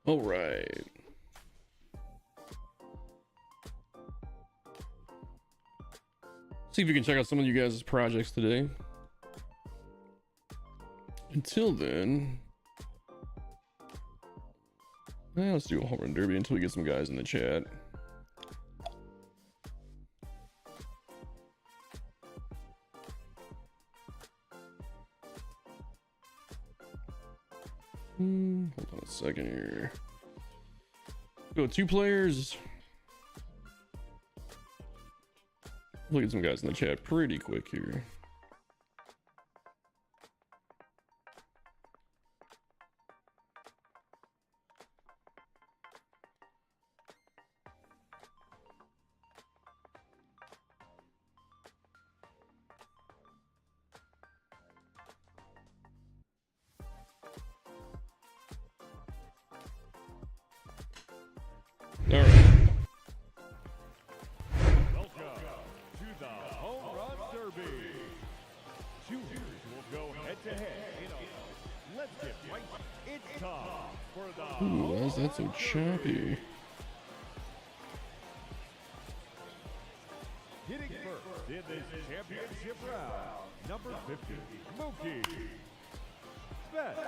All right. See if you can check out some of you guys' projects today. Until then, let's do a home run derby until we get some guys in the chat. Hold on a second here. Go 2 players. Look at some guys in the chat pretty quick here. All right. Welcome to the Home Run Derby. Juniors will go head to head in a let's get right. It's time for the Ooh, why is that so choppy? hitting first in this championship round. Number 50, Mookie Betts.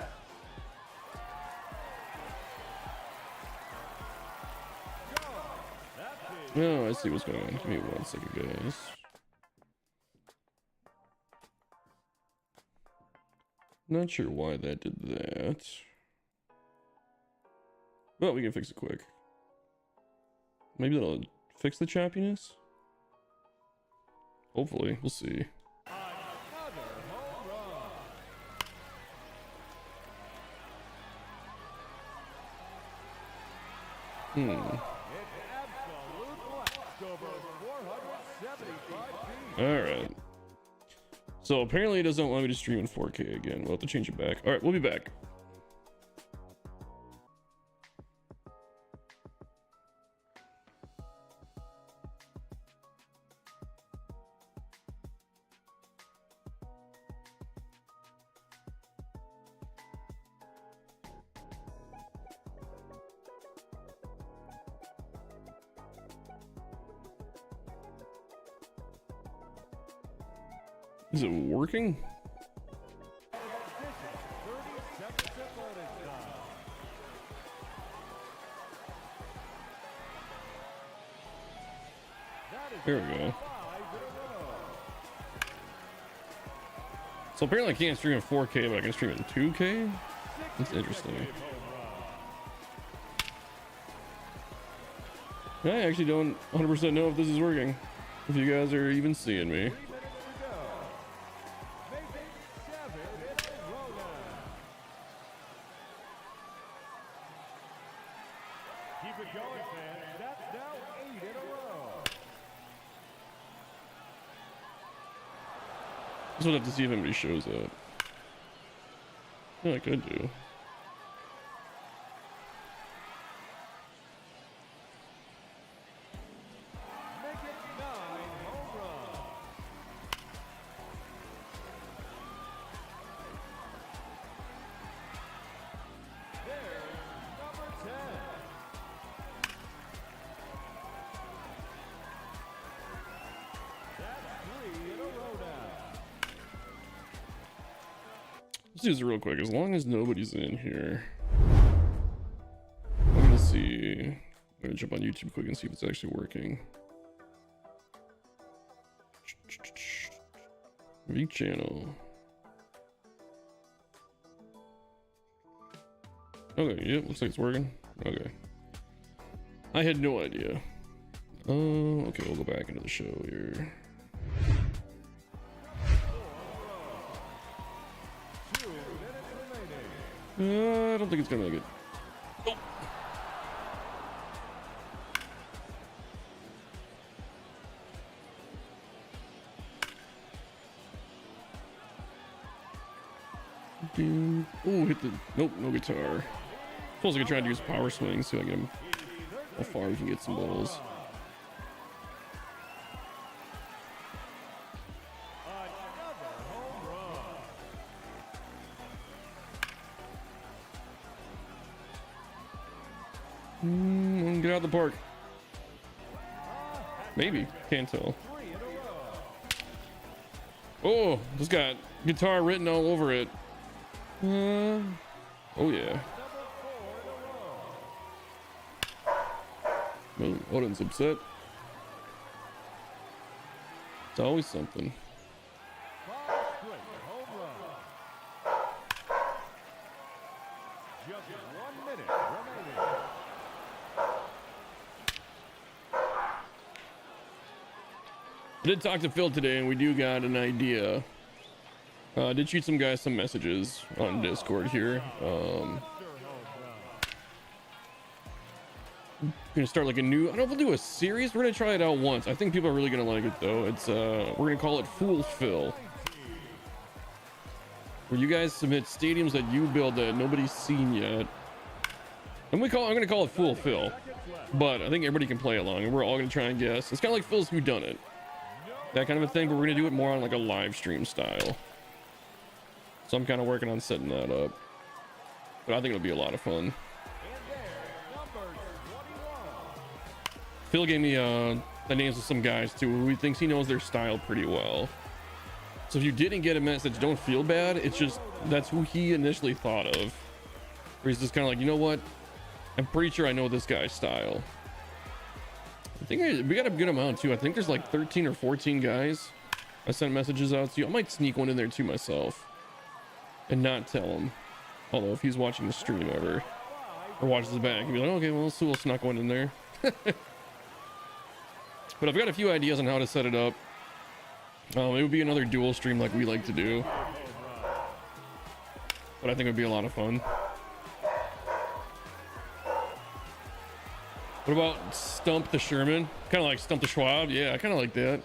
Oh, I see what's going on. Give me 1 second, guys. Not sure why that did that. Well, we can fix it quick. Maybe that'll fix the choppiness? Hopefully, we'll see. Another home run. It's absolute blast over 475 feet. Alright. So apparently it doesn't want me to stream in 4K again. We'll have to change it back. Alright, we'll be back. Is it working? 30 seconds of bonus time. That is There we go. 5 in a row. So apparently I can't stream in 4K, but I can stream in 2K? That's interesting. I actually don't 100% know if this is working. If you guys are even seeing me. 3 minutes to go. Making 7 in a row now. Keep it going, fans. That's now 8 in a row. Just would have to see if anybody shows up. Yeah, I could do. Make it 9 home runs. There's number 10. That's 3 in a row now. Let's do this real quick. As long as nobody's in here, I'm gonna see. I'm gonna jump on YouTube quick and see if it's actually working. V channel. Okay, yep, looks like it's working. Okay. I had no idea. Oh, okay, we'll go back into the show here. 2 minutes remaining. I don't think it's gonna make it. Nope. Oh, hit the. Nope, no guitar. Suppose I could try to use power swing, see if I can get him how far we can get some balls. Another home run. Get out of the park. Maybe. Can't tell. Oh, this got guitar written all over it. Oh yeah. Oh, Odin's upset. It's always something. Just 1 minute remaining. I did talk to Phil today, and we do got an idea. Did shoot some guys some messages on Discord here. Gonna start like a new, I don't know if we'll do a series. We're gonna try it out once. I think people are really gonna like it though. It's we're gonna call it Fool Phil, where you guys submit stadiums that you build that nobody's seen yet, and I'm gonna call it Fool Phil, but I think everybody can play along, and we're all gonna try and guess. It's kind of like Phil's Who Done It, that kind of a thing, but we're gonna do it more on like a live stream style. So I'm kind of working on setting that up, but I think it'll be a lot of fun. Phil gave me the names of some guys too, who he thinks he knows their style pretty well. So if you didn't get a message, don't feel bad. It's just that's who he initially thought of. Where he's just kind of like, you know what? I'm pretty sure I know this guy's style. I think we got a good amount too. I think there's like 13 or 14 guys I sent messages out to. I might sneak one in there too myself and not tell him. Although if he's watching the stream ever or watches the back, he'd be like, okay, well, Sewell snuck one in there. But I've got a few ideas on how to set it up. It would be another dual stream like we like to do, but I think it would be a lot of fun. What about Stump the Sherman? Kind of like Stump the Schwab. Yeah, I kind of like that.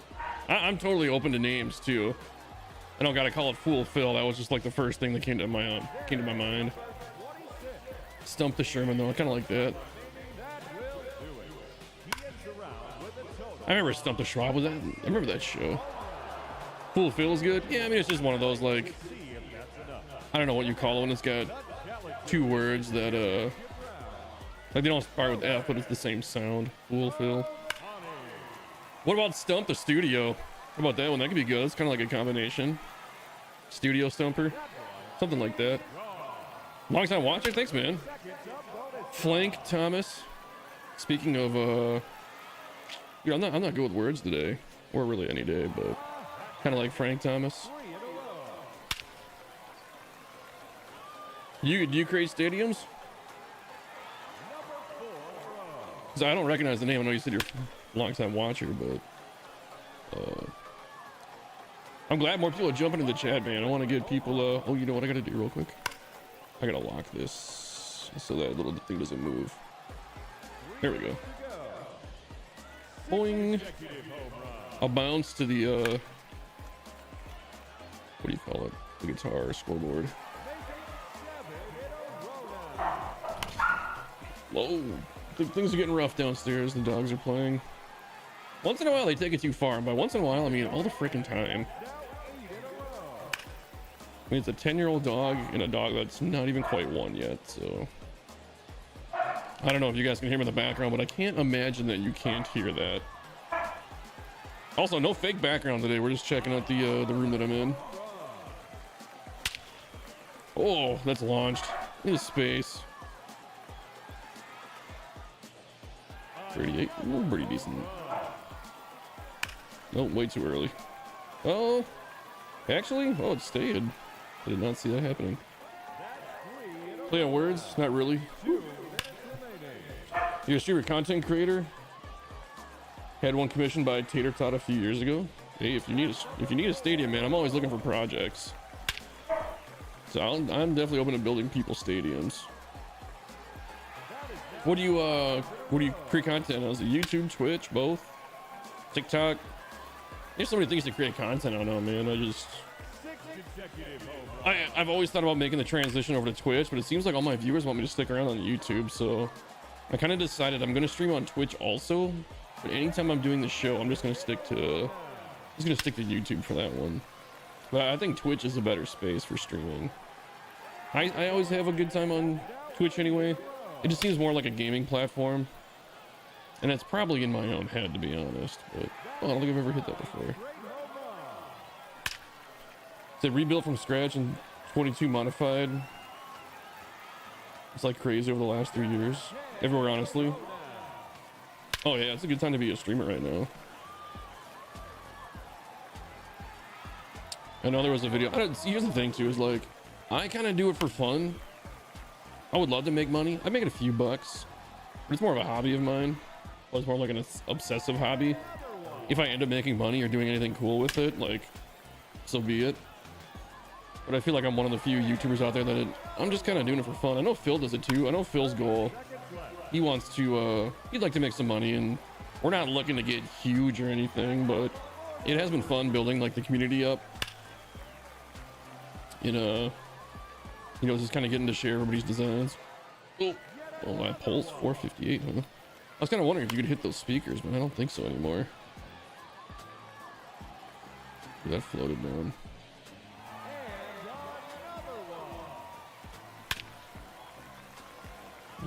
I'm totally open to names too. I don't gotta call it Fool Phil. That was just like the first thing that came to my mind. Stump the Sherman though, I kind of like that. I remember Stump the Schwab. I remember that show. Fool Phil is good. Yeah, I mean it's just one of those, like, I don't know what you call it when it's got two words that like they don't start with F, but it's the same sound. Fool Phil. What about Stump the Studio? How about that one? That could be good. It's kind of like a combination. Studio Stumper, something like that. Long time watcher. Thanks, man. Flank Thomas. Speaking of yeah, I'm not good with words today, or really any day, but kind of like Frank Thomas. Do you create stadiums? Because I don't recognize the name. I know you said you're a long-time watcher, but I'm glad more people are jumping in the chat, man. I want to get people. Oh, you know what I gotta do real quick? I gotta lock this so that little thing doesn't move. There we go. Boing. I'll bounce to the what do you call it? The guitar scoreboard. Whoa. Things are getting rough downstairs. The dogs are playing. Once in a while they take it too far, and by once in a while I mean all the freaking time. I mean, it's a 10-year-old dog and a dog that's not even quite one yet, so I don't know if you guys can hear me in the background, but I can't imagine that you can't hear that. Also, no fake background today. We're just checking out the room that I'm in. Oh, that's launched. Look at the space. 38. Ooh, pretty decent. No, way too early. Oh, actually, oh, it stayed. I did not see that happening. Play on words? Not really. You're a streamer content creator. Had one commissioned by Tater Tot a few years ago. Hey, if you need a stadium, man, I'm always looking for projects. So I'm definitely open to building people stadiums. What do you create content on? Is it YouTube, Twitch, both? TikTok? There's so many things to create content on now, man. I've always thought about making the transition over to Twitch, but it seems like all my viewers want me to stick around on YouTube, so I kind of decided I'm gonna stream on Twitch also, but anytime I'm doing the show, I'm just gonna stick to YouTube for that one. But I think Twitch is a better space for streaming. I always have a good time on Twitch anyway. It just seems more like a gaming platform. And it's probably in my own head, to be honest. But oh, I don't think I've ever hit that before. Is it rebuilt from scratch and 22 modified? It's like crazy over the last 3 years. Everywhere, honestly. Oh yeah, it's a good time to be a streamer right now. I know there was a video. Here's the thing too, is like, I kind of do it for fun. I would love to make money. I make it a few bucks. But it's more of a hobby of mine. Well, it's more like an obsessive hobby. If I end up making money or doing anything cool with it, like, so be it. But I feel like I'm one of the few YouTubers out there that I'm just kind of doing it for fun. I know Phil does it too. I know Phil's goal. He wants to, he'd like to make some money, and we're not looking to get huge or anything, but it has been fun building like the community up. You know, just kind of getting to share everybody's designs. Oh, my pulse 458, huh? I was kind of wondering if you could hit those speakers, but I don't think so anymore. That floated down.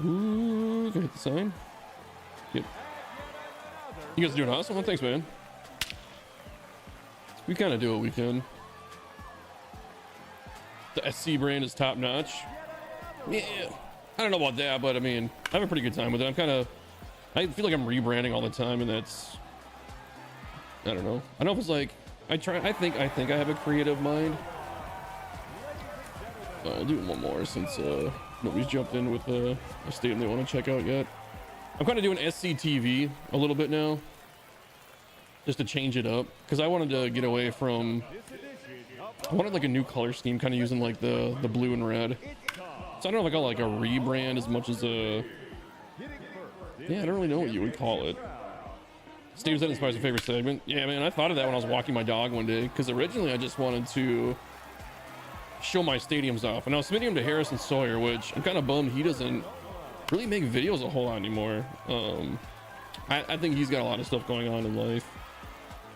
Ooh, can I hit the sign? Yep. You guys are doing awesome. Well, thanks, man. We kind of do what we can. The SC brand is top notch. Yeah, I don't know about that, but I mean, I have a pretty good time with it. I feel like I'm rebranding all the time, and that's, I don't know. I don't know if it's like, I think I have a creative mind. I'll do one more since nobody's jumped in with a stadium they want to check out yet. I'm kind of doing SCTV a little bit now, just to change it up, because I wanted to get away from, I wanted like a new color scheme, kind of using like the blue and red. So I don't know if I call it like a rebrand as much as a, yeah, I don't really know what you would call it. Stadiums that inspires your favorite segment. Yeah, man, I thought of that when I was walking my dog one day, because originally I just wanted to show my stadiums off, and I was submitting them to Harrison Sawyer, which I'm kind of bummed he doesn't really make videos a whole lot anymore. I think he's got a lot of stuff going on in life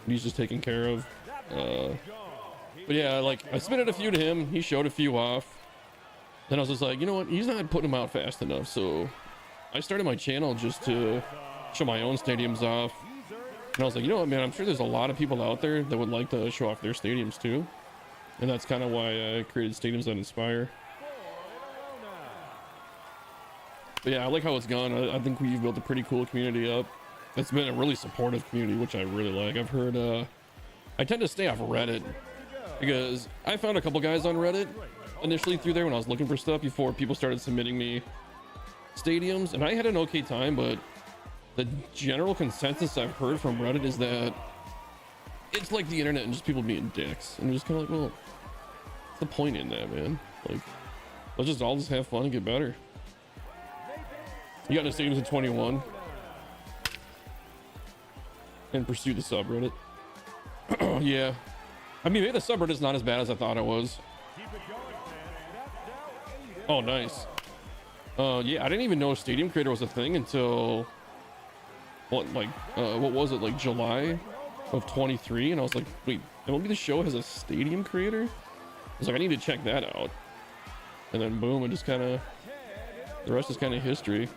he's just taking care of. But yeah, like I submitted a few to him, he showed a few off, then I was just like, you know what, he's not putting them out fast enough, so I started my channel just to show my own stadiums off. And I was like, you know what, man, I'm sure there's a lot of people out there that would like to show off their stadiums too. And that's kind of why I created Stadiums That Inspire. But yeah, I like how it's gone. I think we've built a pretty cool community up. It's been a really supportive community, which I really like. I've heard, I tend to stay off Reddit because I found a couple guys on Reddit initially through there when I was looking for stuff before people started submitting me stadiums, and I had an okay time, but the general consensus I've heard from Reddit is that it's like the internet and just people being dicks, and you're just kind of like, well, what's the point in that, man? Like, let's just all just have fun and get better. You got into stadiums at 21 and pursue the subreddit. Yeah, I mean, maybe the subreddit's not as bad as I thought it was. Oh, nice. Yeah, I didn't even know Stadium Creator was a thing until what was it, like July of 23, and I was like, wait, MLB The Show has a Stadium Creator? I was like, I need to check that out. And then boom, it just kind of, the rest is kind of history.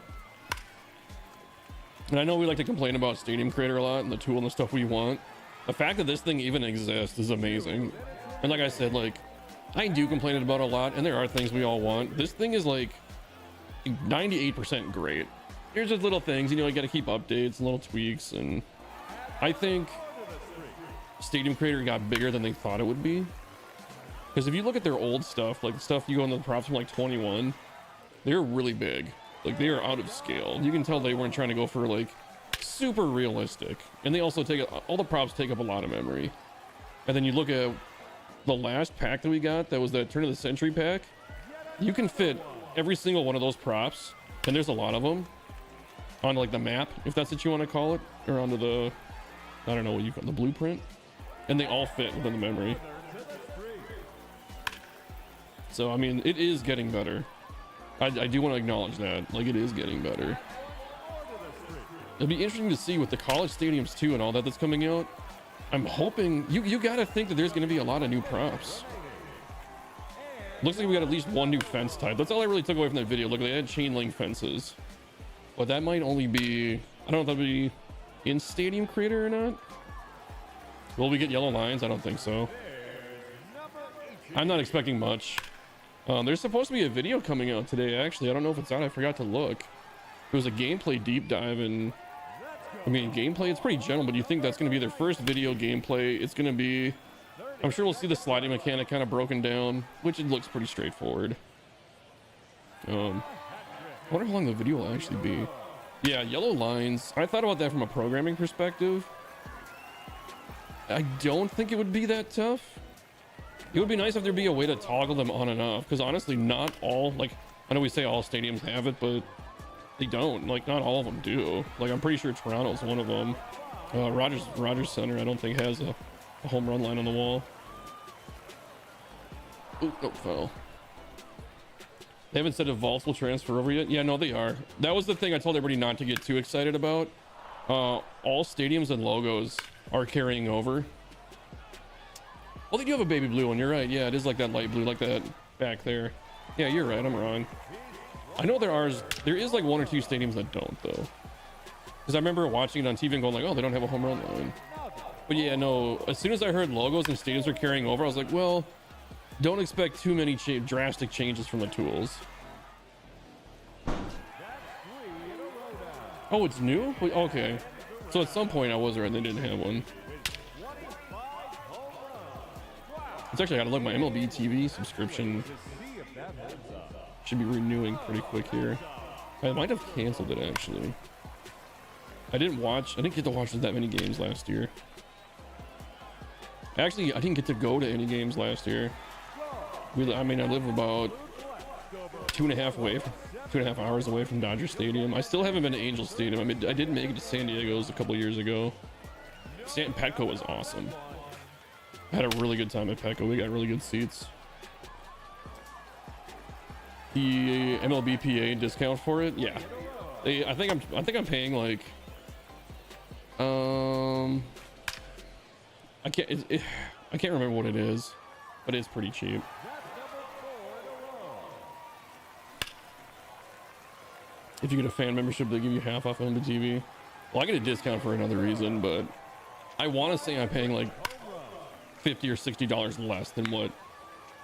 And I know we like to complain about Stadium Creator a lot and the tool and the stuff we want. The fact that this thing even exists is amazing. And like I said, like, I do complain about it a lot, and there are things we all want. This thing is like 98% great. There's just little things, you know, you got to keep updates and little tweaks, and I think Stadium Creator got bigger than they thought it would be. Because if you look at their old stuff, like the stuff you go into the props from like 21, they're really big. Like, they are out of scale. You can tell they weren't trying to go for like super realistic, and they also take all the props take up a lot of memory. And then you look at the last pack that we got, that was the Turn of the Century pack. You can fit every single one of those props, and there's a lot of them, on like the map, if that's what you want to call it, or onto the, I don't know what you call it, the blueprint, and they all fit within the memory. So I mean, it is getting better. I do want to acknowledge that, like, it is getting better. It'll be interesting to see with the college stadiums too and all that's coming out. I'm hoping you gotta think that there's going to be a lot of new props. Looks like we got at least one new fence type. That's all I really took away from that video. Look, they had chain link fences, but that might only be, I don't know if that'll be in Stadium Creator or not. Will we get yellow lines? I don't think so. I'm not expecting much. There's supposed to be a video coming out today, actually. I don't know if it's out. I forgot to look. It was a gameplay deep dive, and I mean, gameplay, it's pretty general, but you think that's going to be their first video gameplay. It's going to be, I'm sure we'll see the sliding mechanic kind of broken down, which it looks pretty straightforward. I wonder how long the video will actually be. Yeah, yellow lines. I thought about that from a programming perspective. I don't think it would be that tough. It would be nice if there'd be a way to toggle them on and off, because honestly, not all, like, I know we say all stadiums have it, but they don't. Like, not all of them do. Like, I'm pretty sure Toronto's one of them. Rogers Center, I don't think has a home run line on the wall. Oop, nope, foul. They haven't said if vaults will transfer over yet. Yeah, no, they are. That was the thing I told everybody not to get too excited about. All stadiums and logos are carrying over. Well, they do have a baby blue one. You're right. Yeah, it is like that light blue, like that back there. Yeah, you're right. I'm wrong. I know there is like one or two stadiums that don't, though. Because I remember watching it on TV and going like, oh, they don't have a home run line. But yeah, no, as soon as I heard logos and stadiums are carrying over, I was like, well, don't expect too many drastic changes from the tools. Oh, it's new? Okay. So at some point I was right, they didn't have one. It's actually, I gotta look, my MLB TV subscription should be renewing pretty quick here. I might have canceled it, actually. I didn't get to watch that many games last year. Actually, I didn't get to go to any games last year. I live about 2.5 hours away from Dodger Stadium. I still haven't been to Angel Stadium. I mean, I did make it to San Diego's a couple years ago. Petco was awesome. I had a really good time at Petco. We got really good seats. The MLBPA discount for it, yeah. I think I'm paying like, I can't remember what it is, but it's pretty cheap. If you get a fan membership, they give you half off on the TV. Well, I get a discount for another reason, but I want to say I'm paying like $50 or $60 less than what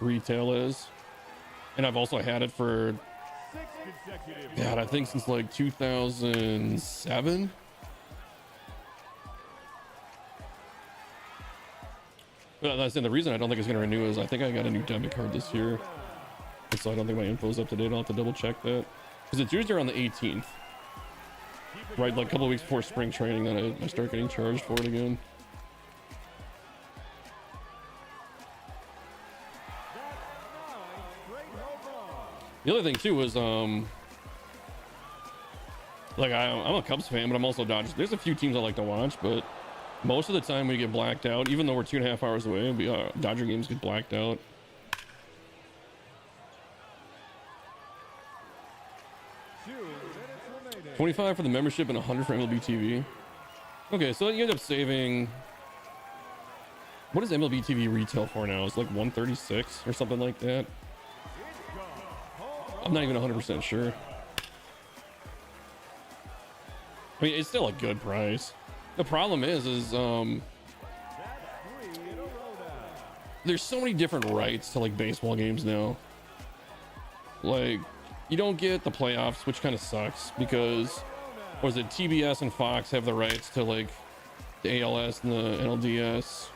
retail is. And I've also had it for, God, I think since like 2007. But that's the reason I don't think it's going to renew is I think I got a new debit card this year. And so I don't think my info is up to date. I'll have to double check that. Because it's usually around the 18th. Right, like a couple of weeks before spring training, then I start getting charged for it again. The other thing too was like I'm a Cubs fan, but I'm also Dodgers. There's a few teams I like to watch, but most of the time we get blacked out. Even though we're 2.5 hours away, Dodger games get blacked out. $25 for the membership and $100 for MLB TV. Okay, so you end up saving. What does MLB TV retail for now? It's like $136 or something like that. I'm not even 100% sure. I mean, it's still a good price. The problem is there's so many different rights to like baseball games now. Like, you don't get the playoffs, which kind of sucks because, what is it, TBS and Fox have the rights to like the ALS and the NLDS.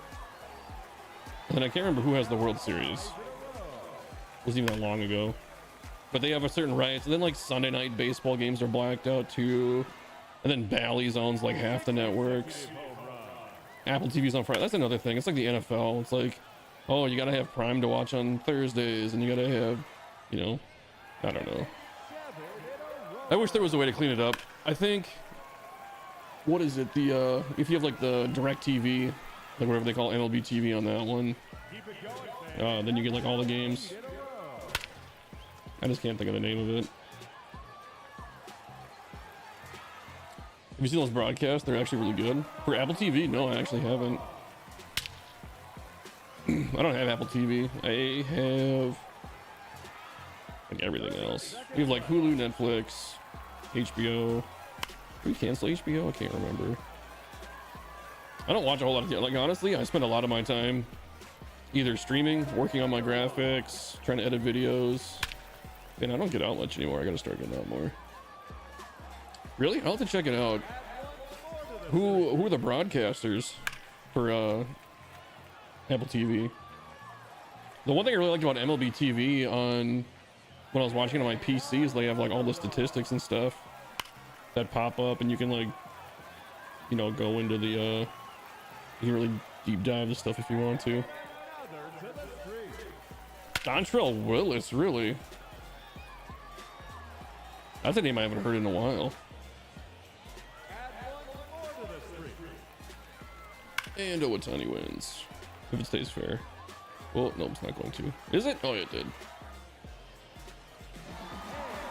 And then I can't remember who has the World Series. It wasn't even that long ago. But they have a certain rights. And then like Sunday night baseball games are blacked out too. And then Bally's owns like half the networks. Apple TV's on Friday. That's another thing. It's like the NFL. It's like, oh, you gotta have Prime to watch on Thursdays, and you gotta have, you know, I don't know. I wish there was a way to clean it up. I think, what is it? The if you have like the DirecTV, like whatever they call MLB TV on that one, then you get like all the games. I just can't think of the name of it. Have you seen those broadcasts? They're actually really good. For Apple TV, no, I actually haven't. I don't have Apple TV. I have like everything else. We have like Hulu, Netflix, HBO. Did we cancel HBO? I can't remember. I don't watch a whole lot of, like, honestly, I spend a lot of my time either streaming, working on my graphics, trying to edit videos. And I don't get out much anymore. I gotta start getting out more. Really? I'll have to check it out. Who are the broadcasters for Apple TV? The one thing I really liked about MLB TV on when I was watching it on my PC is they have like all the statistics and stuff that pop up, and you can like, you know, go into the you can really deep dive the stuff if you want to. Dontrelle Willis, really? That's a name I haven't heard in a while. And Owatani wins if it stays fair. Well, no, it's not going to. Is it? Oh, yeah, it did.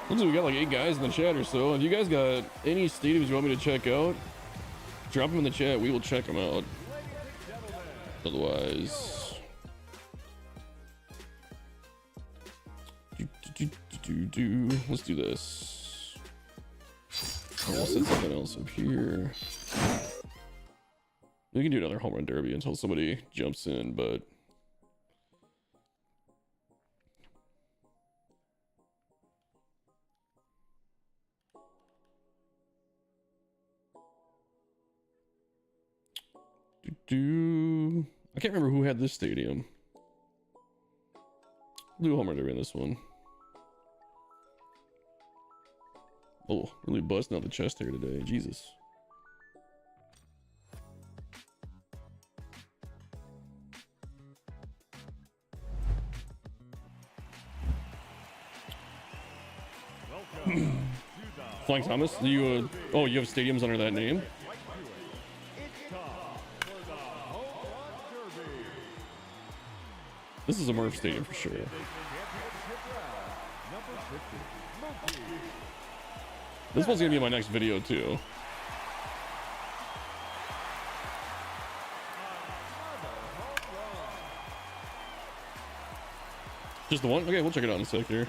Looks like we got like 8 guys in the chat or so. If you guys got any stadiums you want me to check out, drop them in the chat. We will check them out. Otherwise, let's do this. I'll set something else up here. We can do another home run derby until somebody jumps in, but I can't remember who had this stadium. We'll do home run derby in this one. Oh, really busting out the chest here today. Jesus. Flank Thomas, do you oh, you have stadiums under that name? This is a Murph stadium for sure. This one's gonna be my next video too. Just the one? Okay, we'll check it out in a sec here.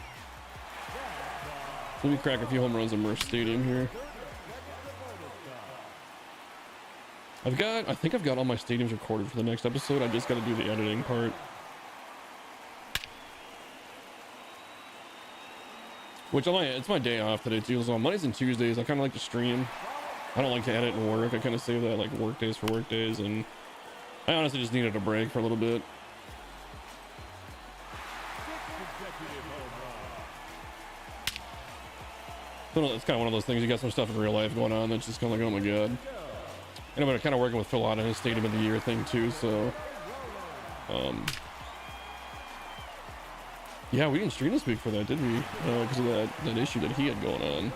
Let me crack a few home runs at Murph Stadium here. I think I've got all my stadiums recorded for the next episode. I just got to do the editing part. Which it's my day off today too. So on Mondays and Tuesdays, I kind of like to stream. I don't like to edit and work. I kind of save that like work days for work days, and I honestly just needed a break for a little bit. So it's kind of one of those things. You got some stuff in real life going on that's just kind of like, oh my god. And I'm kind of working with Phil on his Stadium of the Year thing too. So, yeah, we didn't stream this week for that, did we? Because of that issue that he had going on,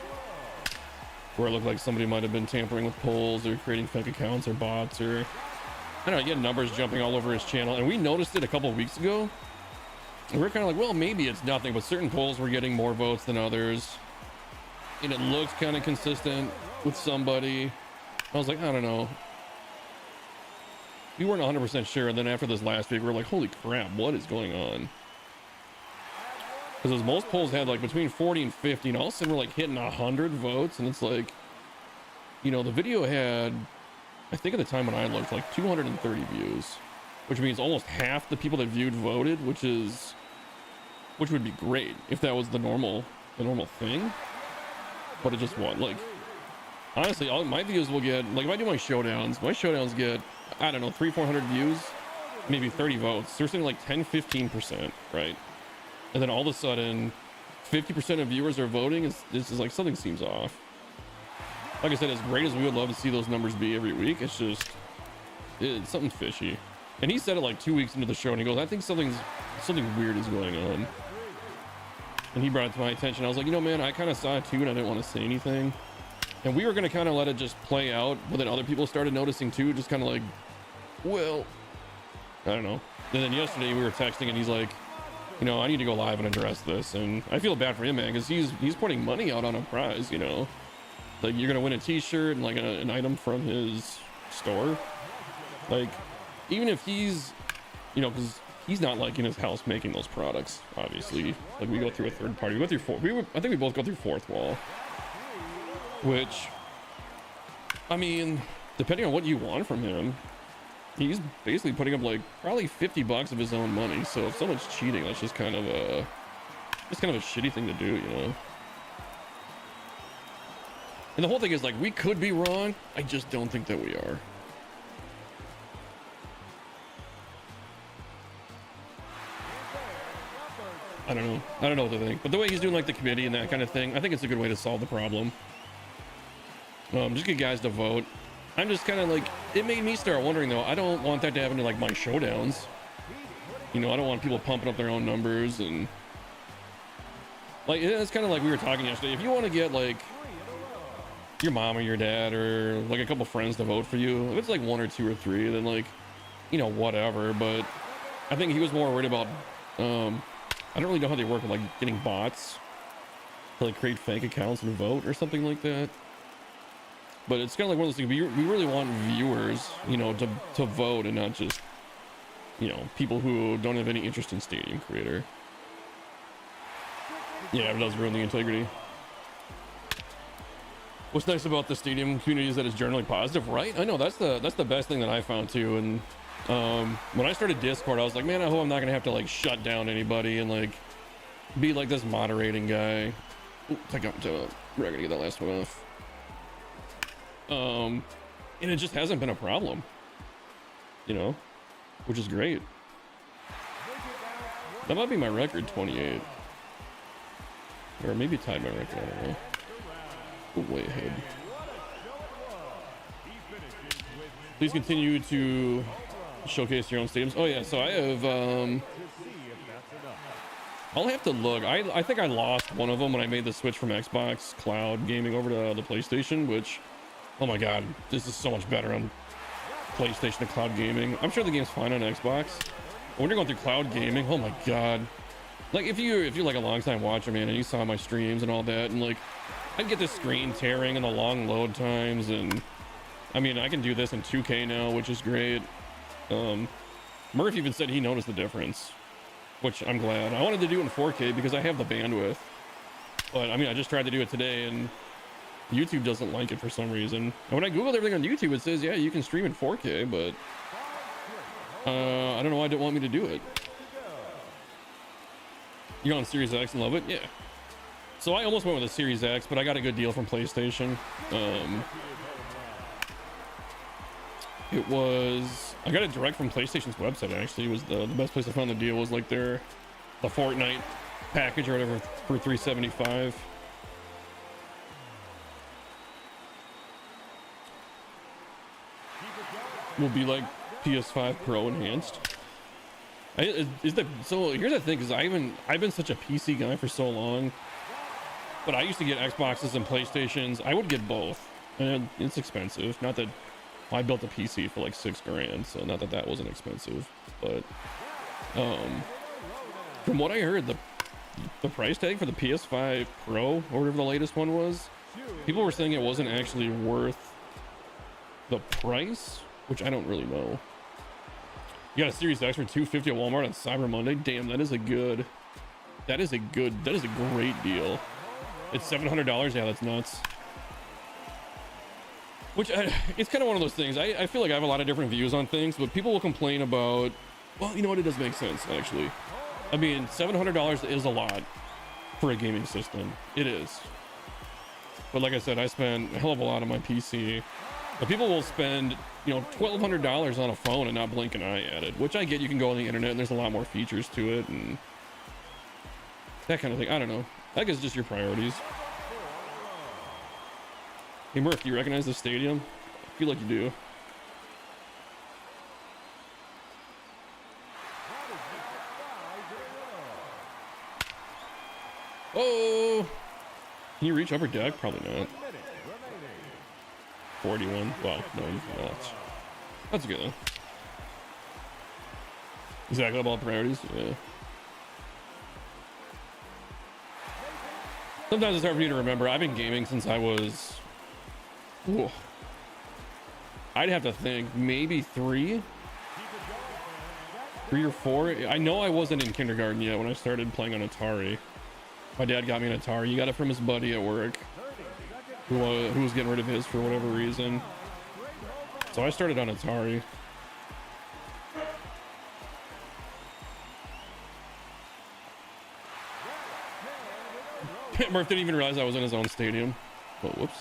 where it looked like somebody might have been tampering with polls or creating fake accounts or bots, or I don't know. He had numbers jumping all over his channel, and we noticed it a couple of weeks ago. And we're kind of like, well, maybe it's nothing, but certain polls were getting more votes than others. And it looks kind of consistent with somebody. I was like, I don't know. We weren't 100% sure. And then after this last week, we were like, holy crap, what is going on? Because most polls had like between 40 and 50, and all of a sudden we're like hitting 100 votes. And it's like, you know, the video had, I think at the time when I looked, like 230 views, which means almost half the people that viewed voted, which would be great if that was the normal thing. But it just won. Like, honestly, all my views will get, like, if I do my showdowns get, I don't know, 300-400 views, maybe 30 votes. They're saying like 10-15%, right? And then all of a sudden 50% of viewers are voting. This is like, something seems off. Like I said, as great as we would love to see those numbers be every week, it's something fishy. And he said it like 2 weeks into the show, and he goes, I think something weird is going on. And he brought it to my attention. I was like, you know, man, I kind of saw it too, and I didn't want to say anything. And we were going to kind of let it just play out, but then other people started noticing too, just kind of like, well, I don't know. And then yesterday we were texting, and he's like, you know, I need to go live and address this. And I feel bad for him, man, because he's putting money out on a prize, you know. Like, you're going to win a t-shirt and like an item from his store. Like, even if he's, you know, because he's not like in his house making those products. Obviously, like we go through a third party. We go through four. I think we both go through fourth wall, which, I mean, depending on what you want from him, he's basically putting up like probably $50 of his own money. So if someone's cheating, that's just kind of a shitty thing to do, you know. And the whole thing is like, we could be wrong. I just don't think that we are. I don't know what to think, but the way he's doing like the committee and that kind of thing, I think it's a good way to solve the problem. Just get guys to vote. I'm just kind of like, it made me start wondering though, I don't want that to happen to like my showdowns. You know, I don't want people pumping up their own numbers, and like, it's kind of like we were talking yesterday. If you want to get like your mom or your dad or like a couple friends to vote for you, if it's like 1 or 2 or 3, then like, you know, whatever. But I think he was more worried about, I don't really know how they work with like getting bots to like create fake accounts and vote or something like that. But it's kind of like one of those things. We really want viewers, you know, to vote, and not just, you know, people who don't have any interest in Stadium Creator. Yeah, it does ruin the integrity. What's nice about the Stadium community is that it's generally positive, right? I know that's the best thing that I found too. And when I started Discord, I was like, man, I hope I'm not gonna have to like shut down anybody and like be like this moderating guy. Ooh, we're gonna get that last one off. And it just hasn't been a problem, you know, which is great. That might be my record, 28, or maybe tied my record. I don't know. Ooh, way ahead. Please continue to showcase your own stadiums. Oh yeah, so I have I'll have to look. I think I lost one of them when I made the switch from Xbox Cloud Gaming over to the PlayStation, which, oh my god, this is so much better on PlayStation to Cloud Gaming. I'm sure the game's fine on Xbox, but when you're going through Cloud Gaming, oh my god. Like if you're like a long time watcher, man, and you saw my streams and all that, and like I'd get this screen tearing and the long load times, and I mean, I can do this in 2K now, which is great. Murph even said he noticed the difference, which I'm glad. I wanted to do it in 4K because I have the bandwidth, but I mean, I just tried to do it today and YouTube doesn't like it for some reason. And when I googled everything on YouTube, it says, yeah, you can stream in 4K, but I don't know why it didn't want me to do it. You're on Series X and love it? Yeah. So I almost went with a Series X, but I got a good deal from PlayStation. I got it direct from PlayStation's website, actually. It was the best place I found the deal was like the Fortnite package or whatever for $375. Will be like PS5 Pro enhanced. So here's the thing, because I've been such a PC guy for so long, but I used to get Xboxes and PlayStations. I would get both, and it's expensive. Not that I built a PC for like $6,000, so not that wasn't expensive, but from what I heard, the price tag for the PS5 Pro or whatever the latest one was, people were saying it wasn't actually worth the price, which I don't really know. You got a Series X for $250 at Walmart on Cyber Monday. Damn, that is a great deal. It's $700. Yeah, that's nuts. Which it's kind of one of those things. I feel like I have a lot of different views on things, but people will complain about, well, you know what? It does make sense, actually. I mean, $700 is a lot for a gaming system. It is. But like I said, I spend a hell of a lot on my PC. But people will spend, you know, $1,200 on a phone and not blink an eye at it, which I get. You can go on the internet and there's a lot more features to it and that kind of thing. I don't know. I guess it's just your priorities. Hey Murph, do you recognize the stadium? I feel like you do. Oh! Can you reach upper deck? Probably not. 41. Well, no, you cannot. That's good though. Exactly about priorities. Yeah. Sometimes it's hard for me to remember. I've been gaming since I was. Ooh, I'd have to think maybe 3. 3 or 4. I know I wasn't in kindergarten yet when I started playing on Atari. My dad got me an Atari. He got it from his buddy at work, who was getting rid of his for whatever reason. So I started on Atari. Murph didn't even realize I was in his own stadium. Oh, whoops.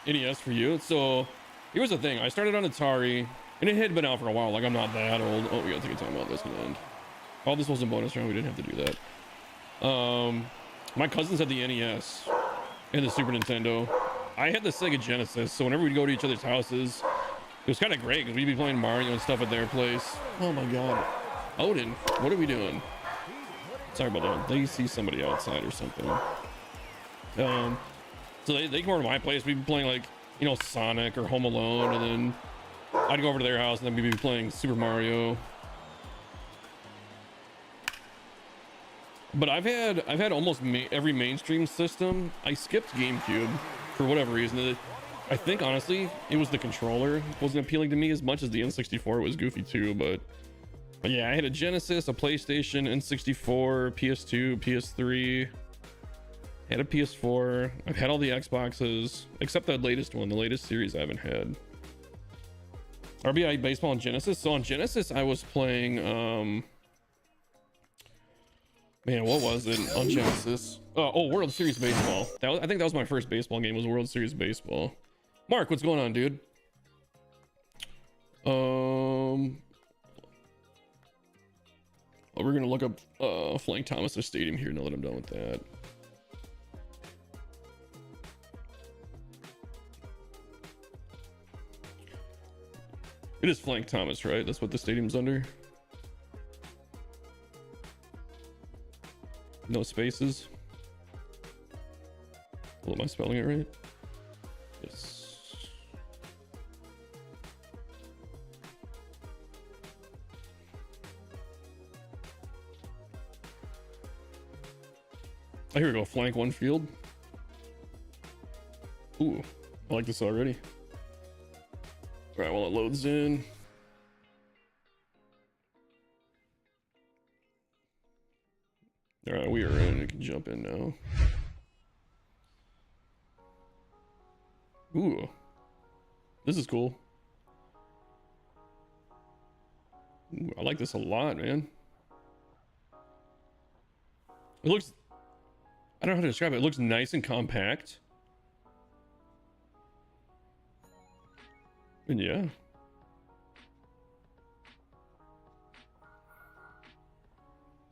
NES for you. So here's the thing. I started on Atari, and it had been out for a while. Like, I'm not that old. Oh, we gotta take a time out. This can end. Oh, this wasn't bonus round. We didn't have to do that. My cousins had the NES and the Super Nintendo. I had the Sega Genesis. So whenever we'd go to each other's houses, it was kind of great because we'd be playing Mario and stuff at their place. Oh my God. Odin, what are we doing? Sorry about that. They see somebody outside or something. So they come over to my place. We'd be playing, like, you know, Sonic or Home Alone, and then I'd go over to their house and then we'd be playing Super Mario. But I've had almost every mainstream system. I skipped GameCube for whatever reason. I think honestly it was the controller wasn't appealing to me as much as the N64 was goofy too. But yeah, I had a Genesis, a PlayStation, N64, PS2, PS3. I had a PS4. I've had all the Xboxes except that latest one. The latest series I haven't had. RBI Baseball on Genesis. So on Genesis I was playing man, what was it on Genesis? Oh, World Series Baseball. I think that was my first baseball game, was World Series Baseball. Mark, what's going on, dude? We're gonna look up Flank Thomas Stadium here now that I'm done with that. It is Flank Thomas, right? That's what the stadium's under. No spaces. Well, am I spelling it right? Yes. Oh, here we go. Flank one field. Ooh, I like this already. All right, while it loads in. All right, we are in. We can jump in now. Ooh, this is cool. Ooh, I like this a lot, man. It looks, I don't know how to describe it. It looks nice and compact. And yeah.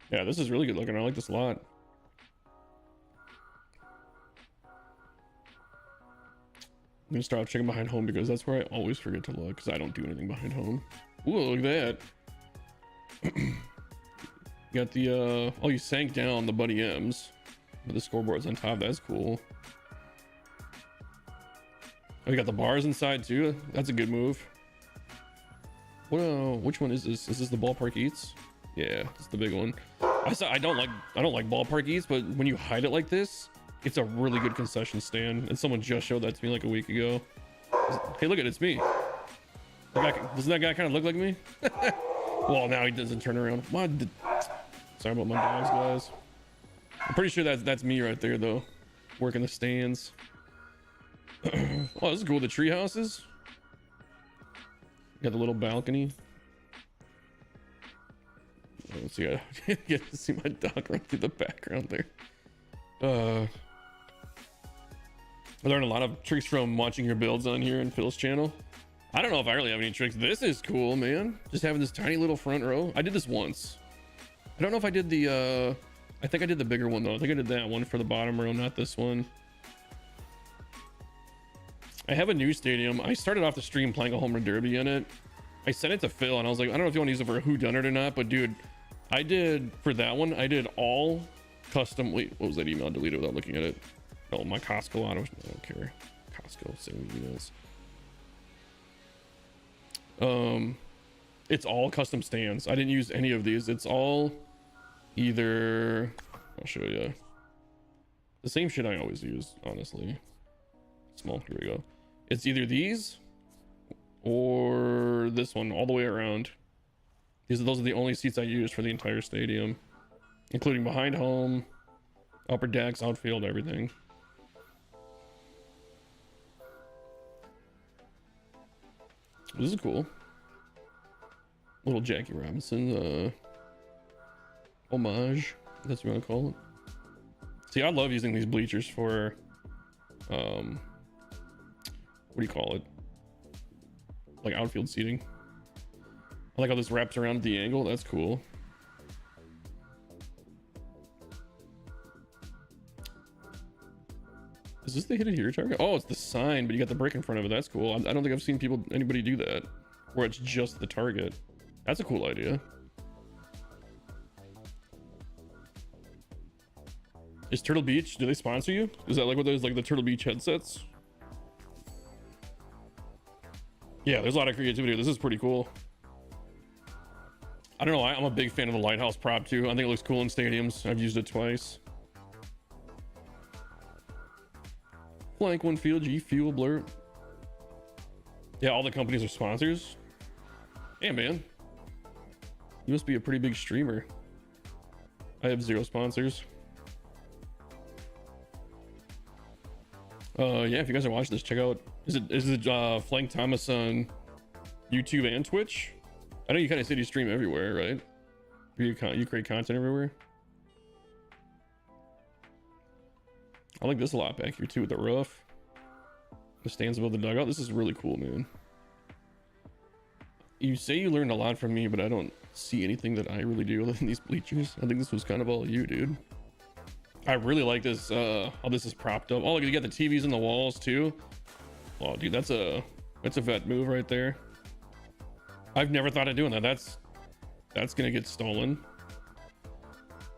Yeah, this is really good looking. I like this a lot. I'm gonna start checking behind home because that's where I always forget to look because I don't do anything behind home. Ooh, look at that. You got the oh, you sank down the Buddy M's, but the scoreboard's on top. That's cool. Oh, you got the bars inside too. That's a good move. What? Which one is this? Is this the Ballpark Eats? Yeah, it's the big one. I don't like Ballpark Eats, but when you hide it like this, it's a really good concession stand. And someone just showed that to me like a week ago. Hey, look at it, it's me. Doesn't that guy kind of look like me? Well, now he doesn't turn around. Sorry about my dogs, guys. I'm pretty sure that's me right there though, working the stands. Oh, this is cool. The tree houses. Got the little balcony. Let's see. I get to see my dog run through the background there. I learned a lot of tricks from watching your builds on here in Phil's channel. I don't know if I really have any tricks. This is cool, man. Just having this tiny little front row. I did this once. I don't know if I did the I think I did the bigger one though. I think I did that one for the bottom row, not this one. I have a new stadium. I started off the stream playing a home run derby in it. I sent it to Phil and I was like, I don't know if you want to use it for a whodunit or not, but dude, I did for that one. I did all custom. Wait, what was that email? I deleted without looking at it. Oh, my Costco. I don't care. Costco sending emails. It's all custom stands. I didn't use any of these. It's all either. I'll show you. The same shit I always use, honestly. Small. Here we go. It's either these or this one all the way around. Those are the only seats I use for the entire stadium, including behind home, upper decks, outfield, everything. This is cool. Little Jackie Robinson homage, if that's what you want to call it. See, I love using these bleachers for what do you call it? Like outfield seating. I like how this wraps around the angle. That's cool. Is this the hit it here target? Oh, it's the sign, but you got the brick in front of it. That's cool. I don't think I've seen anybody do that, where it's just the target. That's a cool idea. Is Turtle Beach, do they sponsor you? Is that like what those, like the Turtle Beach headsets? Yeah, there's a lot of creativity. This is pretty cool. I don't know. I'm a big fan of the lighthouse prop too. I think it looks cool in stadiums. I've used it twice. Blank One Field, G Fuel, Blur. Yeah, all the companies are sponsors. Yeah, man. You must be a pretty big streamer. I have 0 sponsors. Yeah, if you guys are watching this, check out. Is it Flank Thomas on YouTube and Twitch? I know you kind of said you stream everywhere, right? You create content everywhere. I like this a lot back here too with the roof. The stands above the dugout. This is really cool, man. You say you learned a lot from me, but I don't see anything that I really do other than these bleachers. I think this was kind of all you, dude. I really like this, how this is propped up. Oh, look, you got the TVs in the walls too. Oh, dude, that's a vet move right there. I've never thought of doing that. That's gonna get stolen.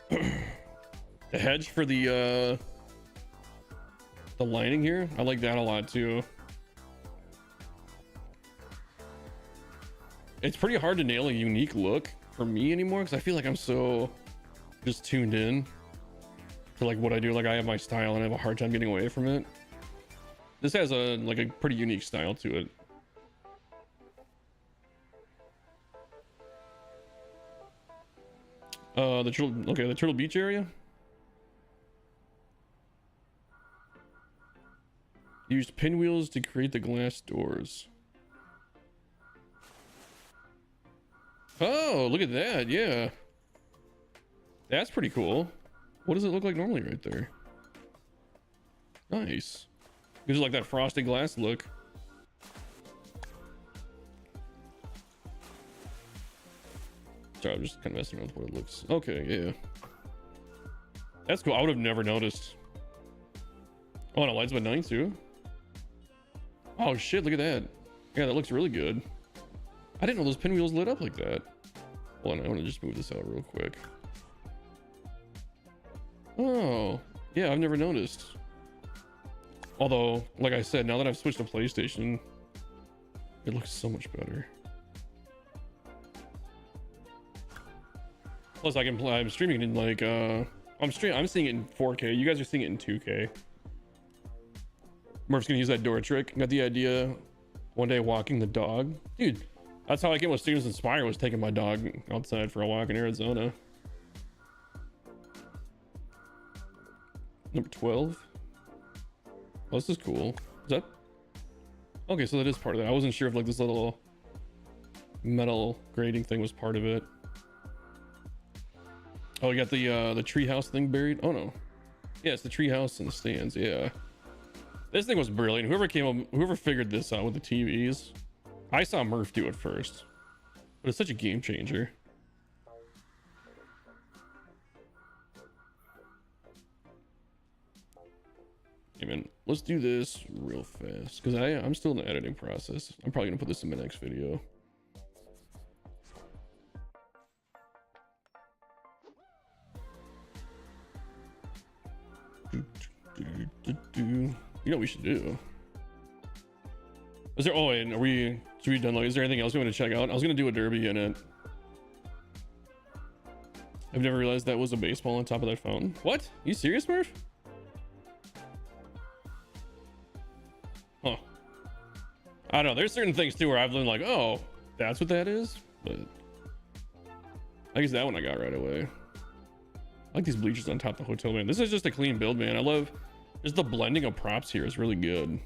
The hedge for the lining here, I like that a lot too. It's pretty hard to nail a unique look for me anymore because I feel like I'm so just tuned in to like what I do. Like I have my style and I have a hard time getting away from it. This has a like a pretty unique style to it. The Turtle Beach area. Used pinwheels to create the glass doors. Oh, look at that. Yeah. That's pretty cool. What does it look like normally right there? Nice. Gives it like that frosted glass look. Sorry, I'm just kind of messing around with what it looks. Okay, yeah. That's cool. I would have never noticed. Oh, and it lights by 9 too. Oh shit, look at that. Yeah, that looks really good. I didn't know those pinwheels lit up like that. Hold on, I want to just move this out real quick. Oh, yeah, I've never noticed. Although, like I said, now that I've switched to PlayStation, it looks so much better. Plus, I can play. I'm streaming in like I'm seeing it in 4K. You guys are seeing it in 2K. Murph's gonna use that door trick. Got the idea one day walking the dog. Dude, that's how I came with Students Inspire, was taking my dog outside for a walk in Arizona. Number 12. Oh, this is cool. Is that? Okay, so that is part of that. I wasn't sure if like this little metal grating thing was part of it. Oh, you got the treehouse thing buried. Oh no. Yeah, it's the treehouse and the stands. Yeah. This thing was brilliant. Whoever figured this out with the TVs. I saw Murph do it first, but it's such a game changer. Hey man, let's do this real fast because I'm still in the editing process. I'm probably gonna put this in my next video. You know what we should do? Is there? Oh, and should we done? Like, is there anything else we want to check out? I was gonna do a derby in it. I've never realized that was a baseball on top of that fountain. What? You serious, Murph? Huh. I don't know. There's certain things too where I've been like, oh, that's what that is. But I guess that one I got right away. I like these bleachers on top of the hotel, man. This is just a clean build, man. I love just the blending of props here is really good.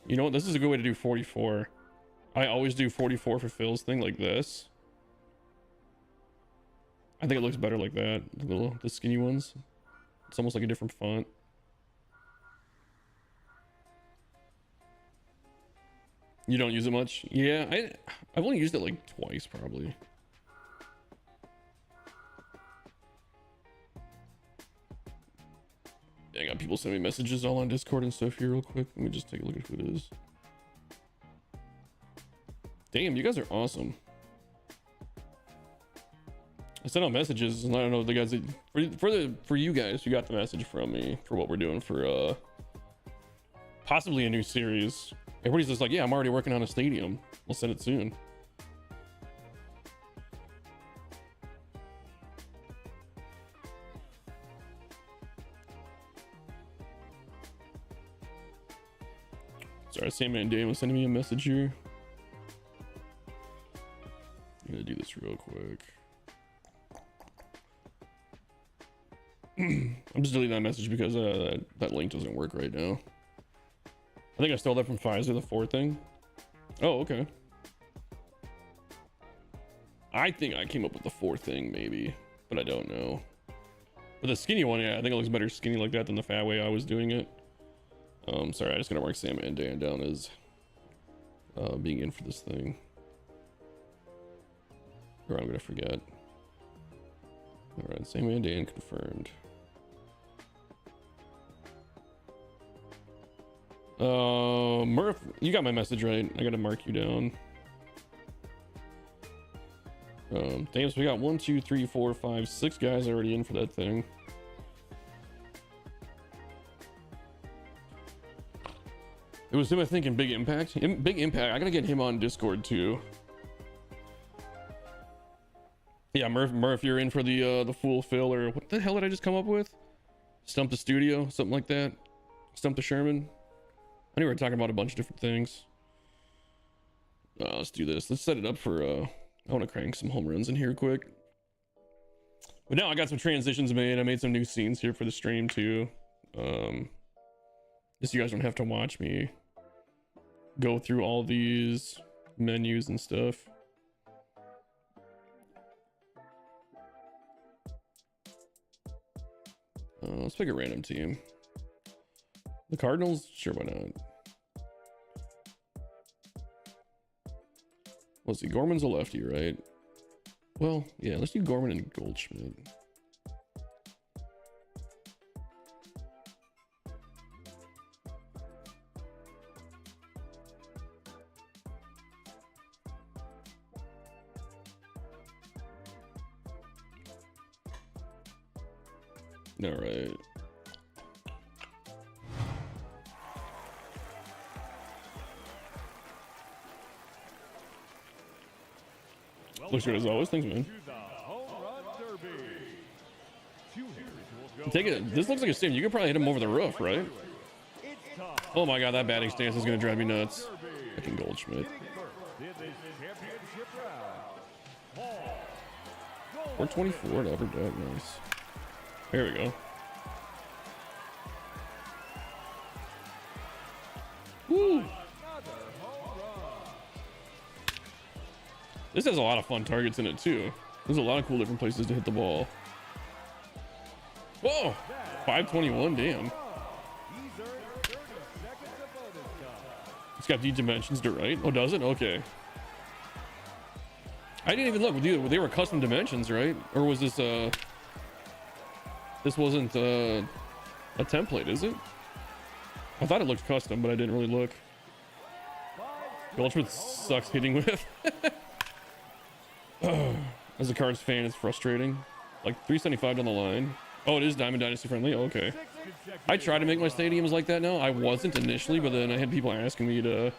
You know what? This is a good way to do 44. I always do 44 for Phil's thing like this. I think it looks better like that. The skinny ones. It's almost like a different font. You don't use it much? Yeah, I've only used it like twice probably. Yeah, I got people sending me messages all on Discord and stuff here real quick. Let me just take a look at who it is. Damn, you guys are awesome. I sent out messages and I don't know the guys that for you guys who got the message from me for what we're doing for possibly a new series. Everybody's just like, yeah, I'm already working on a stadium. We'll send it soon. Sorry, Sandman Dan was sending me a message here. I'm gonna do this real quick. I'm just deleting that message because that link doesn't work right now. I think I stole that from Pfizer, the 4 thing. Oh, okay. I think I came up with the 4 thing, maybe, but I don't know. But the skinny one, yeah, I think it looks better skinny like that than the fat way I was doing it. Sorry, I just gotta mark Sam and Dan down as being in for this thing. Or I'm gonna forget. Alright, Sam and Dan confirmed. Murph, you got my message right. I gotta mark you down. Damn, so we got 1, 2, 3, 4, 5, 6 guys already in for that thing. It was him, I think, in Big Impact. Big Impact. I gotta get him on Discord too. Yeah, Murph, you're in for the Fool Phil, or what the hell did I just come up with? Stump the Studio, something like that. Stump the Sherman. I knew we were talking about a bunch of different things. Let's do this. Let's set it up for I want to crank some home runs in here quick. But now I got some transitions made. I made some new scenes here for the stream too. Just so you guys don't have to watch me go through all these menus and stuff. Let's pick a random team. The Cardinals? Sure, why not? Let's see, Gorman's a lefty, right? Well, yeah, let's do Gorman and Goldschmidt. All right. Looks good as always. Thanks, man. Take it. This looks like a stadium. You could probably hit him over the roof, right? Oh my god, that batting stance is gonna drive me nuts. Fucking Goldschmidt. 424 to Upper Deck, nice. There we go. Woo! This has a lot of fun targets in it too. There's a lot of cool different places to hit the ball. Whoa! 521, damn. It's got the dimensions to right. Oh, does it? Okay. I didn't even look. They were custom dimensions, right? Or was this this wasn't a template, is it? I thought it looked custom, but I didn't really look. Goldschmidt sucks hitting with. As a Cards fan, it's frustrating. Like 375 down the line. Oh, it is Diamond Dynasty friendly. Oh, okay. I try to make my stadiums like that now. I wasn't initially, but then I had people asking me to,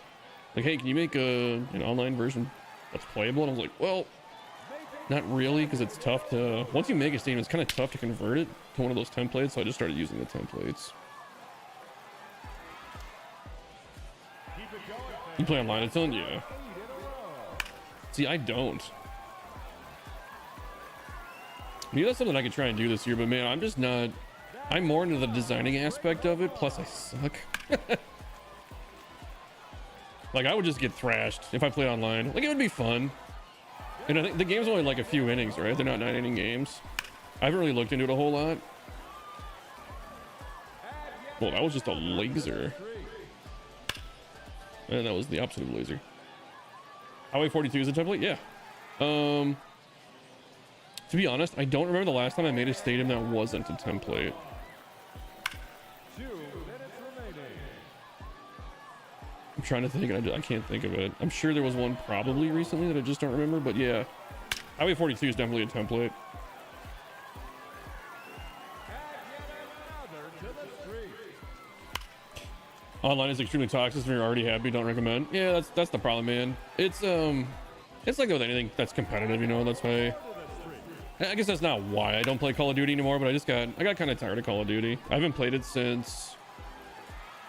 like, hey, can you make an online version that's playable? And I was like, well, not really, because it's tough to, once you make a stadium, it's kind of tough to convert it to one of those templates. So I just started using the templates. You play online a ton? Yeah. See, I don't. Maybe that's something I could try and do this year, but man, I'm just not. I'm more into the designing aspect of it. Plus, I suck. Like, I would just get thrashed if I played online. Like, it would be fun. And I think the game's only like a few innings, right? They're not 9-inning games. I haven't really looked into it a whole lot. Well, that was just a laser. And that was the opposite of a laser. Highway 42 is a template? Yeah. To be honest, I don't remember the last time I made a stadium that wasn't a template. 2 minutes remaining. I'm trying to think, and I can't think of it. I'm sure there was one probably recently that I just don't remember, but yeah. Highway 42 is definitely a template. Online is extremely toxic when you're already happy. Don't recommend. Yeah, that's the problem, man. It's like with anything that's competitive, you know. That's why. I guess that's not why I don't play Call of Duty anymore. But I got kind of tired of Call of Duty. I haven't played it since.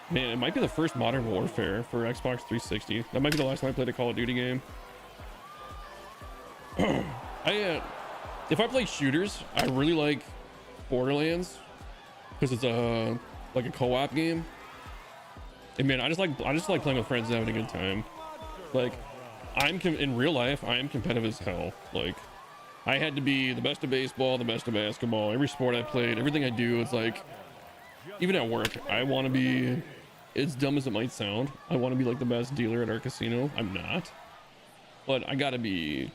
Man, it might be the first Modern Warfare for Xbox 360. That might be the last time I played a Call of Duty game. If I play shooters, I really like Borderlands because it's like a co-op game. And man, I just like playing with friends and having a good time. Like, in real life, I am competitive as hell. Like, I had to be the best of baseball, the best of basketball, every sport I played, everything I do. It's like, even at work, I want to be, as dumb as it might sound, I want to be like the best dealer at our casino. I'm not, but I gotta be,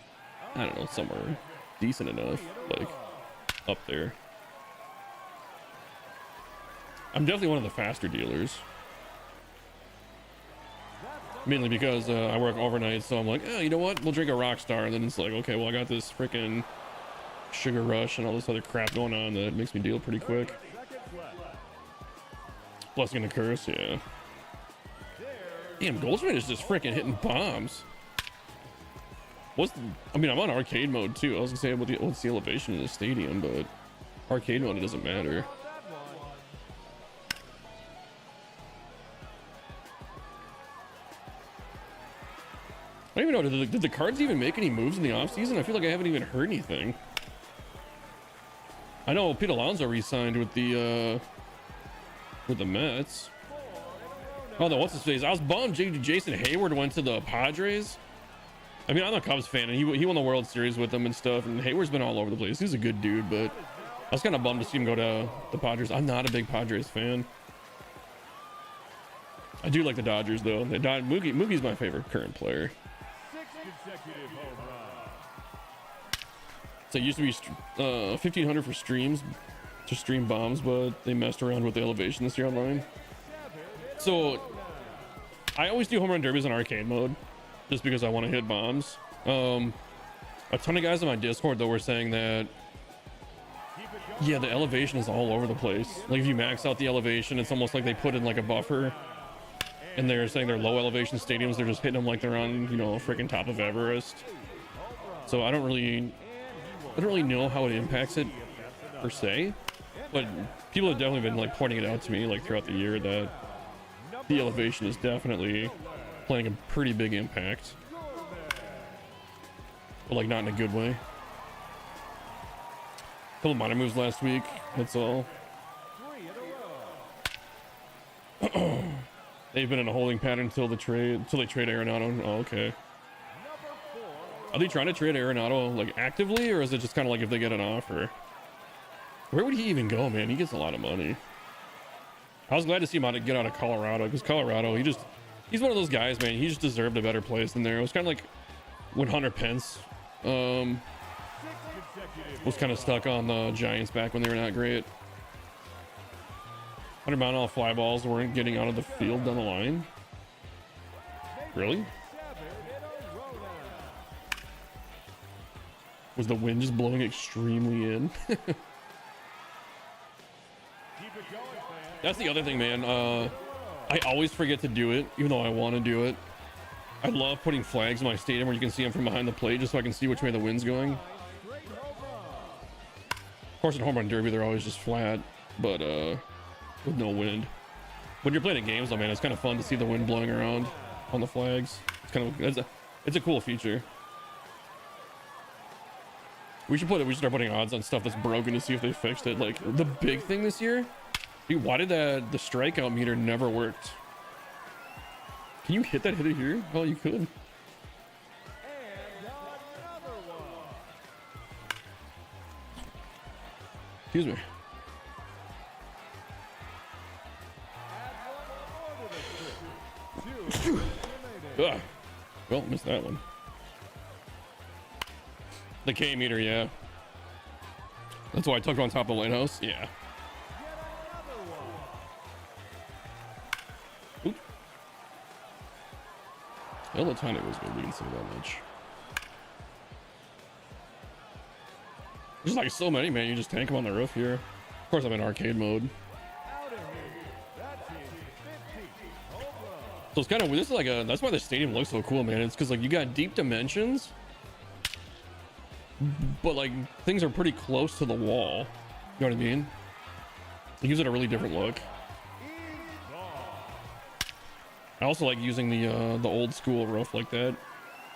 I don't know, somewhere decent enough, like up there. I'm definitely one of the faster dealers. Mainly because I work overnight, so I'm like, oh, you know what? We'll drink a Rockstar. And then it's like, okay, well, I got this freaking Sugar Rush and all this other crap going on that makes me deal pretty quick. Blessing and a curse, yeah. Damn, Goldsmith is just freaking hitting bombs. I mean, I'm on arcade mode too. I was gonna say what's the elevation in the stadium, but arcade mode, it doesn't matter. I don't even know, did the Cards even make any moves in the offseason? I feel like I haven't even heard anything. I know Pete Alonso re-signed with the Mets. Oh, no, what's his face? I was bummed Jason Hayward went to the Padres. I mean, I'm a Cubs fan, and he won the World Series with them and stuff, and Hayward's been all over the place. He's a good dude, but I was kind of bummed to see him go to the Padres. I'm not a big Padres fan. I do like the Dodgers, though. Moogie's my favorite current player. So it used to be 1,500 for streams to stream bombs, but they messed around with the elevation this year online. So I always do home run derbies in arcade mode just because I want to hit bombs. A ton of guys on my Discord though were saying that, yeah, the elevation is all over the place. Like if you max out the elevation, it's almost like they put in like a buffer. And they're saying they're low elevation stadiums, they're just hitting them like they're on, you know, freaking top of Everest. So I don't really know how it impacts it per se, but people have definitely been like pointing it out to me like throughout the year that the elevation is definitely playing a pretty big impact, but like not in a good way. A couple minor moves last week, that's all. They've been in a holding pattern until they trade Arenado. Oh, okay. Are they trying to trade Arenado like actively, or is it just kind of like if they get an offer? Where would he even go, man? He gets a lot of money. I was glad to see him get out of Colorado, because Colorado, he's one of those guys, man. He just deserved a better place than there. It was kind of like when Hunter Pence was kind of stuck on the Giants back when they were not great. 100-mile-an-hour fly balls weren't getting out of the field down the line. Really? Was the wind just blowing extremely in? That's the other thing, man. I always forget to do it, even though I want to do it. I love putting flags in my stadium where you can see them from behind the plate, just so I can see which way the wind's going. Of course, in home run derby, they're always just flat, but with no wind. When you're playing at games, though, man, it's kind of fun to see the wind blowing around. on the flags. It's kind of it's a cool feature. We should start putting odds on stuff that's broken to see if they fixed it. Like the big thing this year, dude, why did the strikeout meter never worked? Can you hit that hitter here? Oh, you could. And another one. Excuse me. Add one more to the script. 2 remaining. Ugh. Well, missed that one. The K meter, yeah. That's why I took it on top of the lighthouse. Yeah. Yet another one. Oop. Hell, the timing was good. We can say that much. There's like so many, man. You just tank them on the roof here. Of course, I'm in arcade mode. Out of here. That's his 50th home run. So it's kind of, this is like that's why the stadium looks so cool, man. It's because like you got deep dimensions, but like things are pretty close to the wall. You know what I mean? It gives it a really different look. He's gone. I also like using the old school roof like that.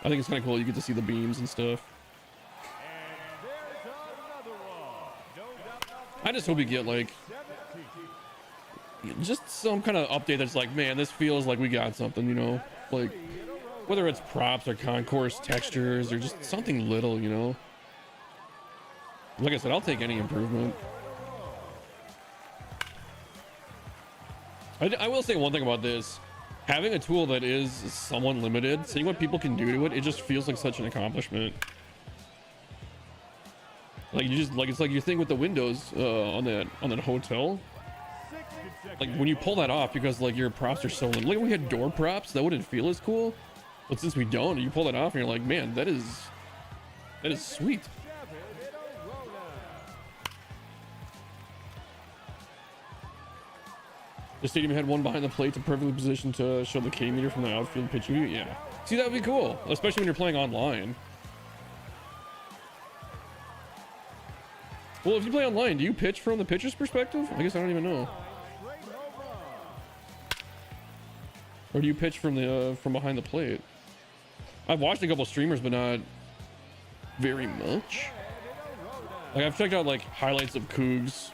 I think it's kind of cool. You get to see the beams and stuff. And there's another one. No doubt about I just hope you get like 17. just some kind of update that's like, man, this feels like we got something, you know, like whether it's props or concourse textures or just something little, you know. Like I said, I'll take any improvement. I will say one thing about this. Having a tool that is somewhat limited, seeing what people can do to it, it just feels like such an accomplishment. Like you just, like, it's like your thing with the windows on that hotel. 6 consecutive. Like when you pull that off, because like your props are so limited. Like if we had door props, that wouldn't feel as cool. But since we don't, you pull that off and you're like, man, that is sweet. 7 in a row now. The stadium had one behind the plate to perfectly position to show the K meter from the outfield pitch view. Yeah. See, that would be cool, especially when you're playing online. Well, if you play online, do you pitch from the pitcher's perspective? I guess I don't even know. Great home run. Or do you pitch from the from behind the plate? I've watched a couple streamers, but not very much. And in a row now. Like I've checked out like highlights of Cougs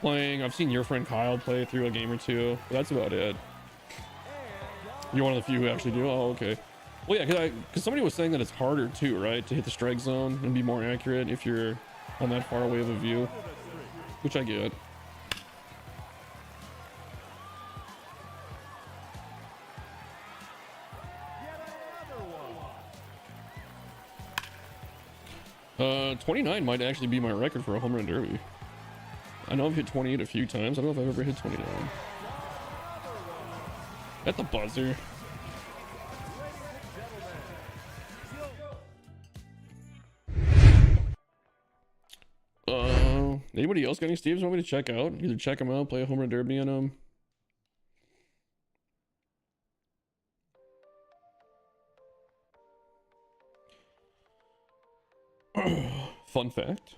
playing. I've seen your friend Kyle play through a game or two. But that's about it. You're one of the few who actually do. Oh, okay. Well, yeah, because somebody was saying that it's harder too, right, to hit the strike zone and be more accurate if you're on that far away of a view, which I get. Yet another one. 29 might actually be my record for a home run derby. I know I've hit 28 a few times. I don't know if I've ever hit 29. At the buzzer. Anybody else got any Steves want me to check out? Either check them out, play a home run derby on them. Fun fact.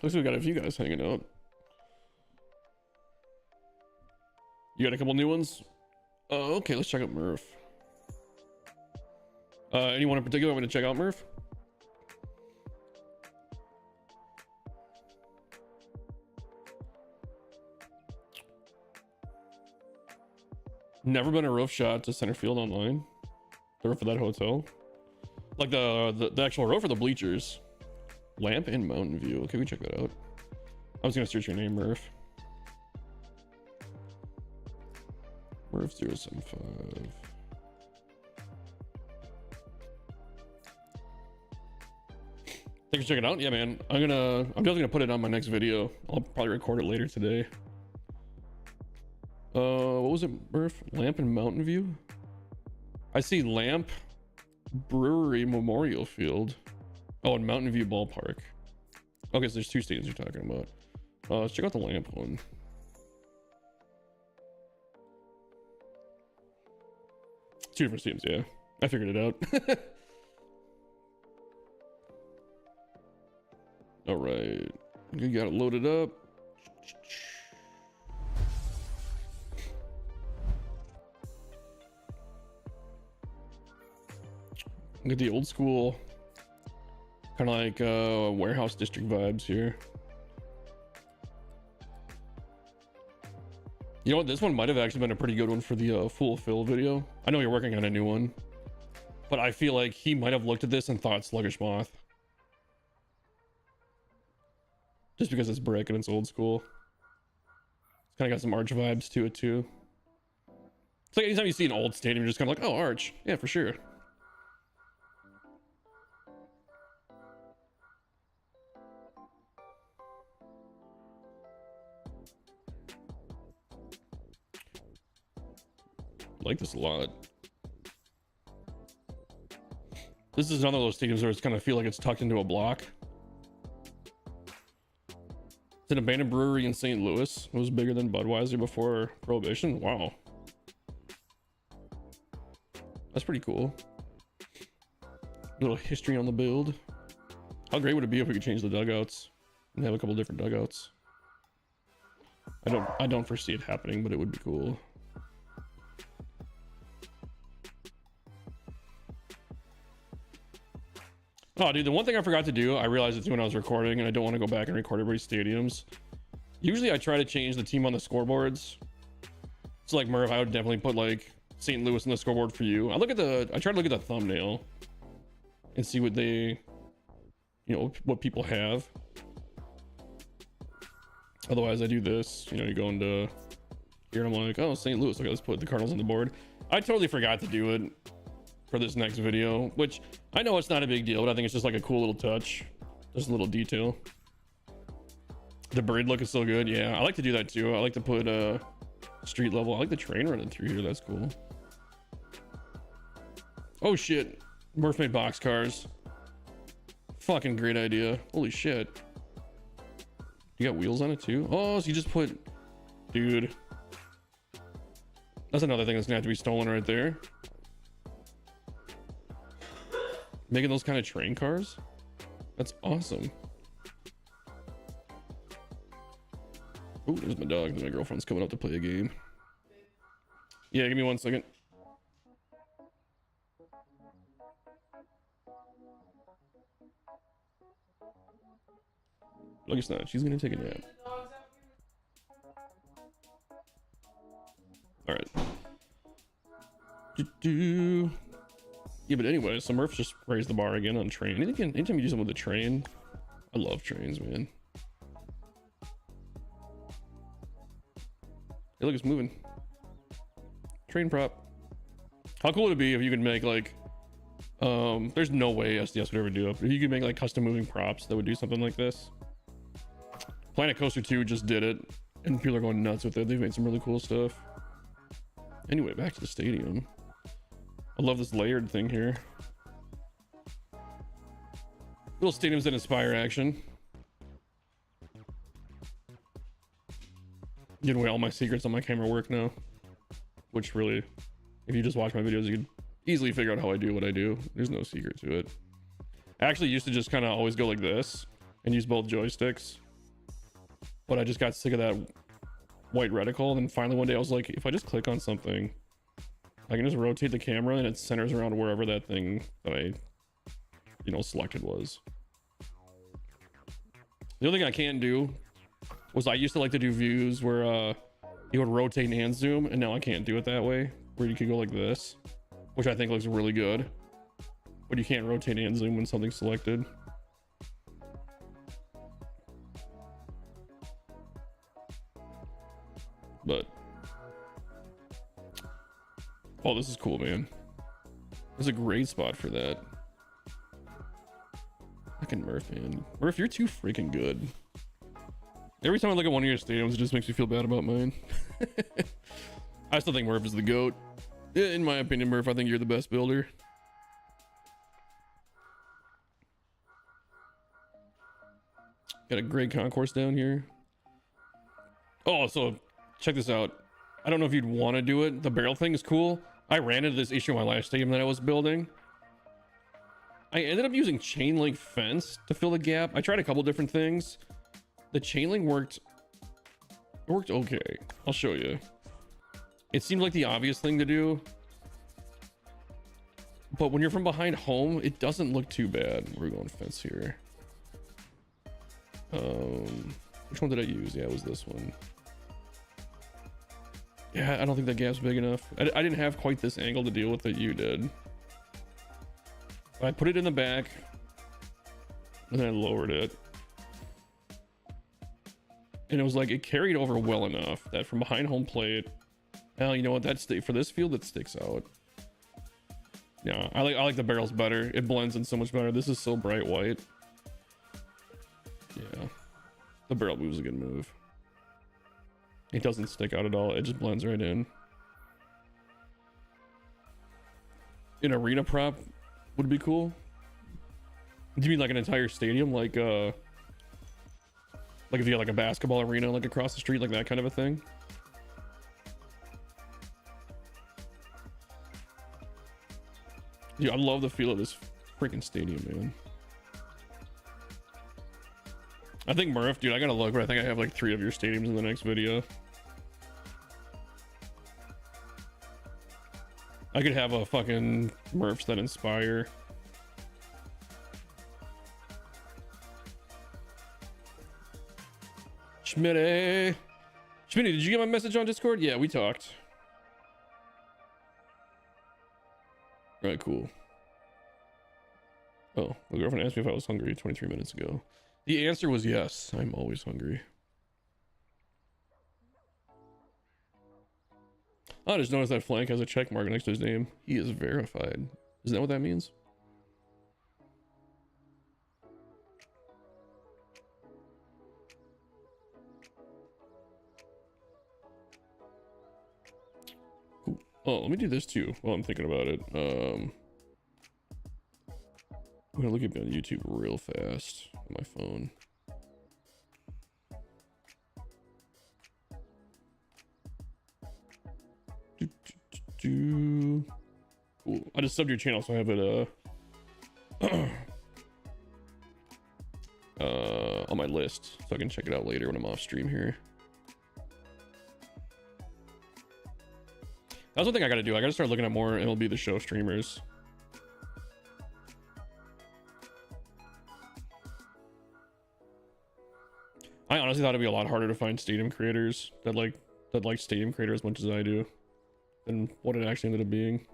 Looks like we got a few guys hanging out. You got a couple new ones? Okay, let's check out Murph. Anyone in particular want me to check out Murph? Never been a roof shot to center field online. The roof of that hotel. Like the actual roof or the bleachers. Lamp in Mountain View. Okay, we check that out. I was gonna search your name, Murph. Murph 075. Thanks for checking it out. Yeah, man. I'm definitely gonna put it on my next video. I'll probably record it later today. What was it, Murph? Lamp in Mountain View? I see Lamp Brewery Memorial Field. Oh, and Mountain View Ballpark. Okay, so there's two stadiums you're talking about. Let's check out the Lamp one. Two different stadiums, yeah. I figured it out. All right, you got it loaded up. Get the old school, kind of like warehouse district vibes here. You know what? This one might have actually been a pretty good one for the full fill video. I know you're working on a new one, but I feel like he might have looked at this and thought Sluggish Moth. Just because it's brick and it's old school. It's kind of got some Arch vibes to it too. It's like anytime you see an old stadium, you're just kind of like, oh, Arch. Yeah, for sure. I like this a lot. This is another of those stadiums where it's kind of feel like it's tucked into a block. It's an abandoned brewery in St. Louis. It was bigger than Budweiser before Prohibition. Wow. That's pretty cool. A little history on the build. How great would it be if we could change the dugouts and have a couple different dugouts? I don't foresee it happening, but it would be cool. Oh, dude, the one thing I forgot to do, I realized it when I was recording, and I don't want to go back and record everybody's stadiums. Usually I try to change the team on the scoreboards. So like Murph, I would definitely put like St. Louis on the scoreboard for you. I try to look at the thumbnail and see what they, you know, what people have. Otherwise I do this, you know, you go into here and I'm like, oh, St. Louis, okay, let's put the Cardinals on the board. I totally forgot to do it for this next video, which I know it's not a big deal, but I think it's just like a cool little touch, just a little detail. The bird look is so good. Yeah, I like to do that too. I like to put street level. I like the train running through here. That's cool. Oh shit, Murph made box cars. Fucking great idea. Holy shit. You got wheels on it too? Oh, so you just put, dude, that's another thing that's gonna have to be stolen right there. Making those kind of train cars? That's awesome. Oh, there's my dog. My girlfriend's coming up to play a game. Yeah, give me 1 second. Look, it's not. She's gonna take a nap. All right. Yeah, but anyway, so Murph just raised the bar again on train. Anytime you do something with a train, I love trains, man. Hey, look, it's moving. Train prop. How cool would it be if you could make like, there's no way SDS would ever do it, but if you could make like custom moving props that would do something like this. Planet Coaster 2 just did it, and people are going nuts with it. They've made some really cool stuff. Anyway, back to the stadium. I love this layered thing here. Little stadiums that inspire action. Giving away all my secrets on my camera work now. Which really, if you just watch my videos, you can easily figure out how I do what I do. There's no secret to it. I actually used to just kind of always go like this and use both joysticks. But I just got sick of that white reticle. And then finally one day I was like, if I just click on something, I can just rotate the camera and it centers around wherever that thing that I, you know, selected was. The only thing I can't do was I used to like to do views where you would rotate and zoom, and now I can't do it that way, where you could go like this, which I think looks really good, but you can't rotate and zoom when something's selected. But oh, this is cool, man. This is a great spot for that. Fucking Murph, man. Murph, you're too freaking good. Every time I look at one of your stadiums, it just makes me feel bad about mine. I still think Murph is the GOAT. In my opinion, Murph, I think you're the best builder. Got a great concourse down here. Oh, so check this out. I don't know if you'd want to do it. The barrel thing is cool. I ran into this issue in my last stadium that I was building. I ended up using chain link fence to fill the gap. I tried a couple different things. The chain link worked okay. I'll show you. It seemed like the obvious thing to do, but when you're from behind home, it doesn't look too bad. We're going fence here. Which one did I use? Yeah, it was this one. Yeah, I don't think that gap's big enough. I didn't have quite this angle to deal with that you did. I put it in the back and then I lowered it. And it was like, it carried over well enough that from behind home plate, well, you know what, that's for this field, that sticks out. Yeah, I like the barrels better. It blends in so much better. This is so bright white. Yeah, the barrel move is a good move. It doesn't stick out at all. It just blends right in. An arena prop would be cool. Do you mean like an entire stadium, like if you had like a basketball arena like across the street, like that kind of a thing? Dude, I love the feel of this freaking stadium, man. I think Murph, dude, I gotta look, but I think I have like 3 of your stadiums in the next video. I could have a fucking Murphs that inspire. Schmitty, did you get my message on Discord? Yeah, we talked. All right, cool. Oh, my girlfriend asked me if I was hungry 23 minutes ago. The answer was yes. I'm always hungry. I just noticed that Flank has a check mark next to his name. He is verified. Isn't that what that means? Cool. Oh, let me do this too while I'm thinking about it. I'm gonna look at me on YouTube real fast on my phone. Cool. I just subbed your channel, so I have it on my list, so I can check it out later when I'm off stream here. That's one thing I gotta do. I gotta start looking at more MLB The Show streamers. I honestly thought it'd be a lot harder to find stadium creators that like stadium creators as much as I do than what it actually ended up being.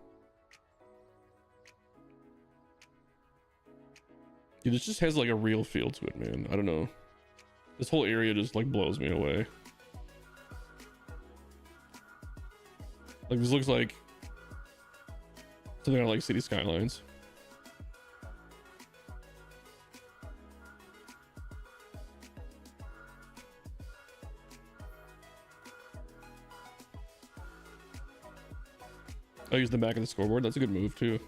Dude, this just has like a real feel to it, man. I don't know. This whole area just like blows me away. Like this looks like something out of like City Skylines. I use the back of the scoreboard. That's a good move too.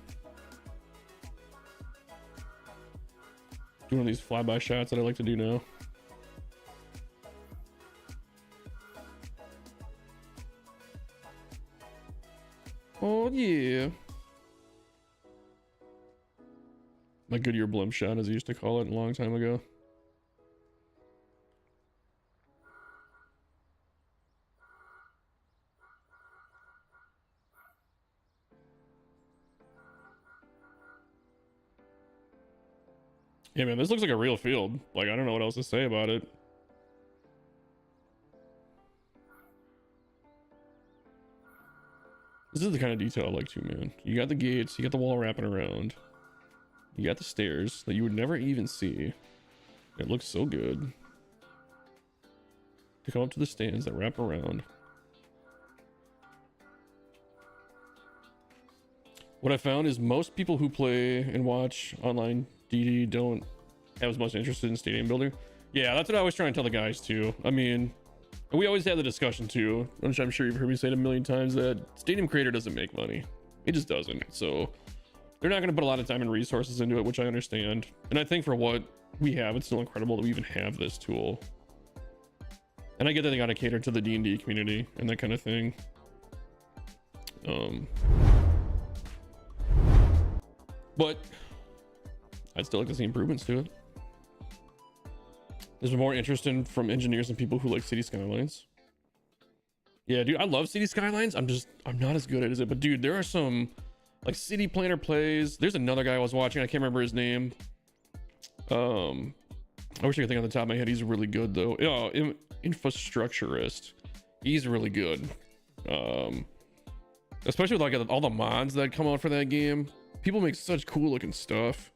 Do one of these flyby shots that I like to do now. Oh yeah. My Goodyear blimp shot, as I used to call it a long time ago. Yeah, man, this looks like a real field. Like, I don't know what else to say about it. This is the kind of detail I like too, man. You got the gates, you got the wall wrapping around. You got the stairs that you would never even see. It looks so good. To come up to the stands that wrap around. What I found is most people who play and watch online DD don't have as much interest in stadium building. Yeah, that's what I was trying to tell the guys too. I mean, we always have the discussion too, which I'm sure you've heard me say it a million times, that stadium creator doesn't make money. It just doesn't. So they're not going to put a lot of time and resources into it, which I understand. And I think for what we have, it's still incredible that we even have this tool. And I get that they got to cater to the D&D community and that kind of thing. But I'd still like to see improvements to it. There's more interest from engineers and people who like City Skylines. Yeah, dude, I love City Skylines. I'm not as good at it. But dude, there are some Like City Planner plays. There's another guy I was watching. I can't remember his name. I wish I could think on the top of my head. He's really good though. Yeah, Infrastructurist. He's really good. Especially with like all the mods that come out for that game. People make such cool looking stuff.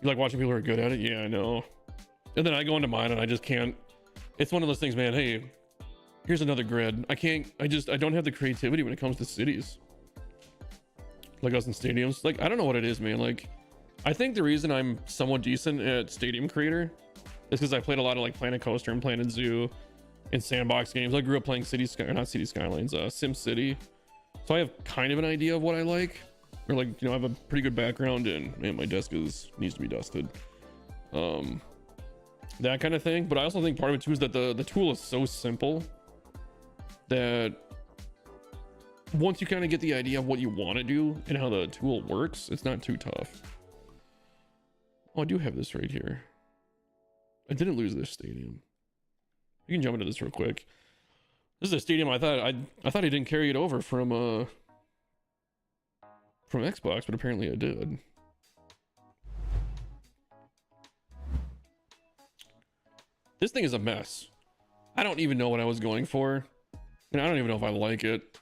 You like watching people who are good at it? Yeah, I know. And then I go into mine and I just can't. It's one of those things, man. Hey, here's another grid. I don't have the creativity when it comes to cities. Like us in stadiums. Like, I don't know what it is, man. Like, I think the reason I'm somewhat decent at Stadium Creator is because I played a lot of like Planet Coaster and Planet Zoo and sandbox games. I grew up playing City Skylines, Sim City. So I have kind of an idea of what I like. Or like, you know, I have a pretty good background and man, my desk needs to be dusted. That kind of thing. But I also think part of it too is that the tool is so simple that once you kind of get the idea of what you want to do and how the tool works, it's not too tough. Oh, I do have this right here. I didn't lose this stadium. You can jump into this real quick. This is a stadium I thought I didn't carry it over from Xbox, but apparently I did. This thing is a mess. I don't even know what I was going for. And I don't even know if I like it.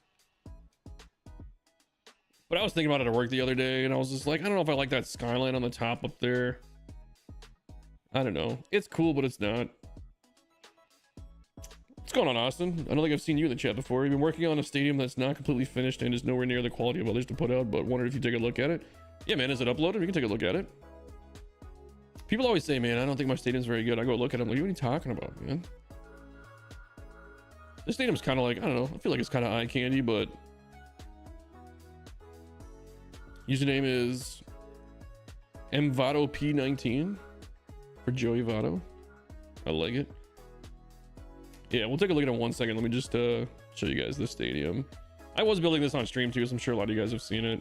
But I was thinking about it at work the other day and I was just like, I don't know if I like that skyline on the top up there. I don't know. It's cool, but it's not. What's going on, Austin? I don't think I've seen you in the chat before. You've been working on a stadium that's not completely finished and is nowhere near the quality of others to put out, but wondered if you take a look at it. Yeah, man, is it uploaded? You can take a look at it. People always say, man, I don't think my stadium's very good. I go look at it. I'm like, what are you talking about, man? This stadium's kind of like, I don't know. I feel like it's kind of eye candy, but username is MVadoP19 for Joey Votto. I like it. Yeah, we'll take a look at it in 1 second. Let me just show you guys this stadium. I was building this on stream too, so I'm sure a lot of you guys have seen it.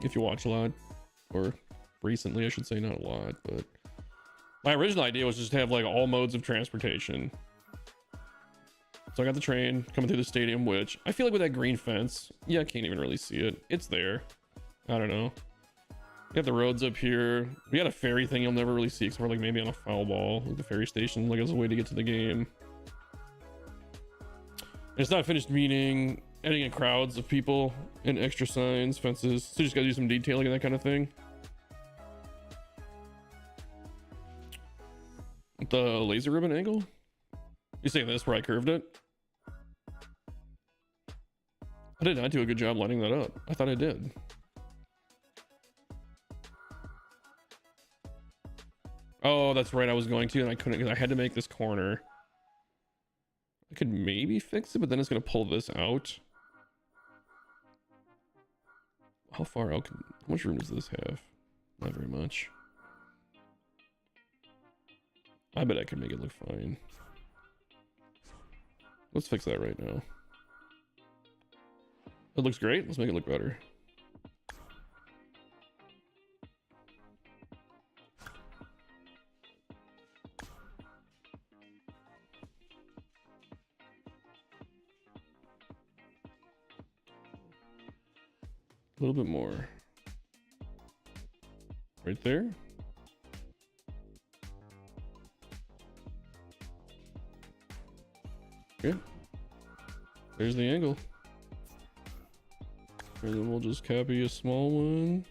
If you watch a lot, or recently, I should say, not a lot, but my original idea was just to have like all modes of transportation. So I got the train coming through the stadium, which I feel like with that green fence, yeah, I can't even really see it. It's there. I don't know. We got the roads up here. We got a ferry thing you'll never really see except for like maybe on a foul ball, like the ferry station, like as a way to get to the game. And it's not finished, meaning adding in crowds of people and extra signs, fences. So you just gotta do some detailing and that kind of thing. The laser ribbon angle? You saying this where I curved it? I did not do a good job lining that up. I thought I did. Oh, that's right. I was going to, and I couldn't because I had to make this corner. I could maybe fix it, but then it's going to pull this out. How far out? How much room does this have? Not very much. I bet I can make it look fine. Let's fix that right now. It looks great. Let's make it look better. A little bit more. Right there. Okay. There's the angle. And then we'll just copy a small one.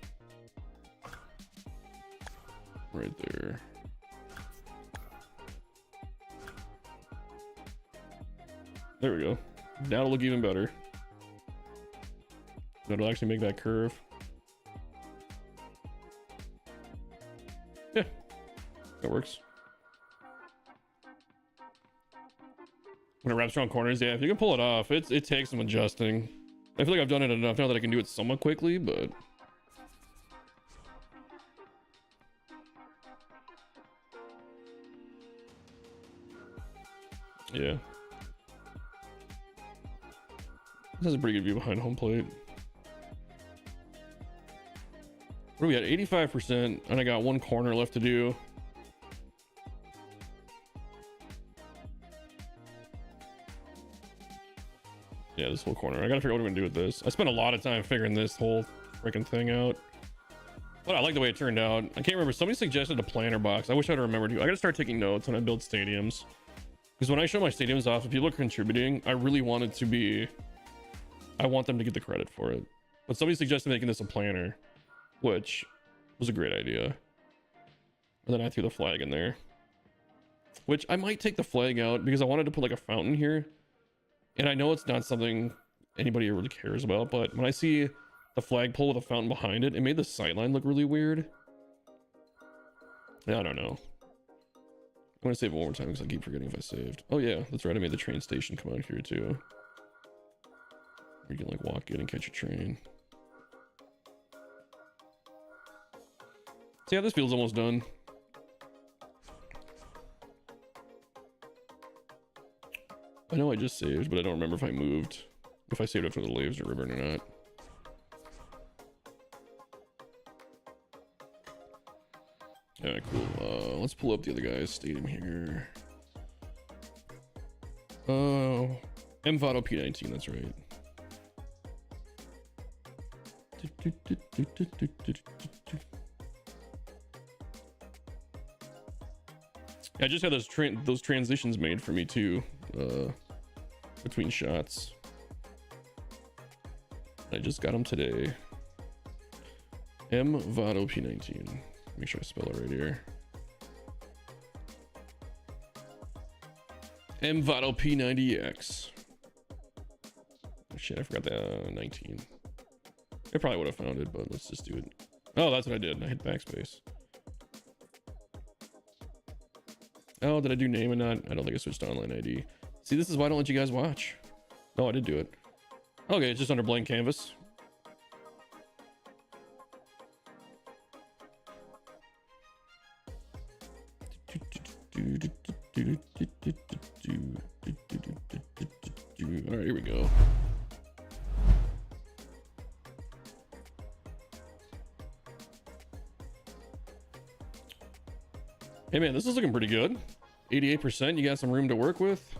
Right there. There we go. Now it'll look even better. That'll actually make that curve. Yeah, that works. When it wraps around corners, yeah, if you can pull it off, it takes some adjusting. I feel like I've done it enough now that I can do it somewhat quickly, but yeah. This has a pretty good view behind home plate. What are we at? 85%, and I got one corner left to do. Yeah, this whole corner. I gotta figure out what I'm gonna do with this. I spent a lot of time figuring this whole freaking thing out. But I like the way it turned out. I can't remember. Somebody suggested a planner box. I wish I'd remembered. I gotta start taking notes when I build stadiums. Because when I show my stadiums off, if people are contributing, I really want it to be... I want them to get the credit for it. But somebody suggested making this a planner, which was a great idea. And then I threw the flag in there. Which I might take the flag out because I wanted to put like a fountain here. And I know it's not something anybody really cares about, but when I see the flagpole with a fountain behind it, it made the sightline look really weird. Yeah, I don't know. I'm gonna save it one more time because I keep forgetting if I saved. Oh yeah, that's right. I made the train station come out here too. You can like walk in and catch a train. So yeah, this field's almost done. I know I just saved, but I don't remember if I moved. If I saved after the Laves or River or not. Alright, cool. Let's pull up the other guy's stadium here. Oh, Mvado P19, that's right. I just had those transitions made for me too, between shots. I just got them today. Mvado P19. Make sure I spell it right here. Mvado P90X. Oh shit, I forgot the 19. I probably would have found it, but let's just do it. Oh, that's what I did. I hit backspace. Oh, did I do name and not? I don't think I switched to online ID. See, this is why I don't let you guys watch. No, I did do it. Okay, it's just under blank canvas. All right, here we go. Hey man, this is looking pretty good. 88%, you got some room to work with.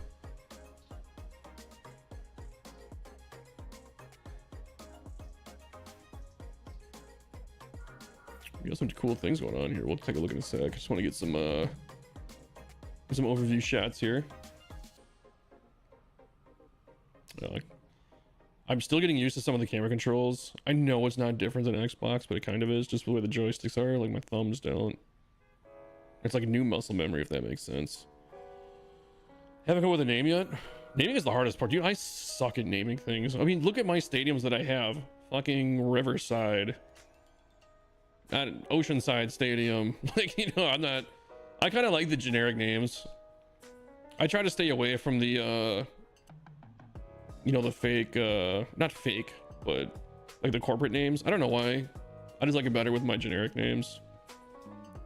We got some cool things going on here. We'll take a look in a sec. I just want to get some overview shots here. I'm still getting used to some of the camera controls. I know it's not different than Xbox, but it kind of is, just the way the joysticks are. Like my thumbs don't. It's like a new muscle memory, if that makes sense. Haven't come up with a name yet. Naming is the hardest part, dude. I suck at naming things. I mean, look at my stadiums that I have. Fucking Riverside, Oceanside Stadium. Like, you know, I kind of like the generic names. I try to stay away from the you know, the fake, not fake, but like the corporate names. I don't know why. I just like it better with my generic names.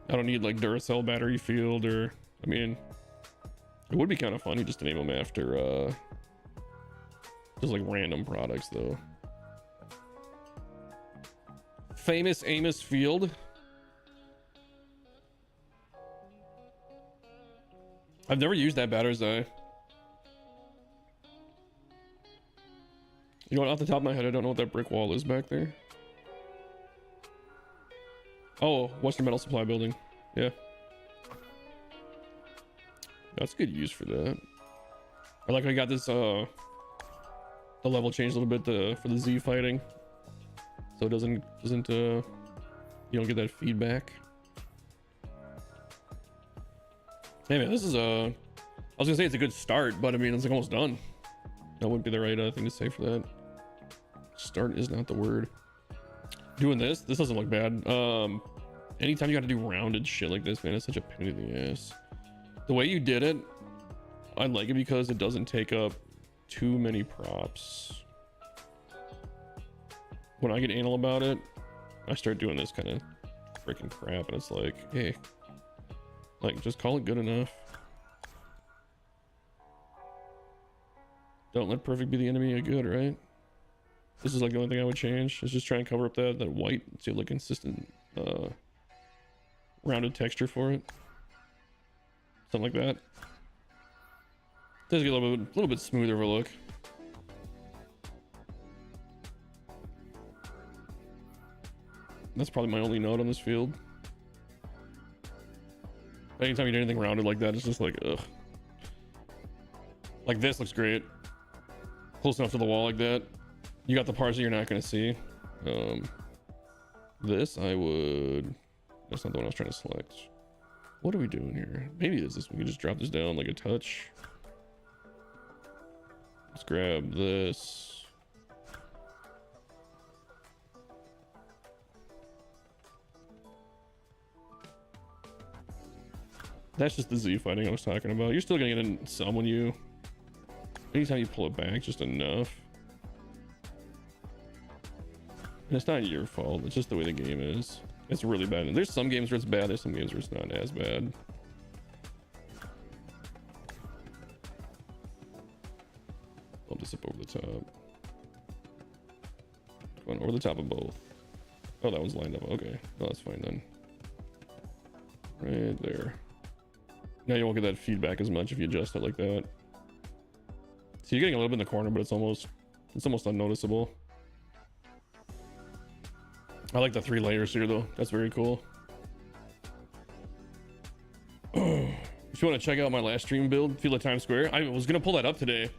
I don't need like Duracell Battery Field, or, I mean, it would be kind of funny just to name them after just like random products though. Famous Amos Field. I've never used that batter's eye. You know what, off the top of my head, I don't know what that brick wall is back there. Oh, Western Metal Supply building. Yeah. That's good use for that. I like how I got this, the level changed a little bit for the Z fighting. So it doesn't, you don't get that feedback. Hey man, this is I was gonna say it's a good start, but I mean, it's like almost done. That wouldn't be the right thing to say for that. Start is not the word. Doing this doesn't look bad. Anytime you got to do rounded shit like this, man, it's such a pain in the ass. The way you did it, I like it because it doesn't take up too many props. When I get anal about it, I start doing this kind of freaking crap, and it's like, hey, like, just call it good enough. Don't let perfect be the enemy of good, right? This is like the only thing I would change, is just try and cover up that white, so you have like consistent rounded texture for it. Something like that. Does get a little bit smoother of a look. That's probably my only note on this field. Anytime you do anything rounded like that, it's just like, ugh. Like this looks great. Close enough to the wall like that. You got the parts that you're not going to see. This I would... That's not the one I was trying to select. What are we doing here? Maybe it is this. We can just drop this down like a touch. Let's grab this. That's just the Z fighting I was talking about. You're still gonna get in some when you... Anytime you pull it back, just enough. And it's not your fault. It's just the way the game is. It's really bad. And there's some games where it's bad. There's some games where it's not as bad. Bump this up over the top. Come on, over the top of both. Oh, that one's lined up. Okay. No, that's fine then. Right there. Now you won't get that feedback as much if you adjust it like that. So you're getting a little bit in the corner, but it's almost unnoticeable. I like the 3 layers here though. That's very cool. If you want to check out my last stream build, Field of Times Square, I was gonna pull that up today.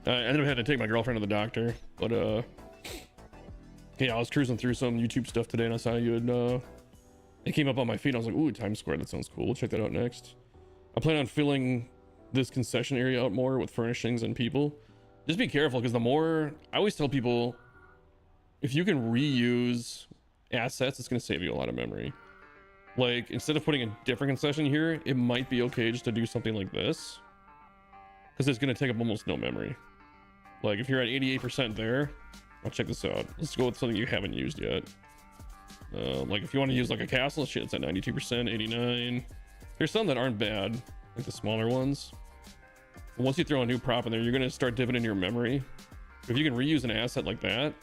I ended up having to take my girlfriend to the doctor, but yeah, I was cruising through some YouTube stuff today and I saw you had it came up on my feed. I was like, ooh, Times Square, that sounds cool. We'll check that out next. I plan on filling this concession area out more with furnishings and people. Just be careful, because the more... I always tell people, if you can reuse assets, it's going to save you a lot of memory. Like, instead of putting a different concession here, it might be okay just to do something like this, because it's going to take up almost no memory. Like, if you're at 88% there, I'll check this out. Let's go with something you haven't used yet. Like, if you want to use like a castle, shit, it's at 92%, 89. There's some that aren't bad, like the smaller ones. But once you throw a new prop in there, you're going to start dipping into your memory. If you can reuse an asset like that,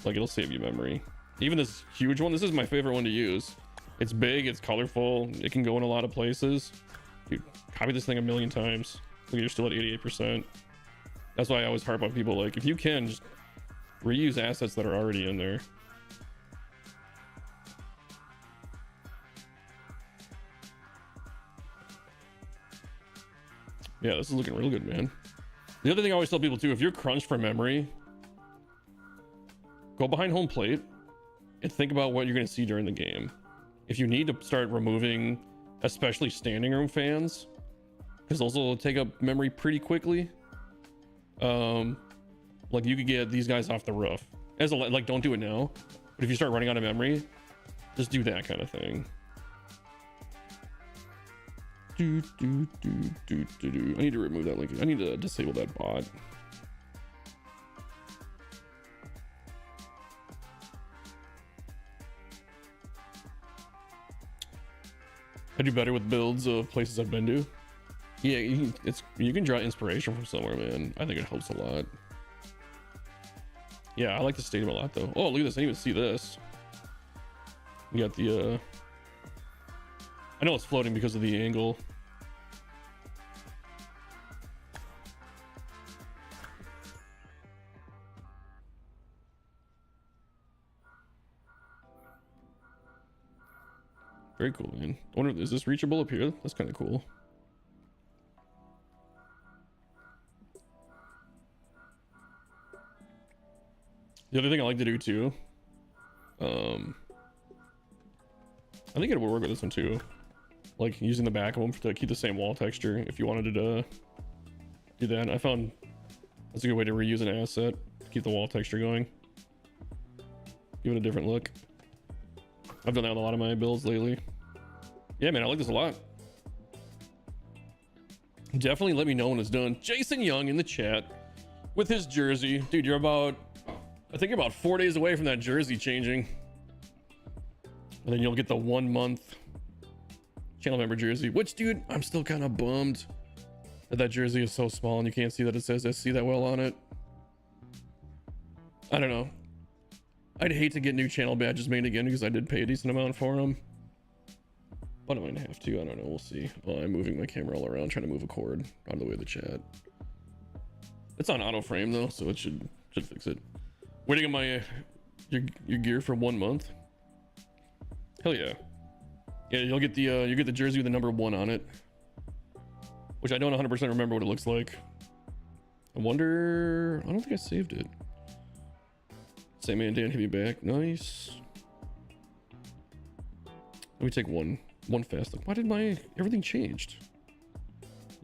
like, it'll save you memory. Even this huge one, this is my favorite one to use. It's big, it's colorful, it can go in a lot of places. Dude, copy this thing a million times. Look, you're still at 88%. That's why I always harp on people, like, if you can, just reuse assets that are already in there. Yeah, this is looking real good, man. The other thing I always tell people too, if you're crunched for memory, go behind home plate and think about what you're going to see during the game. If you need to start removing, especially standing room fans, because those will take up memory pretty quickly. Like, you could get these guys off the roof. As a, like, don't do it now, but if you start running out of memory, just do that kind of thing. I need to remove that link. I need to disable that bot. I do better with builds of places I've been to. Yeah, you can draw inspiration from somewhere, man. I think it helps a lot. Yeah, I like the stadium a lot though. Oh, look at this. I didn't even see this. We got the I know it's floating because of the angle. Very cool, man. I wonder, is this reachable up here? That's kind of cool. The other thing I like to do too, I think it would work with this one too. Like using the back of them to keep the same wall texture if you wanted to do that. I found that's a good way to reuse an asset to keep the wall texture going. Give it a different look. I've done that with a lot of my builds lately. Yeah, man, I like this a lot. Definitely let me know when it's done. Jason Young in the chat with his jersey. Dude, you're about, I think you're about 4 days away from that jersey changing. And then you'll get the 1 month channel member jersey, which, dude, I'm still kind of bummed that jersey is so small and you can't see that it says SC that well on it. I don't know. I'd hate to get new channel badges made again because I did pay a decent amount for them. But I might have to. I don't know. We'll see. Well, I'm moving my camera all around, trying to move a cord out of the way of the chat. It's on auto frame though, so it should fix it. Waiting on my your gear for 1 month. Hell yeah. Yeah, you'll get the jersey with the number 1 on it, which I don't 100% remember what it looks like. I wonder. I don't think I saved it. Same man, Dan, hit me back. Nice. Let me take one fast look. Why did my everything changed?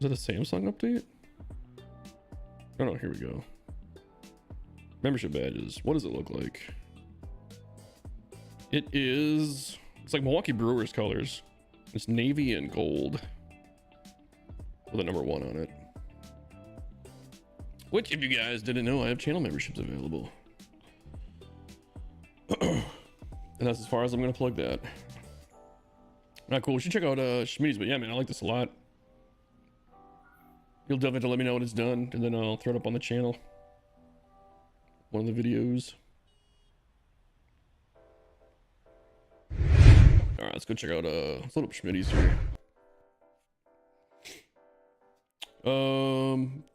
Was that a Samsung update? Oh no, here we go. Membership badges. What does it look like? It's like Milwaukee Brewers colors. It's navy and gold with a number 1 on it. Which, if you guys didn't know, I have channel memberships available. And that's as far as I'm gonna plug that. Not cool. We should check out Schmitty's, but yeah, man, I like this a lot. You'll definitely have to let me know when it's done, and then I'll throw it up on the channel. One of the videos. All right, let's go check out. Let's load up Schmitty's here.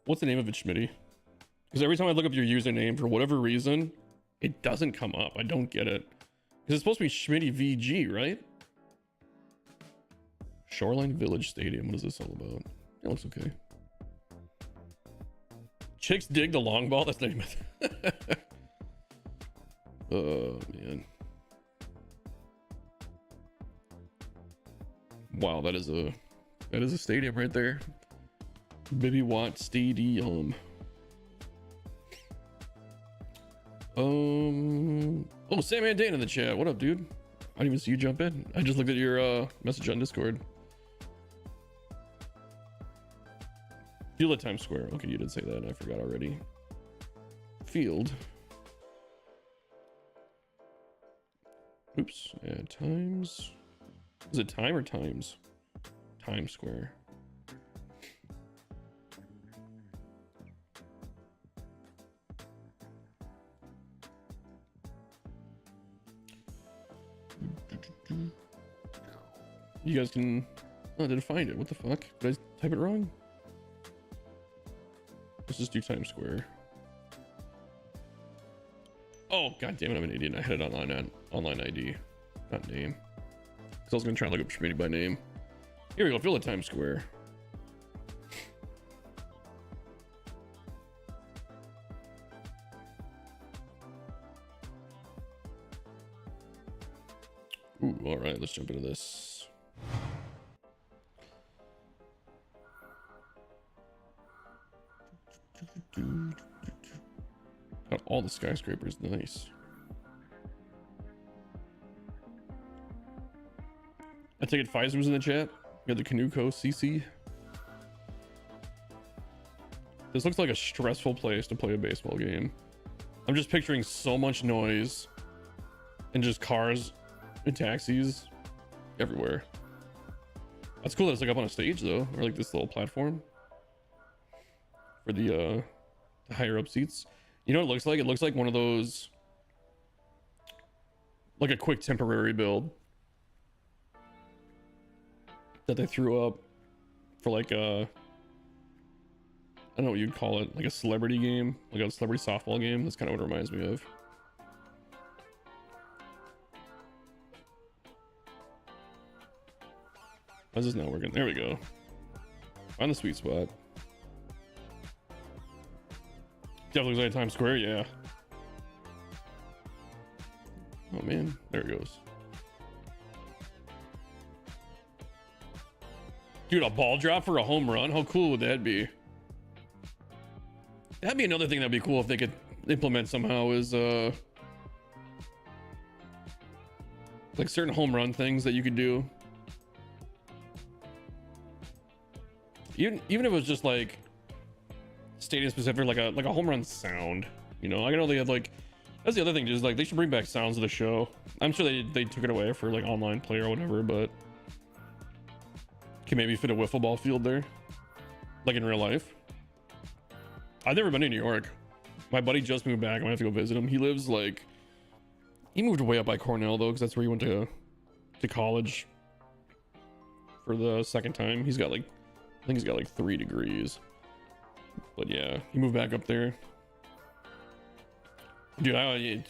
What's the name of it, Schmitty? Because every time I look up your username, for whatever reason, it doesn't come up. I don't get it. Because it's supposed to be Schmitty VG, right? Shoreline Village Stadium. What is this all about? It looks okay. Chicks dig the long ball. That's the name of it. Oh man. Wow, that is a stadium right there. Bibby Watt Stadium. Oh, Sam and Dan in the chat. What up, dude? I didn't even see you jump in. I just looked at your message on Discord. Field at Times Square. Okay, you did say that. I forgot already. Field. Oops. At Times. Is it Time or Times? Times Square. You guys can. Oh, I didn't find it. What the fuck? Did I type it wrong? Let's just do Times Square. Oh, god damn it, I'm an idiot. I had it online ID, not name. Because I was gonna try and look up Schmitty by name. Here we go. Field at Times Square. Ooh, all right. Let's jump into this. Got all the skyscrapers. Nice. I take it Pfizer's in the chat. You got the Canuco CC. This looks like a stressful place to play a baseball game. I'm just picturing so much noise and just cars and taxis everywhere. That's cool that it's like up on a stage though, or like this little platform for the higher up seats. You know what it looks like? It looks like one of those, like a quick temporary build that they threw up for like I don't know what you'd call it, like a celebrity game, like a celebrity softball game. That's kind of what it reminds me of. How's this not working? There we go. On the sweet spot. Definitely looks like Times Square, yeah. Oh man, there it goes. Dude, a ball drop for a home run? How cool would that be? That'd be another thing that'd be cool if they could implement somehow is like certain home run things that you could do. Even if it was just like stadium specific, like a home run sound, you know. I know they have like, that's the other thing, just like they should bring back sounds of the show. I'm sure they took it away for like online play or whatever, but can maybe fit a wiffle ball field there, like in real life. I've never been to New York. My buddy just moved back. I'm gonna have to go visit him. He lives like, he moved way up by Cornell though, because that's where he went to college for the second time. He's got like, I think he's got like 3 degrees. But yeah, he moved back up there. Dude,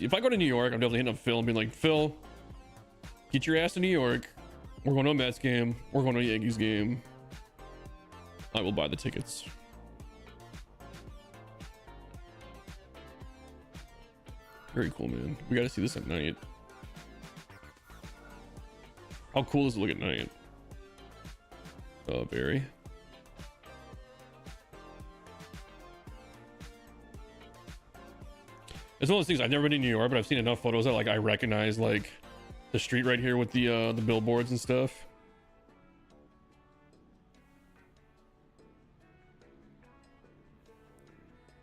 if I go to New York, I'm definitely hitting up Phil and being like, Phil, Get your ass to New York. We're going to a Mets game. We're going to a Yankees game. I will buy the tickets. Very cool, man. We got to see this at night. How cool does it look at night? Barry. It's one of those things. I've never been to New York, but I've seen enough photos that like I recognize like the street right here with the billboards and stuff.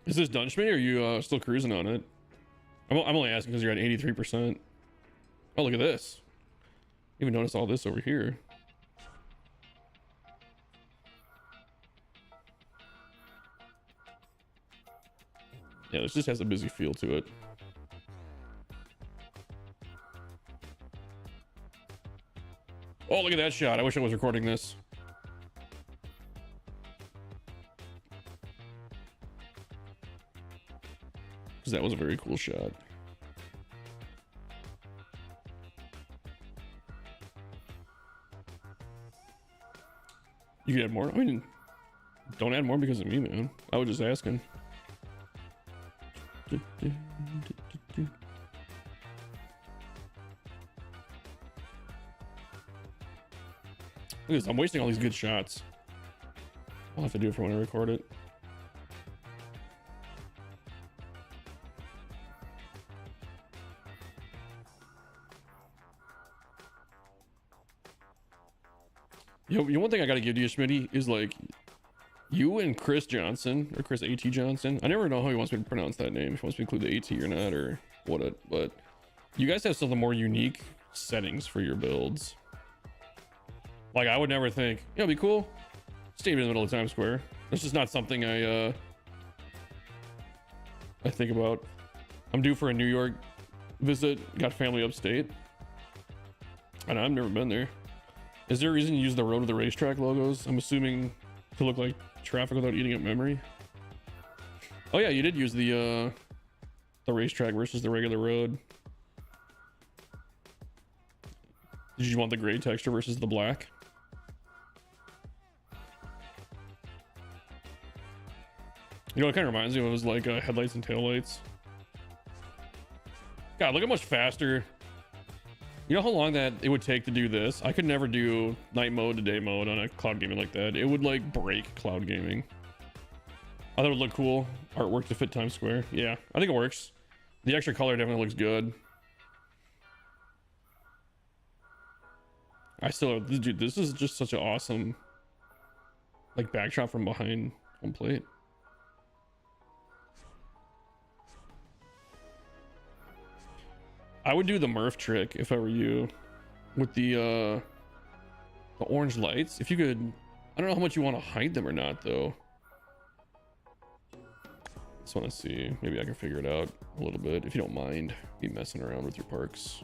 Is this done, Schmitty, or are you still cruising on it? I'm only asking because you're at 83%. Oh, look at this. Even notice all this over here. Yeah, this just has a busy feel to it. Oh, look at that shot. I wish I was recording this. Because that was a very cool shot. You can add more? I mean, don't add more because of me, man. I was just asking. Look at this. I'm wasting all these good shots. I'll have to do it for when I record it. You know, one thing I gotta give to you, Schmitty, is like you and Chris Johnson, or Chris A.T. Johnson. I never know how he wants me to pronounce that name, if he wants me to include the A.T. or not, or what it, but you guys have some of the more unique settings for your builds. Like, I would never think, yeah, it'd be cool. Stay in the middle of Times Square. That's just not something I think about. I'm due for a New York visit. Got family upstate. And I've never been there. Is there a reason you use the road to the racetrack logos? I'm assuming to look like traffic without eating up memory. Oh yeah, you did use the racetrack versus the regular road. Did you want the gray texture versus the black? You know, it kind of reminds me of, it was like headlights and taillights. God, look how much faster. You know how long that it would take to do this? I could never do night mode to day mode on a cloud gaming like that. It would like break cloud gaming. I thought it would look cool. Artwork to fit Times Square. Yeah, I think it works. The extra color definitely looks good. I still, dude, this is just such an awesome like backdrop from behind home plate. I would do the Murph trick if I were you, with the orange lights. If you could, I don't know how much you want to hide them or not though. Just want to see, maybe I can figure it out a little bit if you don't mind me messing around with your parks.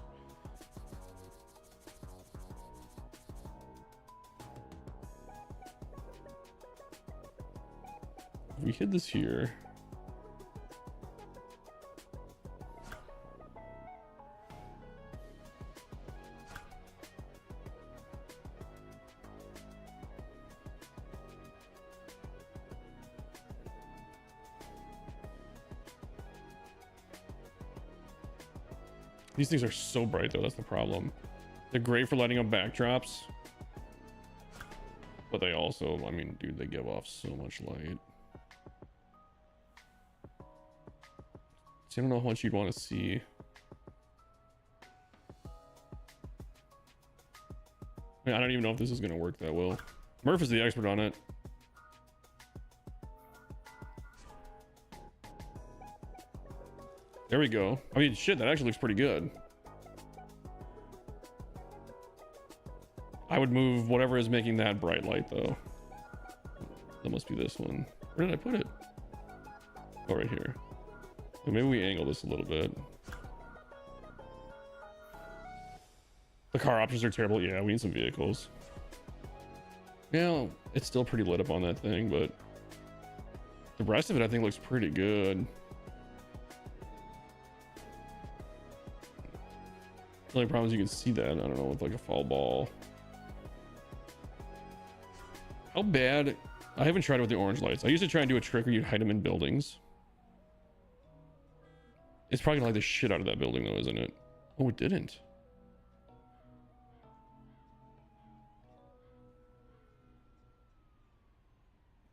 If we hid this here. These things are so bright though, that's the problem. They're great for lighting up backdrops. But they also, I mean, dude, they give off so much light. So I don't know how much you'd want to see. I mean, I don't even know if this is going to work that well. Murph is the expert on it. There we go. I mean, shit, that actually looks pretty good. I would move whatever is making that bright light, though. That must be this one. Where did I put it? Oh, right here. So maybe we angle this a little bit. The car options are terrible. Yeah, we need some vehicles. Yeah, it's still pretty lit up on that thing, but the rest of it I think looks pretty good. The only problem is you can see that. I don't know, with like a foul ball. How bad? I haven't tried it with the orange lights. I used to try and do a trick where you'd hide them in buildings. It's probably gonna light the shit out of that building though, isn't it? Oh, it didn't.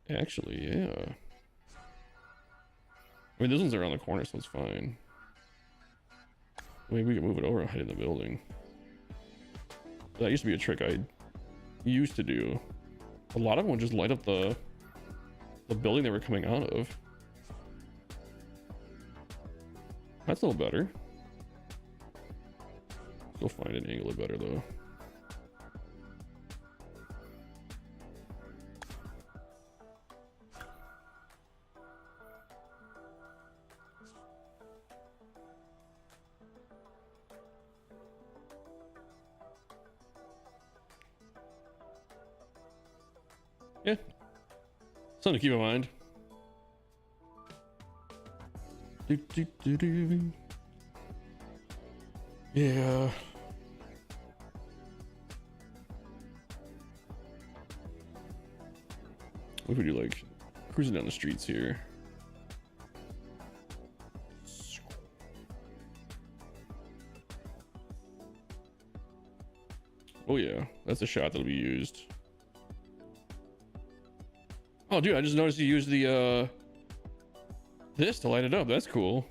Actually, yeah. I mean, this one's around the corner, so it's fine. Maybe we can move it over and hide in the building. That used to be a trick I used to do. A lot of them would just light up the building they were coming out of. That's a little better. Still find an angle better though. Yeah, something to keep in mind. Yeah. What if we do like cruising down the streets here? Oh yeah, that's a shot that'll be used. Oh dude, I just noticed you used the this to light it up. That's cool.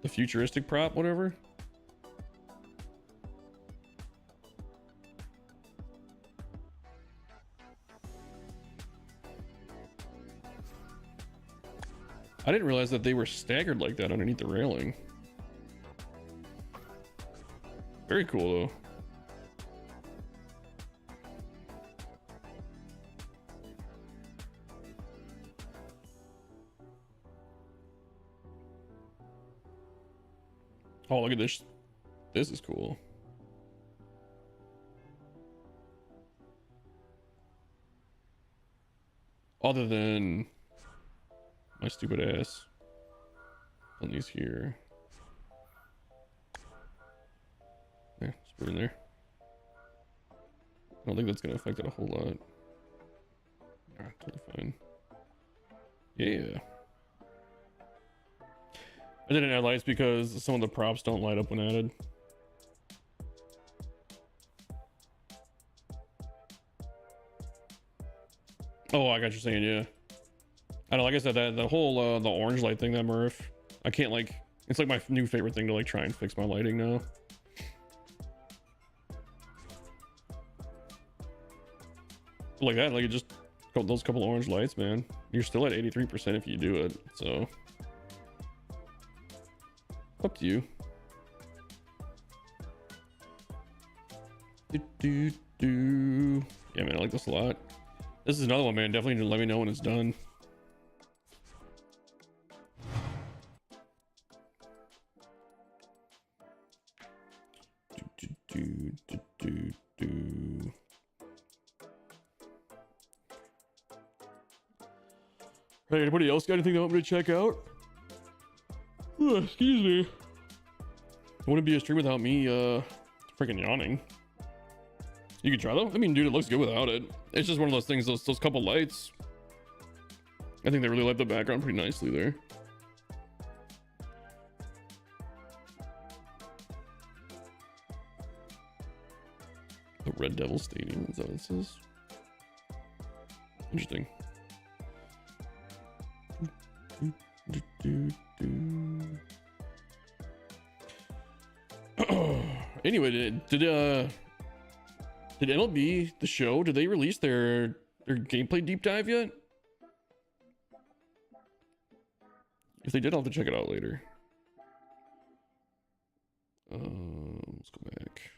The futuristic prop, whatever. I didn't realize that they were staggered like that underneath the railing. Very cool though. Oh, look at this. This is cool. Other than my stupid ass on these here. Yeah, just put it in there. I don't think that's gonna affect it a whole lot. Ah, totally fine. Yeah. I didn't add lights because some of the props don't light up when added. Oh, I got you saying, yeah. I don't know, like I said, that the whole the orange light thing, that Murph, I can't like, it's like my new favorite thing to like try and fix my lighting now. Like that, like it just those couple orange lights, man. You're still at 83% if you do it, so up to you. Yeah, man, I like this a lot. This is another one, man. Definitely let me know when it's done. Hey, anybody else got anything they want me to check out? Oh, excuse me. It wouldn't be a stream without me freaking yawning. You can try though. I mean, dude, it looks good without it. It's just one of those things, those couple lights. I think they really light the background pretty nicely there. The Red Devil Stadium, is that what it says? Interesting. Anyway, did MLB the show, did they release their gameplay deep dive yet? If they did, I'll have to check it out later. Let's go back.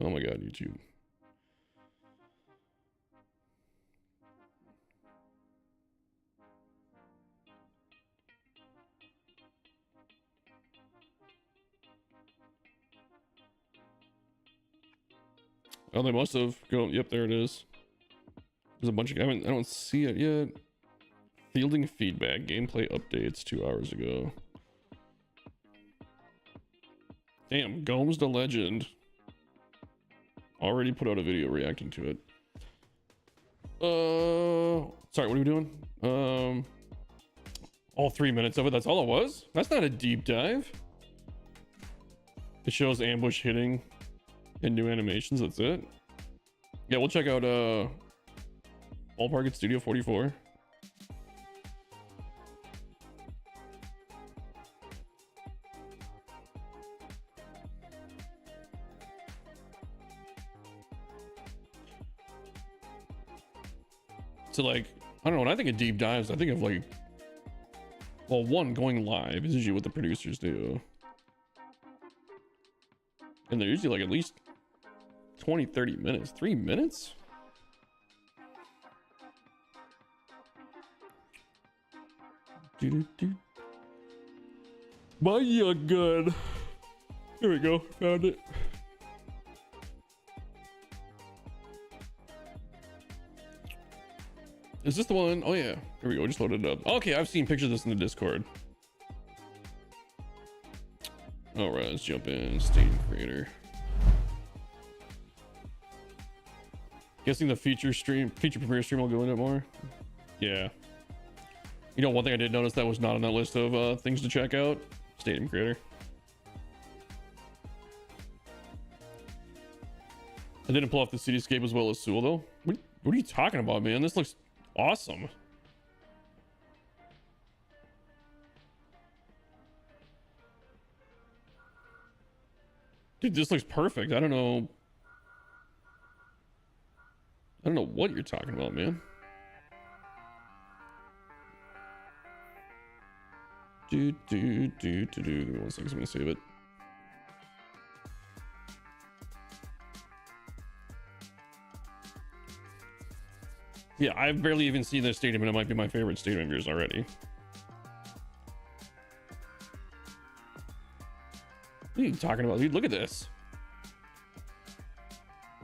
Oh my god, YouTube. Oh, they must have. Go. Yep, there it is. There's a bunch of. I don't see it yet. Fielding feedback. Gameplay updates 2 hours ago. Damn, Gomes the legend. Already put out a video reacting to it. Sorry, what are we doing? All 3 minutes of it, that's all it was? That's not a deep dive. It shows ambush hitting and new animations, that's it. Yeah, we'll check out Ballpark at Studio 44. So like, I don't know, when I think of deep dives, I think of like, well, one, going live is usually what the producers do. And they're usually like at least 20, 30 minutes. 3 minutes? My young gun. Here we go. Found it. Is this the one? Oh yeah. Here we go. Just loaded it up. Okay, I've seen pictures of this in the Discord. All right, let's jump in. Steam creator. Guessing the feature premiere stream will go in it more. Yeah. You know, one thing I did notice that was not on that list of things to check out. Stadium creator. I didn't pull off the cityscape as well as Sewell though. What are you talking about, man? This looks awesome. Dude, this looks perfect. I don't know what you're talking about, man. Give me 1 second, I'm gonna save it. Yeah, I've barely even seen this stadium, and it might be my favorite stadium of yours already. What are you talking about, dude? Look at this.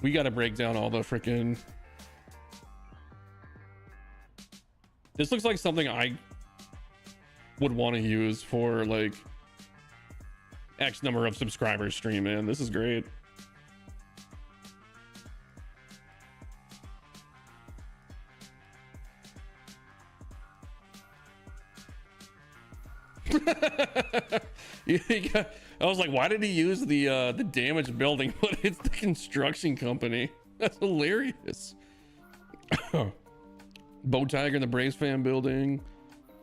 We gotta break down all the freaking. This looks like something I would want to use for like X number of subscribers stream, man. This is great. I was like, why did he use the damaged building? But it's the construction company. That's hilarious. Bow Tiger in the Braves fan building.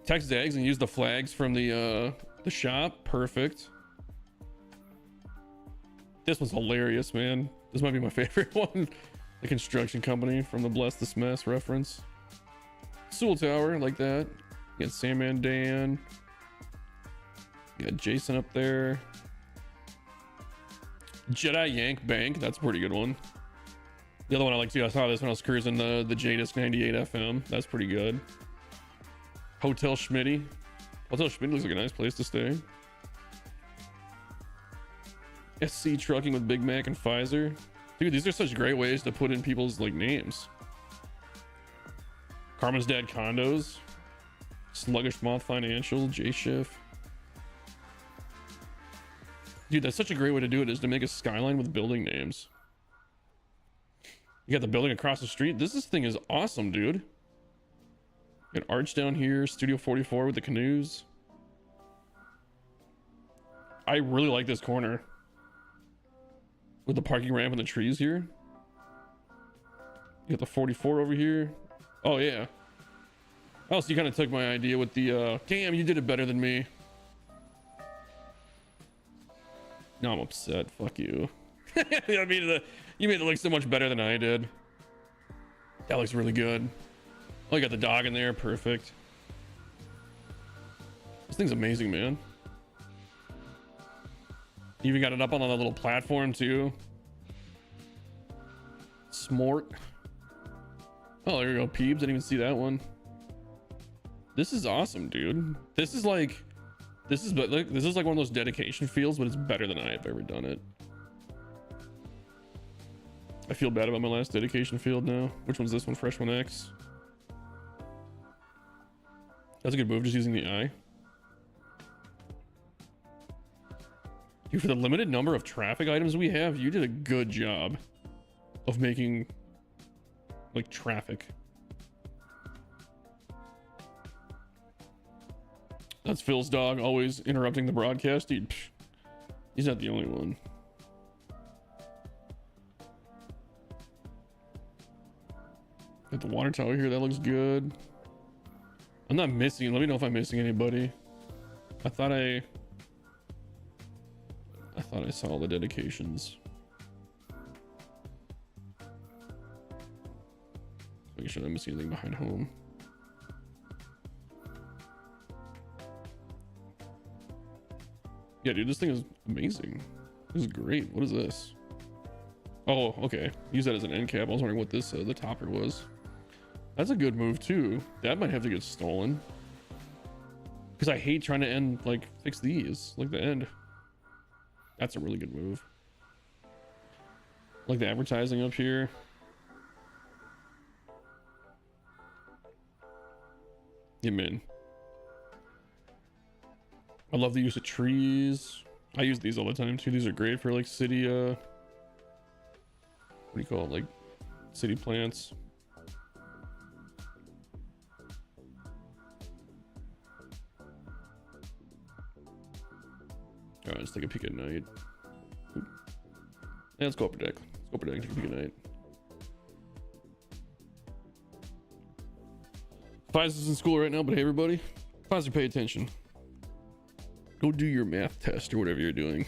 Texas Eggs and use the flags from the shop. Perfect. This was hilarious, man. This might be my favorite one. The construction company from the Bless This Mess reference. Sewell Tower, like that. You got Sandman Dan. You got Jason up there. Jedi Yank Bank, that's a pretty good one. The other one I like too, I saw this when I was cruising the JDisc 98 FM. That's pretty good. Hotel Schmitty. Hotel Schmitty looks like a nice place to stay. SC Trucking with Big Mac and Pfizer. Dude, these are such great ways to put in people's like names. Carmen's Dad Condos. Sluggish Moth Financial. J-Schiff. Dude, that's such a great way to do it, is to make a skyline with building names. You got the building across the street. This thing is awesome, dude. Got Arch down here, Studio 44 with the canoes. I really like this corner. With the parking ramp and the trees here. You got the 44 over here. Oh, yeah. Oh, so you kind of took my idea with the, damn, you did it better than me. Now I'm upset. Fuck you. You made it look so much better than I did. That looks really good. Oh, you got the dog in there. Perfect. This thing's amazing, man. You even got it up on the little platform too. Smort. Oh, there you go. Peebs. Didn't even see that one. This is awesome, dude. This is like one of those dedication fields, but it's better than I've ever done it. I feel bad about my last dedication field now. Which one's this one? Fresh One X. That's a good move, just using the eye. Dude, for the limited number of traffic items we have, you did a good job of making like traffic. That's Phil's dog, always interrupting the broadcast. Dude, psh, he's not the only one. Got the water tower here, that looks good. I'm not missing, let me know if I'm missing anybody. I thought I saw all the dedications. Making sure I don't miss anything behind home. Yeah, dude, this thing is amazing. This is great. What is this? Oh, okay. Use that as an end cap. I was wondering what this the topper was. That's a good move too. That might have to get stolen. Because I hate trying to end, like, fix these, like the end. That's a really good move. Like the advertising up here. Yeah, man. I love the use of trees. I use these all the time too. These are great for like city, what do you call it? Like city plants. All right, let's take a peek at night. Yeah, let's go upper deck. Let's go upper deck and take a peek at night. Pfizer's in school right now, but hey, everybody, Pfizer, pay attention. Go do your math test or whatever you're doing.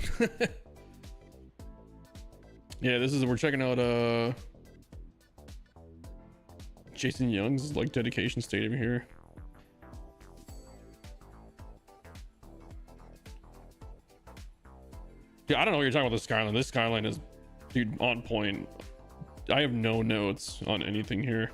Yeah, we're checking out Jason Young's like dedication stadium here. Yeah, I don't know what you're talking about, the skyline. This skyline is, dude, on point. I have no notes on anything here.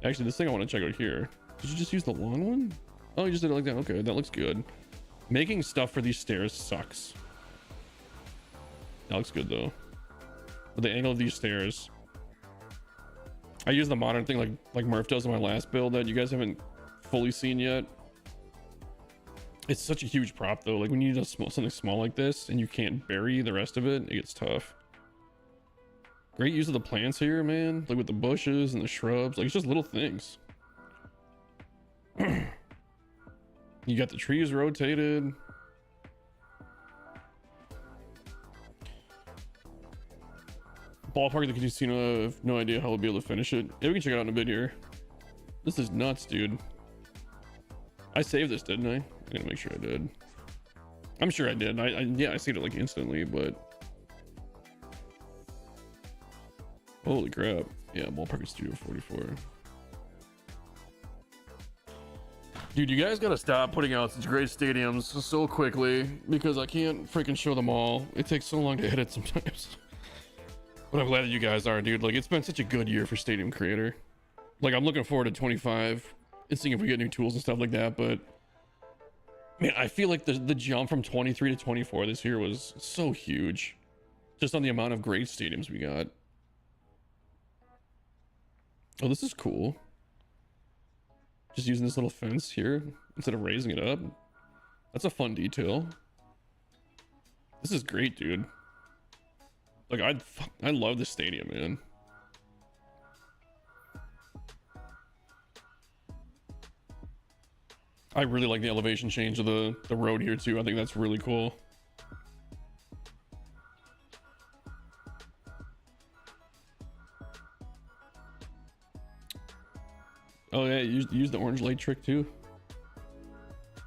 Actually, this thing I want to check out here. Did you just use the long one? Oh, you just did it like that. Okay, that looks good. Making stuff for these stairs sucks. That looks good though. With the angle of these stairs. I use the modern thing like Murph does in my last build that you guys haven't fully seen yet. It's such a huge prop though. Like when you need something small like this and you can't bury the rest of it, it gets tough. Great use of the plants here, man. Like with the bushes and the shrubs. Like it's just little things. You got the trees rotated. Ballpark at the casino. I have no idea how we'll be able to finish it. Yeah, we can check it out in a bit here. This is nuts, dude. I saved this, didn't I? I'm gonna make sure I did. I'm sure I did. Yeah, I saved it like instantly, but holy crap. Yeah, Ballpark Studio 44. Dude, you guys gotta stop putting out such great stadiums so quickly because I can't freaking show them all. It takes so long to edit sometimes. But I'm glad that you guys are, dude. Like, it's been such a good year for Stadium Creator. Like, I'm looking forward to 25 and seeing if we get new tools and stuff like that. But man, I feel like the jump from 23 to 24 this year was so huge, just on the amount of great stadiums we got. Oh, this is cool. Just using this little fence here instead of raising it up. That's a fun detail. This is great, dude. Like, I love this stadium, man. I really like the elevation change of the road here too. I think that's really cool. Oh yeah, use the orange light trick too.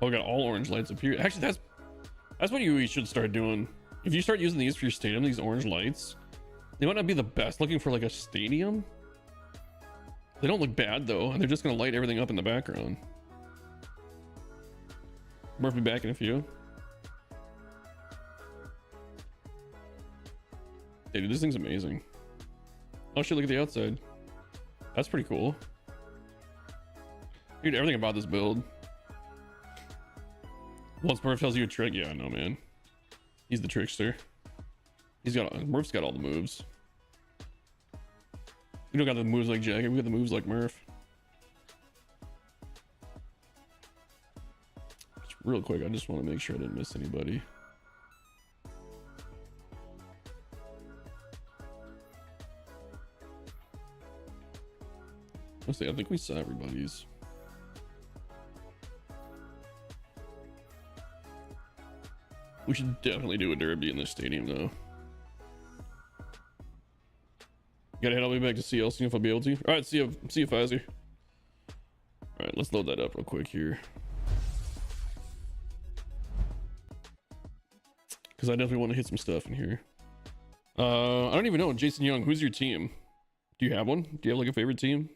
Oh, we got all orange lights up here. Actually, that's what you should start doing. If you start using these for your stadium, these orange lights, they might not be the best looking for like a stadium. They don't look bad though, and they're just gonna light everything up in the background. Murphy back in a few. Hey, dude, this thing's amazing. Oh shit, look at the outside. That's pretty cool. Dude, everything about this build. Once Murph tells you a trick, yeah, I know, man. He's the trickster. Murph's got all the moves. We don't got the moves like Jacket, we got the moves like Murph. real quick. I just want to make sure I didn't miss anybody. Let's see. I think we saw everybody's. We should definitely do a derby in this stadium, though. You gotta head all the way back to CL, see if I'll be able to. All right, see you, Fazzy. All right, let's load that up real quick here. Because I definitely want to hit some stuff in here. I don't even know. Jason Young, who's your team? Do you have one? Do you have like a favorite team?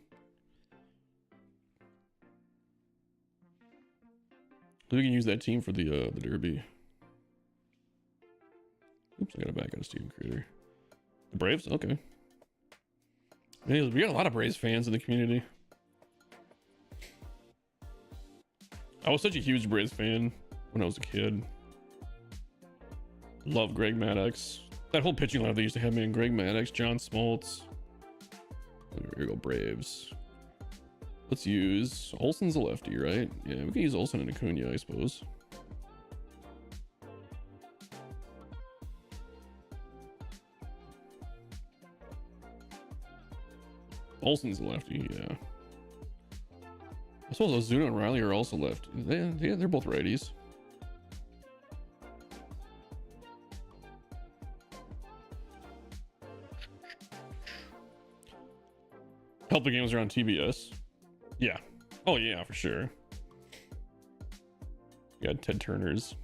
We can use that team for the derby. Oops, I gotta back out of Steven Creator. The Braves? Okay. Man, we got a lot of Braves fans in the community. I was such a huge Braves fan when I was a kid. Love Greg Maddux. That whole pitching lineup they used to have, man. Greg Maddux, John Smoltz. Here we go, Braves. Let's use Olson's a lefty, right? Yeah, we can use Olson and Acuna, I suppose. Olson's a lefty, yeah. I suppose Ozuna and Riley are also left. They're both righties. Help the games are on TBS. Yeah. Oh yeah, for sure. You got Ted Turner's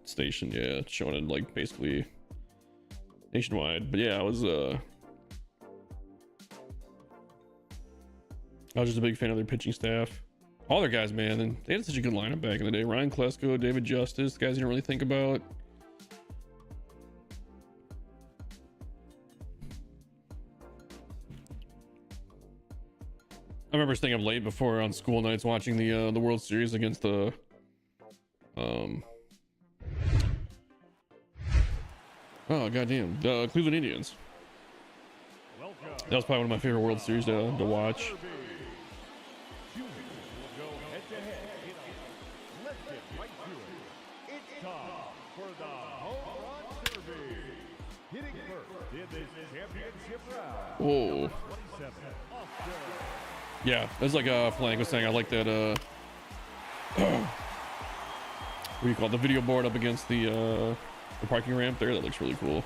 station, yeah, showing it like basically nationwide. But yeah, I was just a big fan of their pitching staff. All their guys, man, and they had such a good lineup back in the day. Ryan Klesko, David Justice, guys you don't really think about. I remember staying up late before on school nights watching the World Series against the goddamn, the Cleveland Indians. That was probably one of my favorite World Series to watch. Whoa. Yeah, that's like Flank was saying. I like that what do you call it? The video board up against the parking ramp there. That looks really cool.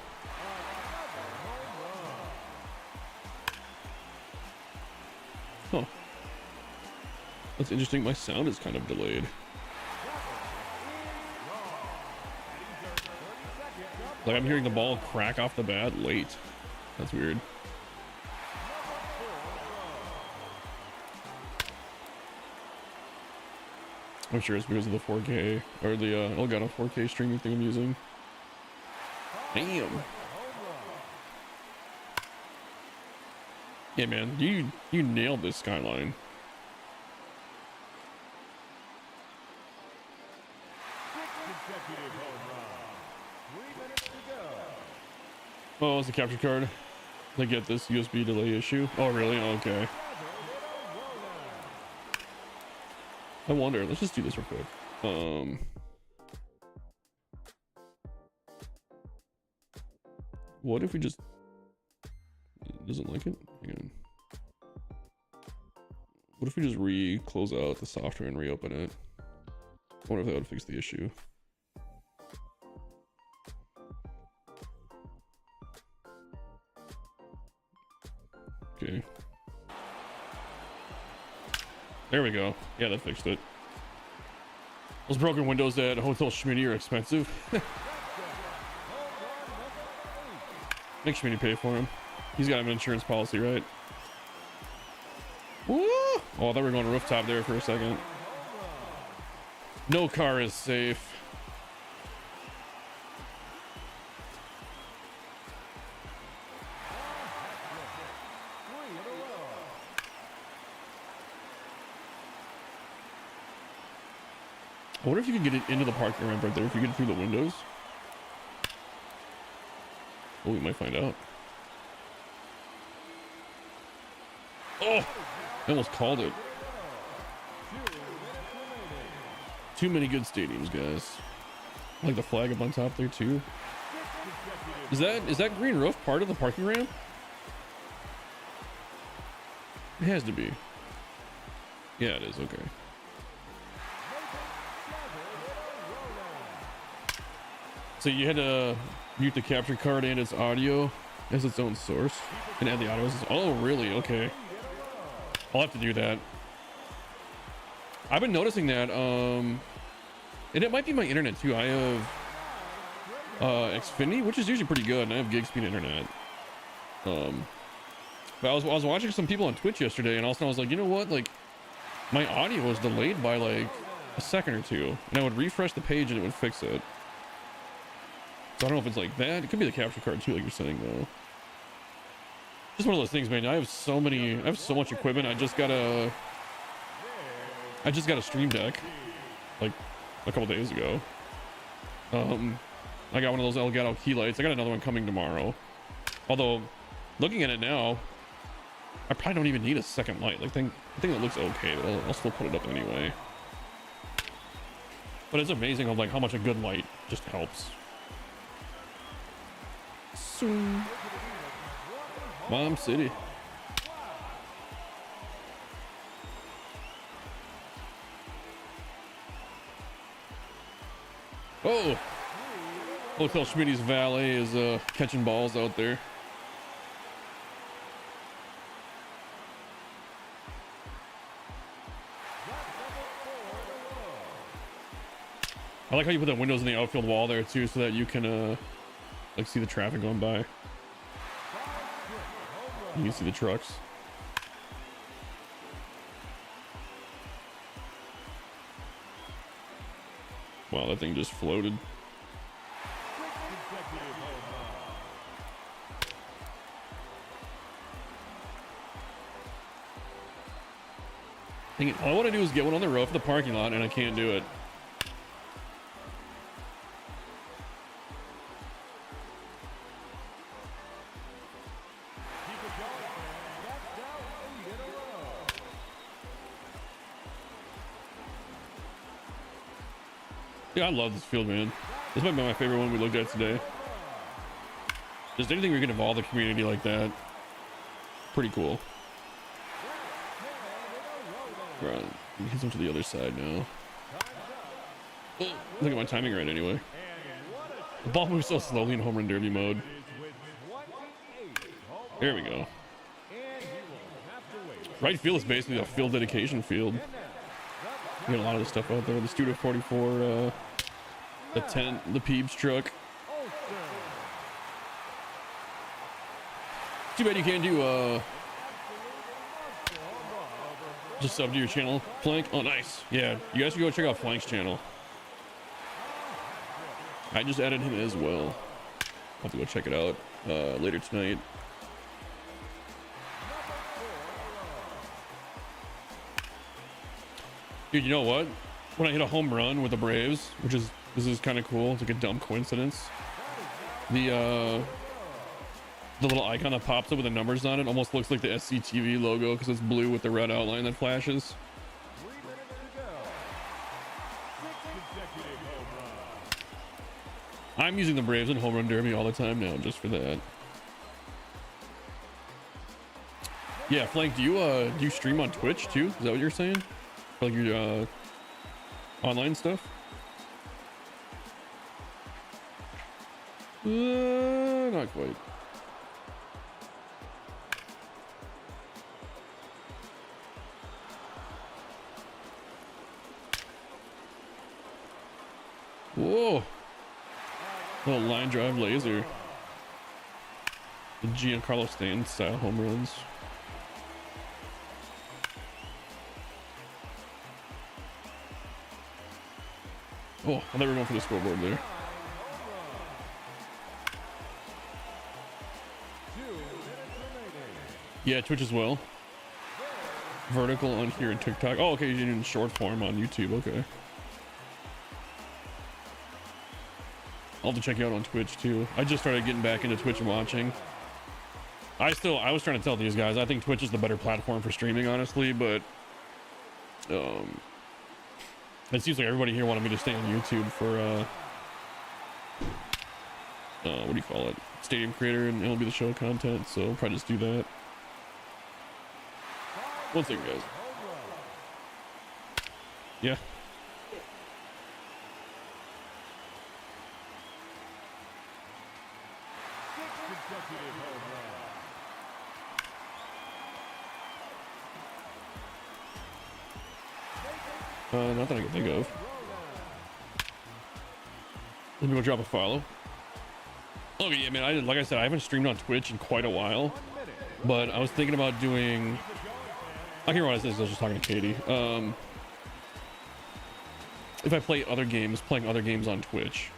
Huh. That's interesting. My sound is kind of delayed. Like I'm hearing the ball crack off the bat late. That's weird. I'm sure it's because of the 4K or the Elgato 4K streaming thing I'm using. Damn. Yeah, man, you nailed this skyline. Oh, it's a capture card. They get this USB delay issue. Oh, really? Okay. I wonder. Let's just do this real quick. What if we just... It doesn't like it? Hang on. What if we just close out the software and reopen it? I wonder if that would fix the issue. Okay. There we go. Yeah, that fixed it. Those broken windows at Hotel Schmitty are expensive. Make Schmitty pay for him. He's got an insurance policy, right? Woo! Oh, I thought we were going rooftop there for a second. No car is safe. I wonder if you can get it into the parking ramp right there, if you get it through the windows. Oh, we might find out. Oh, I almost called it. too many good stadiums, guys. I like the flag up on top there too. Is that green roof part of the parking ramp? It has to be. Yeah, it is. Okay. So you had to mute the capture card and its audio as its own source and add the audio. Oh, really? Okay. I'll have to do that. I've been noticing that. And it might be my internet too. I have Xfinity, which is usually pretty good, and I have gig speed internet. But I was watching some people on Twitch yesterday, and also I was like, you know what? Like, my audio was delayed by like a second or two, and I would refresh the page and it would fix it. So I don't know if it's like that. It could be the capture card too, like you're saying though. Just one of those things, man. I have so much equipment. I just got a Stream Deck like a couple days ago. I got one of those Elgato key lights. I got another one coming tomorrow. Although, looking at it now, I probably don't even need a second light. Like, I think it looks okay, but I'll still put it up anyway. But it's amazing of like how much a good light just helps. Soon. Bomb City. Oh, Hotel Schmitty's valet is catching balls out there. I like how you put the windows in the outfield wall there too, so that you can like see the traffic going by. You can see the trucks. Wow, that thing just floated. Dang it. All I want to do is get one on the roof of the parking lot, and I can't do it. Yeah, I love this field, man. This might be my favorite one we looked at today. Just anything we can involve the community like that. Pretty cool. Right, hit him to the other side now. Oh, look at my timing right anyway. The ball moves so slowly in home run derby mode. There we go. Right field is basically a field dedication field. You got a lot of this stuff out there. The Studio 44, the tent, the Peebs truck. Too bad you can't do just sub to your channel, Flank. Oh, nice. Yeah, you guys should go check out Flank's channel. I just added him as well. I'll have to go check it out later tonight. Dude, you know what? When I hit a home run with the Braves, this is kind of cool. It's like a dumb coincidence. The little icon that pops up with the numbers on it almost looks like the SCTV logo because it's blue with the red outline that flashes. I'm using the Braves in home run derby all the time now, just for that. Yeah, Flank, do you stream on Twitch too? Is that what you're saying? For like your online stuff? Not quite. Whoa. Little line drive laser. The Giancarlo Stanton style home runs. Oh, I thought we were going for the scoreboard there. Yeah, Twitch as well. Vertical on here and TikTok. Oh, okay, you're in short form on YouTube. Okay. I'll have to check you out on Twitch too. I just started getting back into Twitch and watching. I was trying to tell these guys, I think Twitch is the better platform for streaming, honestly, but It seems like everybody here wanted me to stay on YouTube for what do you call it? Stadium Creator and MLB The Show content, so I'll probably just do that. One second, guys. Yeah. Not that I can think of. Let me go drop a follow. Oh yeah, man. Like I said, I haven't streamed on Twitch in quite a while, but I was thinking about doing. I can't realize this. I was just talking to Katie. If I play other games, playing other games on Twitch,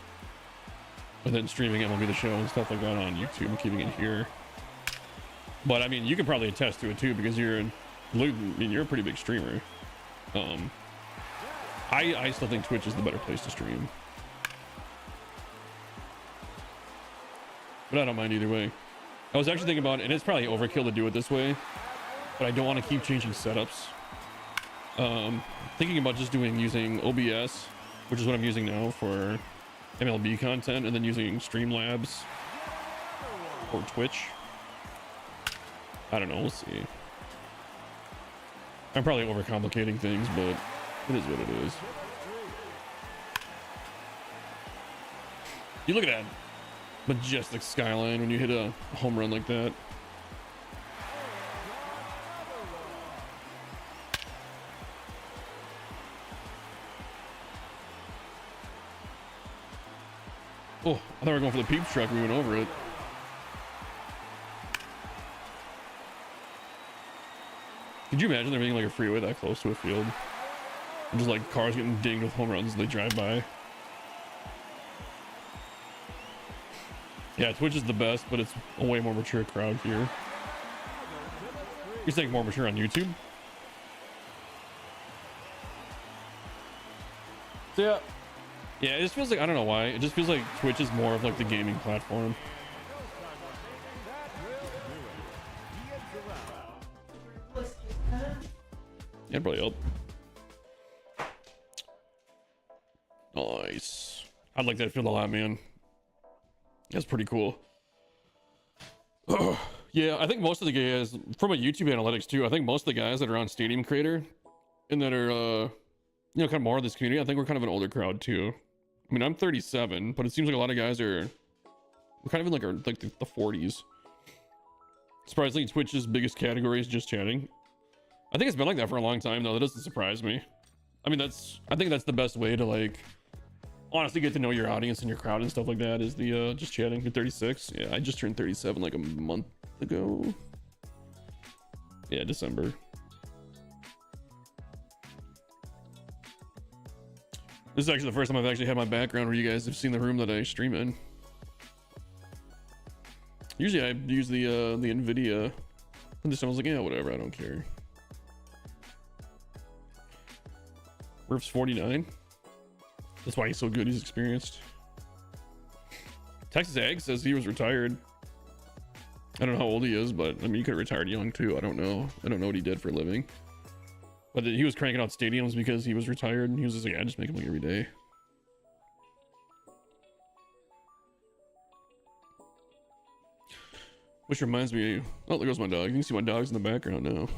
and then streaming MLB The Show and stuff like that on YouTube and keeping it here. But I mean, you can probably attest to it too because you're a pretty big streamer. I still think Twitch is the better place to stream. But I don't mind either way. I was actually thinking about, and it's probably overkill to do it this way, but I don't want to keep changing setups. Thinking about just using OBS, which is what I'm using now for MLB content, and then using Streamlabs or Twitch. I don't know, we'll see. I'm probably overcomplicating things, but it is what it is. You look at that majestic skyline when you hit a home run like that. Oh, I thought we were going for the Peeps truck. We went over it. Could you imagine there being like a freeway that close to a field? And just like cars getting dinged with home runs as they drive by. Yeah, Twitch is the best, but it's a way more mature crowd here. You think more mature on YouTube? So yeah, it just feels like, I don't know why, it just feels like Twitch is more of like the gaming platform. Yeah, probably help. Nice. I'd like that field a lot, man. That's pretty cool. Yeah, I think most of the guys from a YouTube analytics too, I think most of the guys that are on Stadium Creator and that are you know, kind of more of this community, I think we're kind of an older crowd too. I mean, I'm 37, but it seems like a lot of guys are, we're kind of in like the 40s. Surprisingly, Twitch's biggest category is just chatting. I think it's been like that for a long time though. That doesn't surprise me. I mean, I think that's the best way to like honestly get to know your audience and your crowd and stuff like that is the just chatting. You're 36. Yeah, I just turned 37 like a month ago. Yeah, December. This is actually the first time I've actually had my background where you guys have seen the room that I stream in. Usually I use the NVIDIA, and this time I was like, yeah, whatever, I don't care. Riff's 49. That's why he's so good, he's experienced. Texas Ag says he was retired. I don't know how old he is, but I mean, he could have retired young too. I don't know what he did for a living. But he was cranking out stadiums because he was retired, and he was just like, I just make them like every day. Which reminds me, oh, there goes my dog. You can see my dog's in the background now.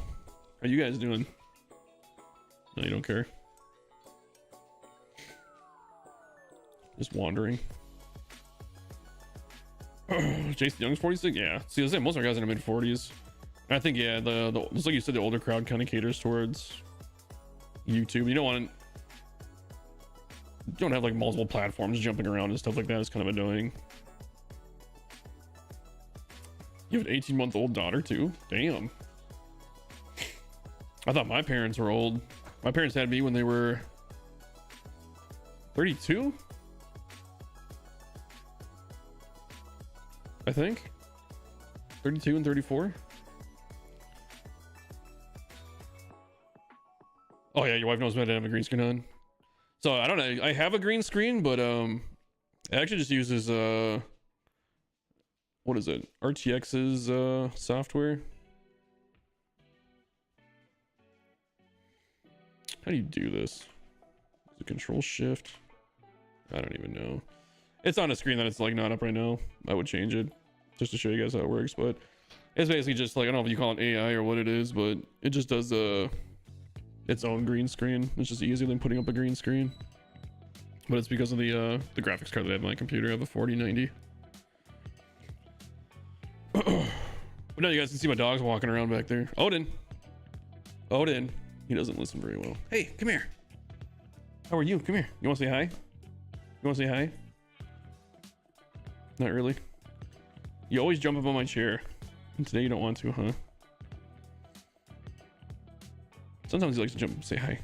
How you guys doing? No, you don't care. Just wandering. Jason Young's 46. Yeah. See, I was saying most of our guys in their mid 40s. And I think yeah, just like you said, the older crowd kind of caters towards YouTube. You don't have like multiple platforms jumping around and stuff like that. It's kind of annoying. You have an 18-month-old daughter too? Damn. I thought my parents were old. My parents had me when they were 32. I think 32 and 34. Oh yeah, your wife knows when I have a green screen on. So I don't know, I have a green screen, but it actually just uses what is it, RTX's software. How do you do this? Is it Control Shift. I don't even know. It's on a screen that it's like not up right now. I would change it just to show you guys how it works, but it's basically just like, I don't know if you call it AI or what it is, but it just does its own green screen. It's just easier than putting up a green screen. But it's because of the graphics card that I have on my computer. I have a 4090. But now you guys can see my dogs walking around back there. Odin. Odin. He doesn't listen very well. Hey, come here. How are you? Come here. You want to say hi? You want to say hi? Not really. You always jump up on my chair. And today you don't want to, huh? Sometimes he likes to jump and say hi.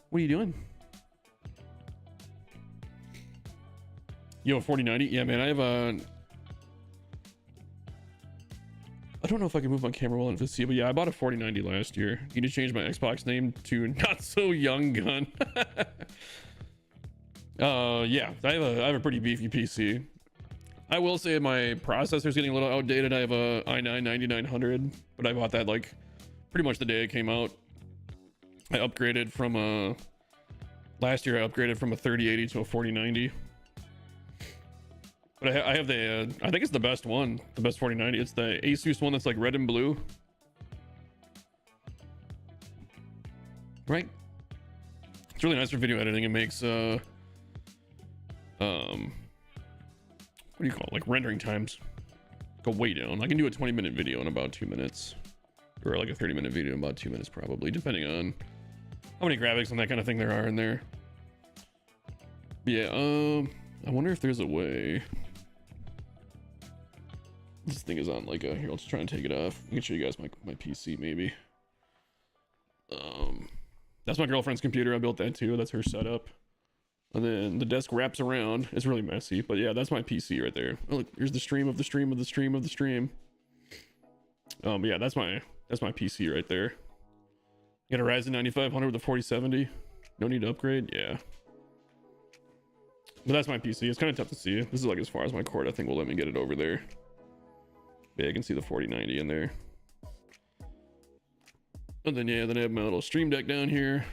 What are you doing? You have a 4090? Yeah, man, I have a... I don't know if I can move my camera well enough to see, but yeah, I bought a 4090 last year. You need to change my Xbox name to Not So Young Gun. Yeah, I have a pretty beefy PC. I will say my processor's getting a little outdated. I have a i9-9900, but I bought that like pretty much the day it came out. I upgraded from last year I upgraded from a 3080 to a 4090. But I have the I think it's the best one, the best 4090. It's the Asus one that's like red and blue. Right? It's really nice for video editing. It makes what do you call it? Like rendering times go way down. I can do a 20-minute video in about 2 minutes, or like a 30-minute video in about 2 minutes, probably, depending on how many graphics and that kind of thing there are in there. But yeah, I wonder if there's a way. This thing is on like a, here, I'll just try and take it off. I can show you guys my PC maybe. That's my girlfriend's computer. I built that too. That's her setup. And then the desk wraps around. It's really messy, but yeah, that's my PC right there. Oh, look, here's the stream of the stream of the stream of the stream. But yeah, that's my PC right there. Got a Ryzen 9500 with a 4070. No need to upgrade. Yeah. But that's my PC. It's kind of tough to see. This is like as far as my cord I think will let me get it over there. Yeah, I can see the 4090 in there. And then yeah, then I have my little Stream Deck down here.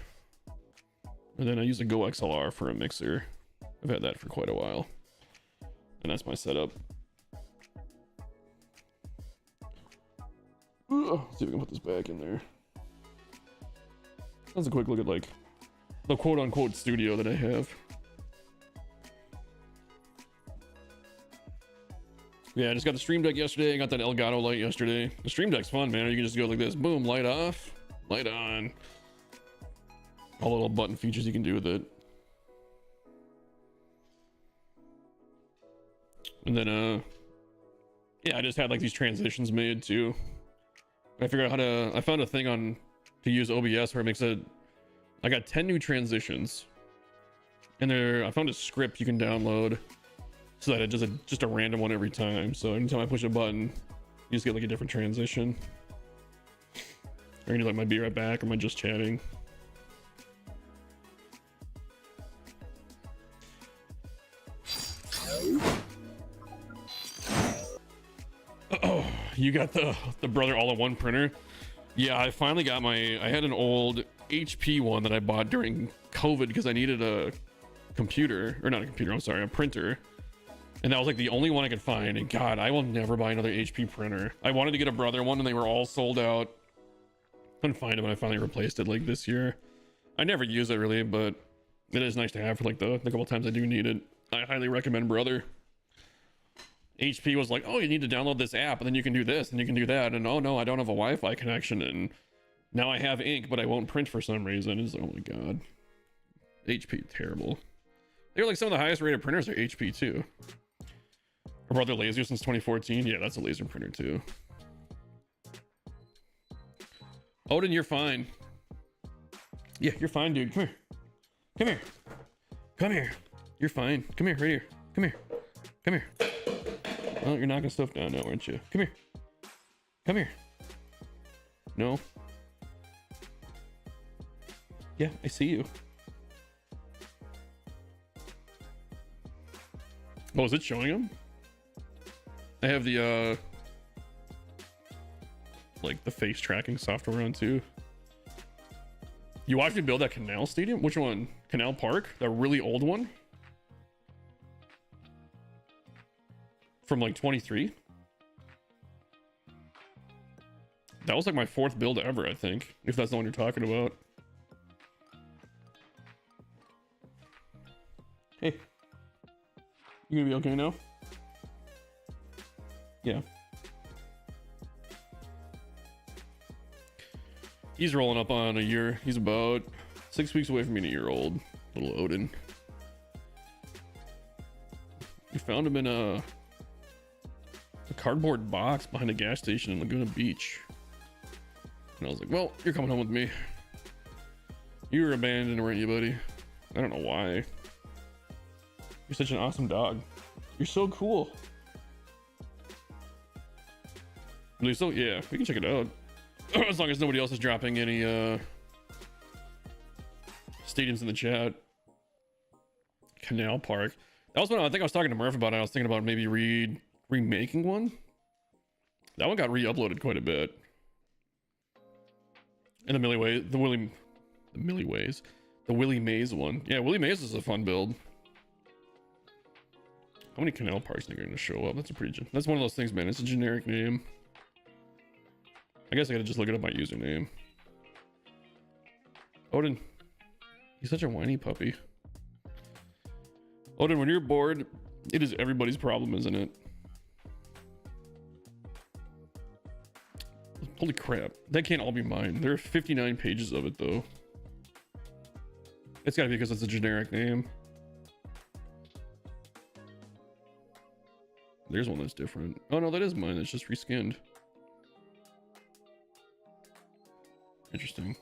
And then I use a Go XLR for a mixer. I've had that for quite a while. And that's my setup. Let's see if we can put this back in there. That's a quick look at like the quote unquote studio that I have. Yeah, I just got the Stream Deck yesterday. I got that Elgato light yesterday. The Stream Deck's fun, man. You can just go like this. Boom, light off, light on. All the little button features you can do with it. And then, yeah, I just had like these transitions made too. I figured out how to, I found a thing on to use OBS where it makes it, I got 10 new transitions. And I found a script you can download so that it does just a random one every time. So anytime I push a button, you just get like a different transition. Or you do like my be right back or my just chatting. Oh, you got the Brother all-in-one printer? Yeah, I finally got I had an old HP one that I bought during COVID because I needed a computer, or not a computer, I'm sorry, a printer. And that was like the only one I could find. And God, I will never buy another HP printer. I wanted to get a Brother one and they were all sold out. Couldn't find them and I finally replaced it like this year. I never use it really, but it is nice to have for like the couple times I do need it. I highly recommend Brother. HP was like, oh, you need to download this app and then you can do this and you can do that. And oh no, I don't have a Wi-Fi connection. And now I have ink, but I won't print for some reason. It's, oh my God. HP, terrible. They're like some of the highest rated printers are HP too. Our Brother laser since 2014. Yeah, that's a laser printer too. Odin, you're fine. Yeah, you're fine, dude. Come here. Come here. Come here. You're fine. Come here, right here. Come here. Come here. Oh, you're knocking stuff down now, aren't you? Come here. Come here. No. Yeah, I see you. Oh, is it showing him? I have the like the face tracking software on too. You watched me build that Canal Stadium? Which one? Canal Park? That really old one? From like 23? That was like my 4th build ever, I think. If that's the one you're talking about. Hey. You gonna be okay now? Yeah. He's rolling up on a year. He's about 6 weeks away from being a year old. Little Odin. We found him in a cardboard box behind a gas station in Laguna Beach. And I was like, well, you're coming home with me. You were abandoned, weren't you, buddy? I don't know why. You're such an awesome dog. You're so cool. Really? So yeah, we can check it out. As long as nobody else is dropping any stadiums in the chat. Canal Park. That was when I think I was talking to Murph about it. I was thinking about maybe remaking one. That one got re-uploaded quite a bit. And the Willie Mays one. Yeah, Willie Mays is a fun build. How many Canal Parks are going to show up? That's one of those things, man. It's a generic name. I guess I gotta just look it up by username. Odin. He's such a whiny puppy. Odin, when you're bored, it is everybody's problem, isn't it? Holy crap. That can't all be mine. There are 59 pages of it, though. It's gotta be because it's a generic name. There's one that's different. Oh, no, that is mine. It's just reskinned. Interesting.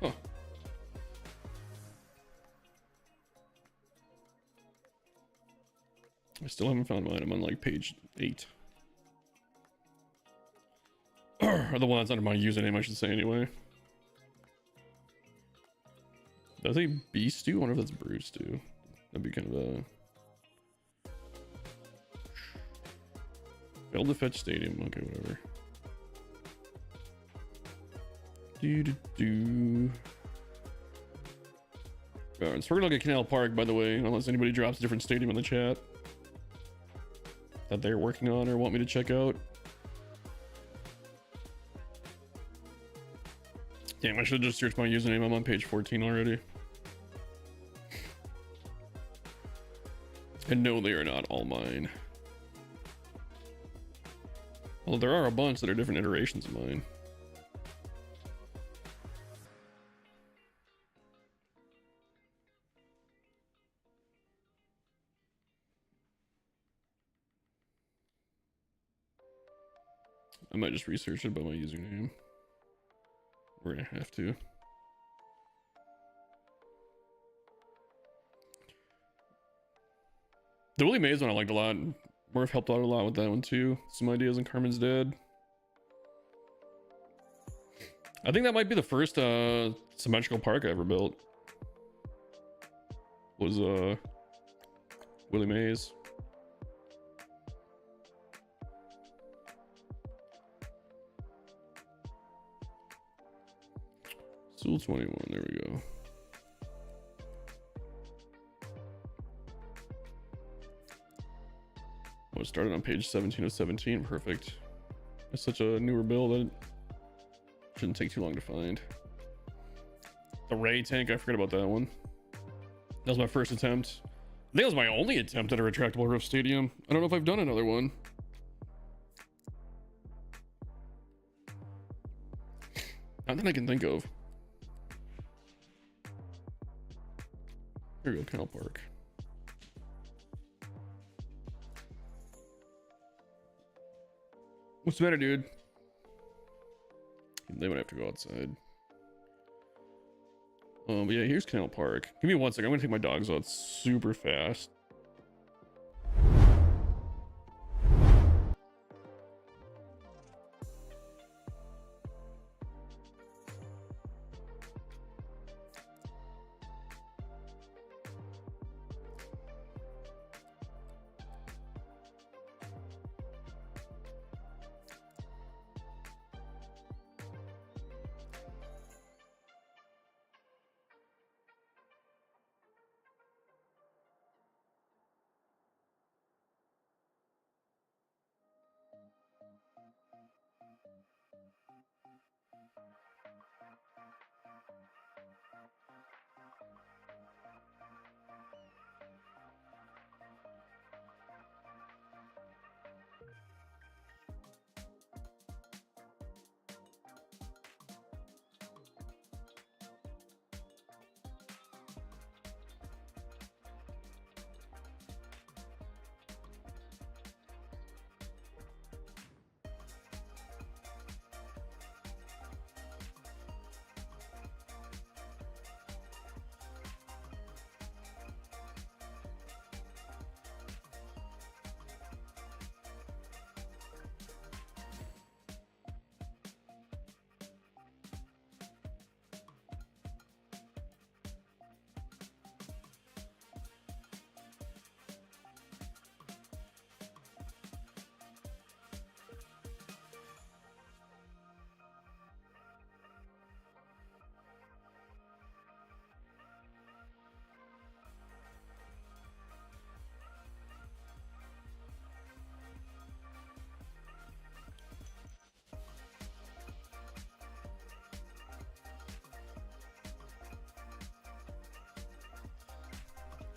Huh. I still haven't found mine. I'm on like page 8. Or the one that's under my username, I should say, anyway. Does it say Beast Stew? I wonder if that's Brew Stew. That'd be kind of a... Failed to fetch stadium. Okay, whatever. Alright, so we're gonna look at Canal Park, by the way, unless anybody drops a different stadium in the chat that they're working on or want me to check out. Damn, I should have just searched my username. I'm on page 14 already. And no, they are not all mine. Well, there are a bunch that are different iterations of mine. I might just research it by my username. We're gonna have to. The Willie Mays one I liked a lot. Murph helped out a lot with that one too. Some ideas in Carmen's Dead. I think that might be the first symmetrical park I ever built. Was Willie Mays. Soul 21, there we go. Oh, it started on page 17 of 17, perfect. It's such a newer build that it shouldn't take too long to find. The Ray tank, I forgot about that one. That was my first attempt. I think it was my only attempt at a retractable roof stadium. I don't know if I've done another one. Not that I can think of. Here we go, Canal Park. What's the matter, dude? They might have to go outside. But yeah, here's Canal Park. Give me 1 second. I'm gonna take my dogs out super fast.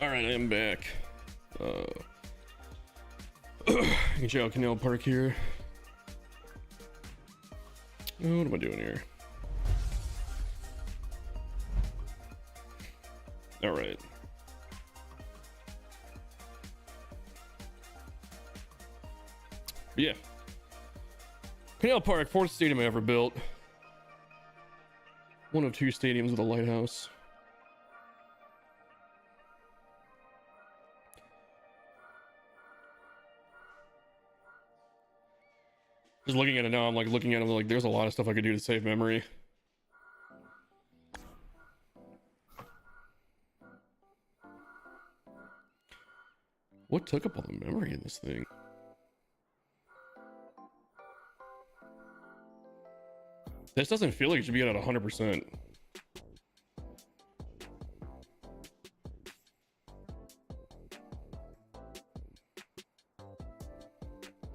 All right, I am back. You can check out Canal Park here. Oh, what am I doing here? All right. Yeah. Canal Park, fourth stadium I ever built. One of two stadiums with a lighthouse. Just looking at it now, I'm like looking at it like there's a lot of stuff I could do to save memory. What took up all the memory in this thing? This doesn't feel like it should be at 100%.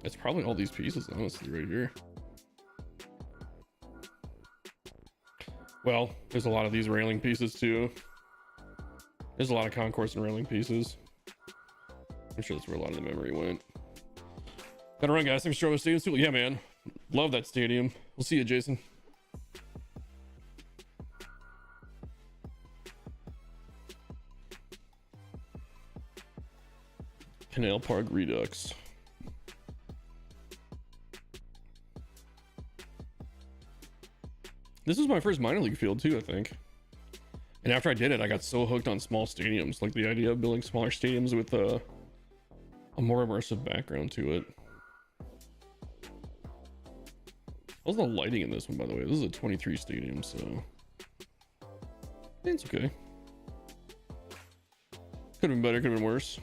It's probably all these pieces, honestly, right here. Well, there's a lot of these railing pieces too. There's a lot of concourse and railing pieces. I'm sure that's where a lot of the memory went. Gotta run, guys. Thanks for showing us stadium. Yeah, man. Love that stadium. We'll see you, Jason. Canal Park Redux. This was my first minor league field too, I think. And after I did it, I got so hooked on small stadiums. Like the idea of building smaller stadiums with a more immersive background to it. How's the lighting in this one, by the way? This is a 23 stadium, so it's okay. Could have been better, could have been worse.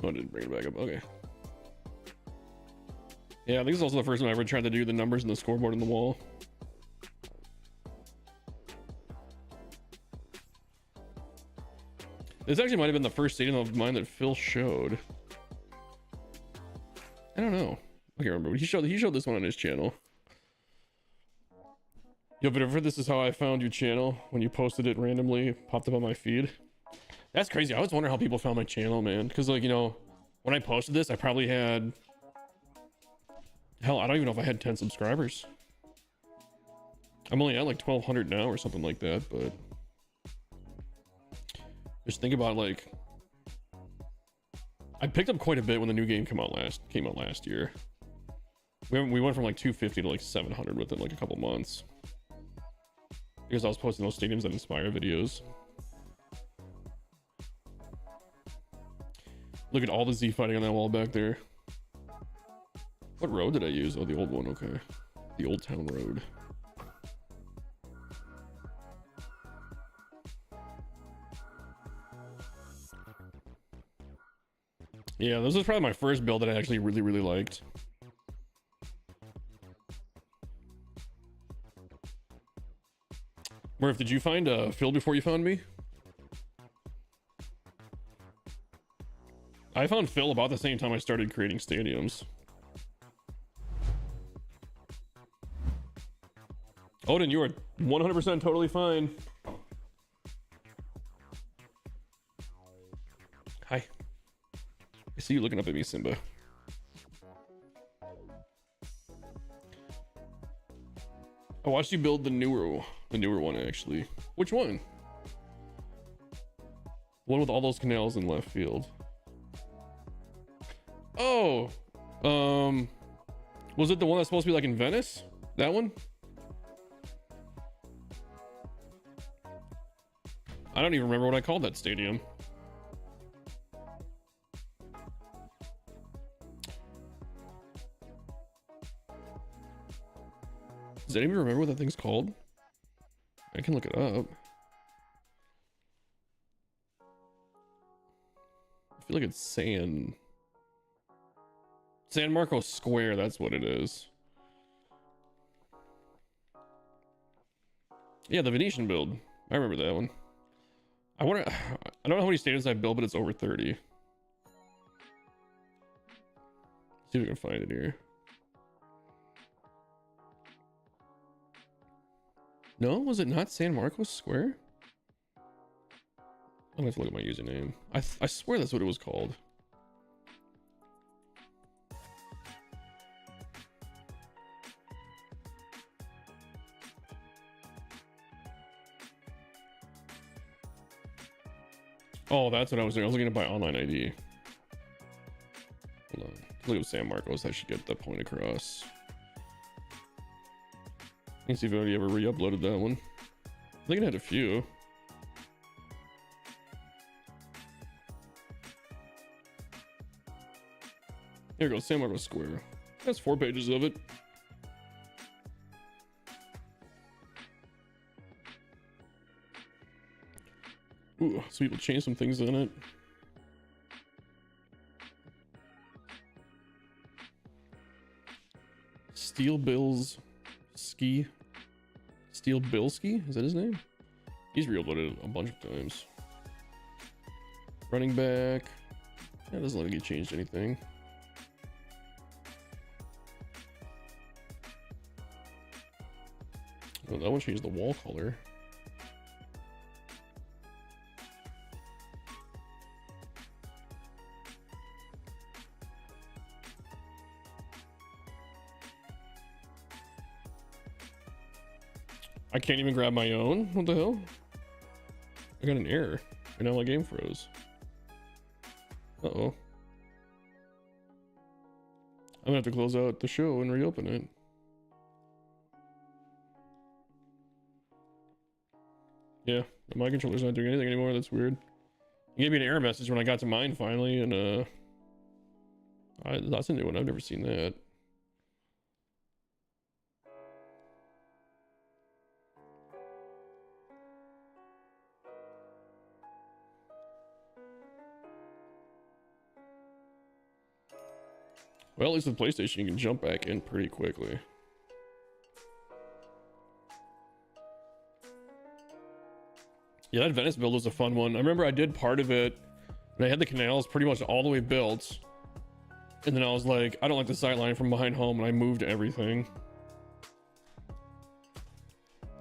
Oh, I didn't bring it back up. Okay. Yeah, I think this is also the first time I ever tried to do the numbers in the scoreboard on the wall. This actually might have been the first stadium of mine that Phil showed. I don't know. I can't remember. He showed this one on his channel. Yo, but ever this is how I found your channel when you posted it randomly, it popped up on my feed. That's crazy. I always wonder how people found my channel, man. Because, like, you know, when I posted this, I probably had... Hell, I don't even know if I had 10 subscribers. I'm only at, like, 1,200 now or something like that, but... Just think about, like... I picked up quite a bit when the new game came out last year. We went from, like, 250 to, like, 700 within, like, a couple months. Because I was posting those stadiums that inspire videos. Look at all the Z fighting on that wall back there. What road did I use? Oh, the old one. Okay. The Old Town Road. Yeah, this was probably my first build that I actually really, really liked. Murph, did you find Phil before you found me? I found Phil about the same time I started creating stadiums. Odin, you are 100% totally fine. Hi. I see you looking up at me, Simba. I watched you build the newer one, actually. Which one? The one with all those canals in left field. Oh, was it the one that's supposed to be like in Venice? That one? I don't even remember what I called that stadium. Does anybody remember what that thing's called? I can look it up. I feel like it's San Marco Square, that's what it is. Yeah, the Venetian build. I remember that one. I don't know how many stadiums I built, but it's over 30. See if we can find it here. No, was it not San Marcos Square? I'm gonna have to look at my username. I swear that's what it was called. Oh, that's what I was doing. I was looking to buy online ID. Hold on. Look at San Marcos. I should get that point across. Let me see if I already ever re-uploaded that one. I think it had a few. Here we go, San Marcos Square. That's 4 pages of it. Ooh, so people changed some things in it. Steel Bills Ski. Steel Bilski? Is that his name? He's re-uploaded a bunch of times. Running back. Yeah, it doesn't look like he changed anything. Oh, that one changed the wall color. I can't even grab my own? What the hell? I got an error. And now my game froze. Uh-oh. I'm gonna have to close out the show and reopen it. Yeah, my controller's not doing anything anymore. That's weird. He gave me an error message when I got to mine finally, and that's a new one. I've never seen that. Well, at least with PlayStation, you can jump back in pretty quickly. Yeah, that Venice build was a fun one. I remember I did part of it, and I had the canals pretty much all the way built. And then I was like, I don't like the sightline from behind home, and I moved everything.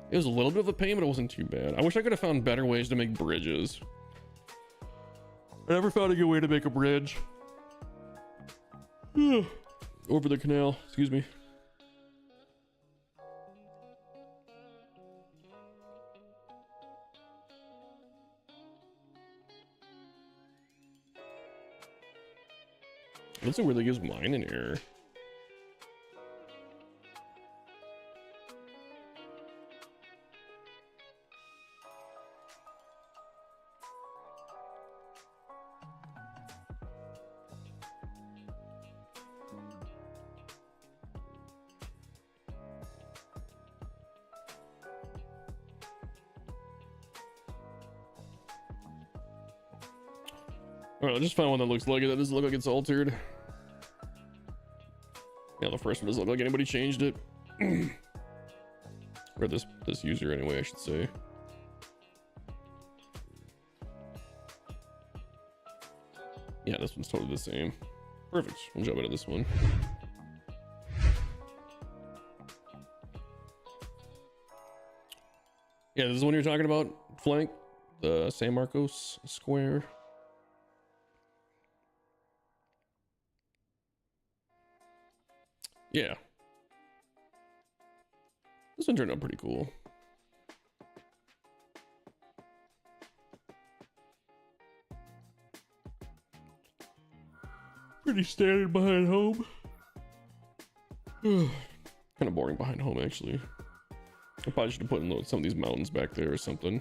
It was a little bit of a pain, but it wasn't too bad. I wish I could have found better ways to make bridges. I never found a good way to make a bridge. Over the canal, excuse me. That's a weird that gives mine an error. Alright, I'll just find one that looks like it. That doesn't look like it's altered. Yeah, the first one doesn't look like anybody changed it. Or this user anyway, I should say. Yeah, this one's totally the same. Perfect. We'll jump into this one. Yeah, this is the one you're talking about, Flank? The San Marcos Square. Yeah. This one turned out pretty cool. Pretty standard behind home. Kind of boring behind home, actually. I probably should have put in some of these mountains back there or something.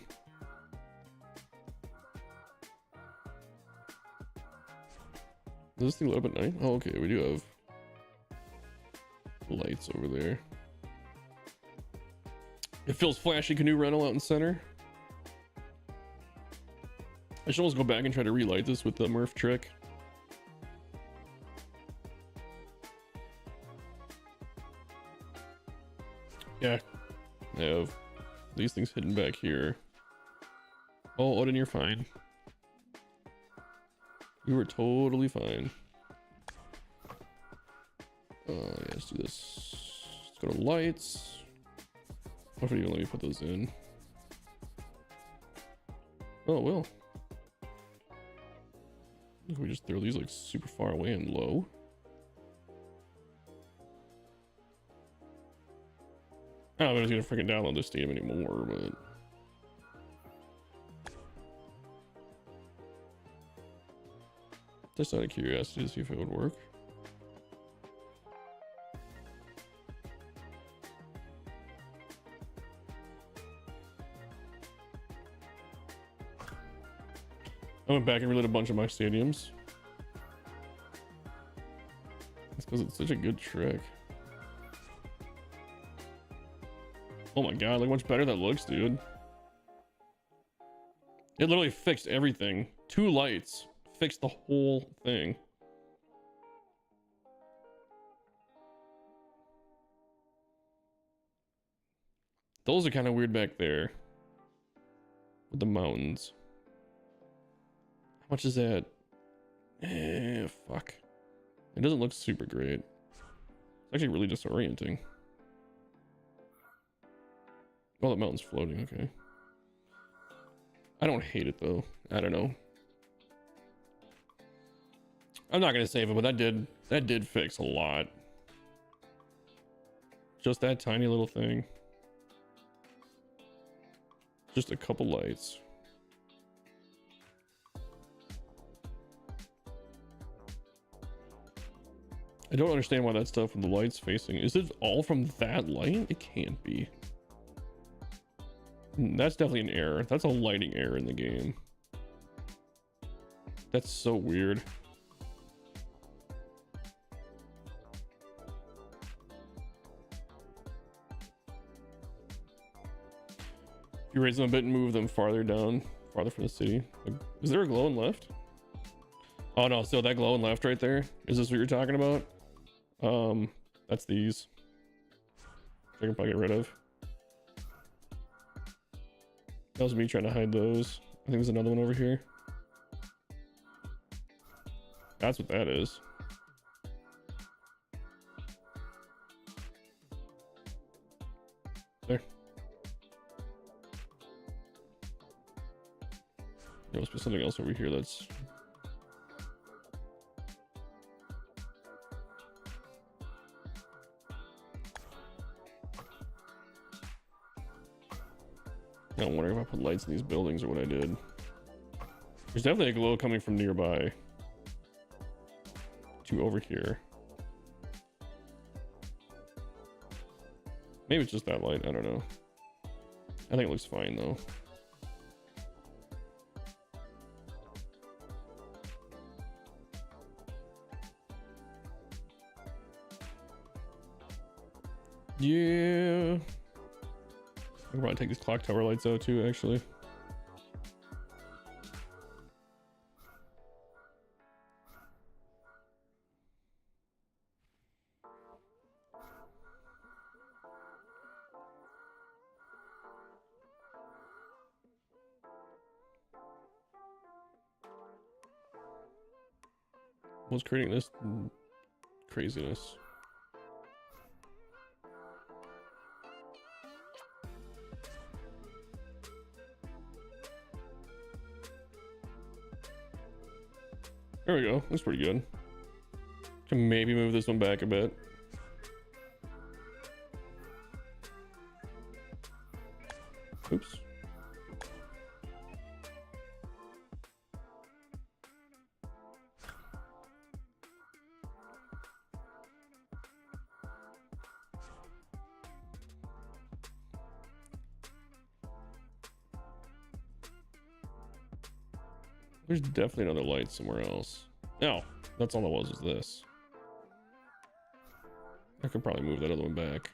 Does this thing light up at night? Oh, okay, we do have lights over there. It feels flashy canoe rental out in center. I should almost go back and try to relight this with the Murph trick. Yeah, I have these things hidden back here. Oh, Odin, you're fine. You were totally fine. Yeah, let's do this. Let's go to lights. What if you let me put those in? Oh, well. If we just throw these like super far away and low. I don't know if I was gonna freaking download this game anymore, but just out of curiosity to see if it would work. I went back and relit a bunch of my stadiums. That's because it's such a good trick. Oh my god, look how much better that looks, dude. It literally fixed everything. 2 lights fixed the whole thing. Those are kind of weird back there. With the mountains. How much is that? Fuck. It doesn't look super great. It's actually really disorienting. Oh, the mountain's floating, okay. I don't hate it though. I don't know. I'm not gonna save it, but that did fix a lot. Just that tiny little thing. Just a couple lights. I don't understand why that stuff with the lights facing. Is it all from that light? It can't be. That's definitely an error. That's a lighting error in the game. That's so weird. If you raise them a bit and move them farther down, farther from the city. Is there a glowing left? Oh no, so that glowing left right there. Is this what you're talking about? That's these. I can probably get rid of. That was me trying to hide those. I think there's another one over here. That's what that is. There. There must be something else over here that's... I'm wondering if I put lights in these buildings or what I did. There's definitely a glow coming from nearby to over here. Maybe it's just that light. I don't know. I think it looks fine though. Yeah. I can probably take these clock tower lights out too, actually. What's creating this craziness? There we go. That's pretty good. Can maybe move this one back a bit. Oops. There's definitely another light somewhere else. No, that's all it was this. I could probably move that other one back.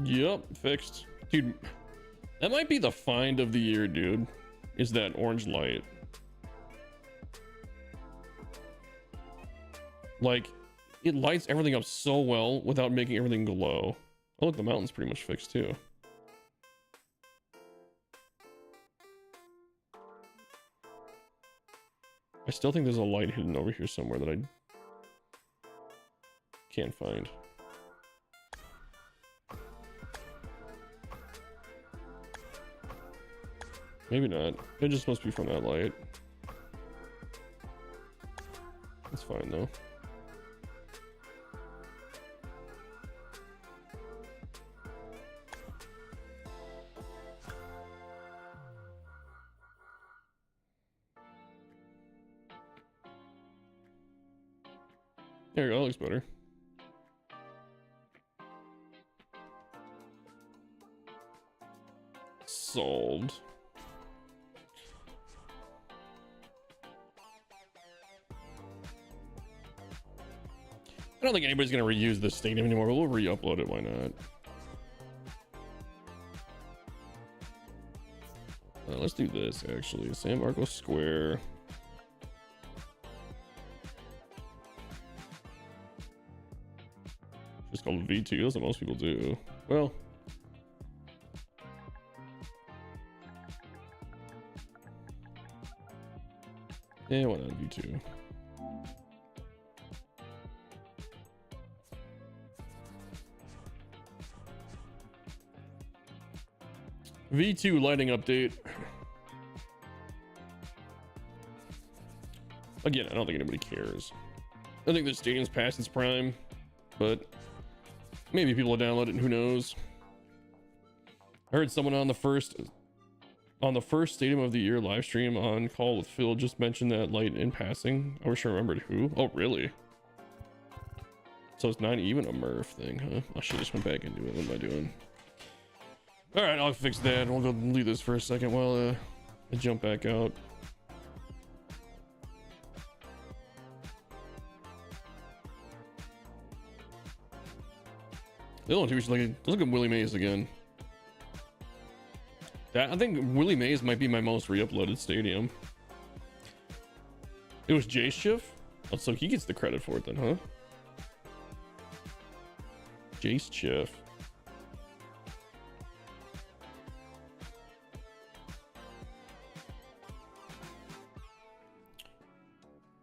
Yep, fixed. Dude, That might be the find of the year, dude. Is that orange light. Like, it lights everything up so well without making everything glow. Oh, look, the mountain's pretty much fixed too. I still think there's a light hidden over here somewhere that I can't find. Maybe not. It just must be from that light. It's fine though. There you go, that looks better. Solved. I don't think anybody's gonna reuse this stadium anymore, but we'll re-upload it, why not? Let's do this actually. San Marcos Square. Just called V2, that's what most people do. Well, yeah, why not V2? V2 lighting update. Again, I don't think anybody cares. I think the stadium's past its prime, but maybe people will download it and who knows. I heard someone on the first Stadium of the Year live stream on Call with Phil just mentioned that light in passing. I wish I remembered who. Oh, really? So it's not even a Murph thing, huh? I should just went back into it. What am I doing? All right, I'll fix that. We'll go leave this for a second while I jump back out. The other one too, we should look at Willie Mays again. I think Willie Mays might be my most re-uploaded stadium. It was Jay's Schiff? Oh, so he gets the credit for it then, huh? Jace Schiff.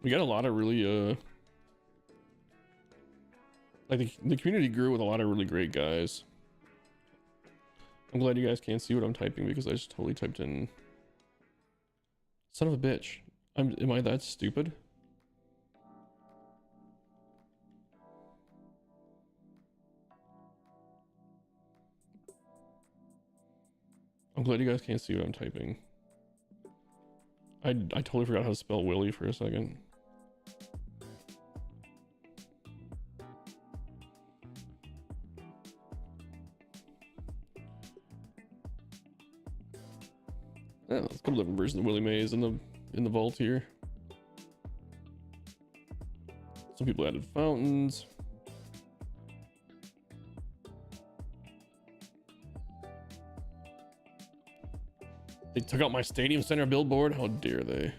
We got a lot of really like the community grew with a lot of really great guys. I'm glad you guys can't see what I'm typing because I just totally typed in son of a bitch. Am I that stupid? I'm glad you guys can't see what I'm typing. I totally forgot how to spell Willie for a second. Yeah, there's a couple different versions of Willie Mays in the vault here. Some people added fountains. They took out my Stadium Center billboard. How dare they?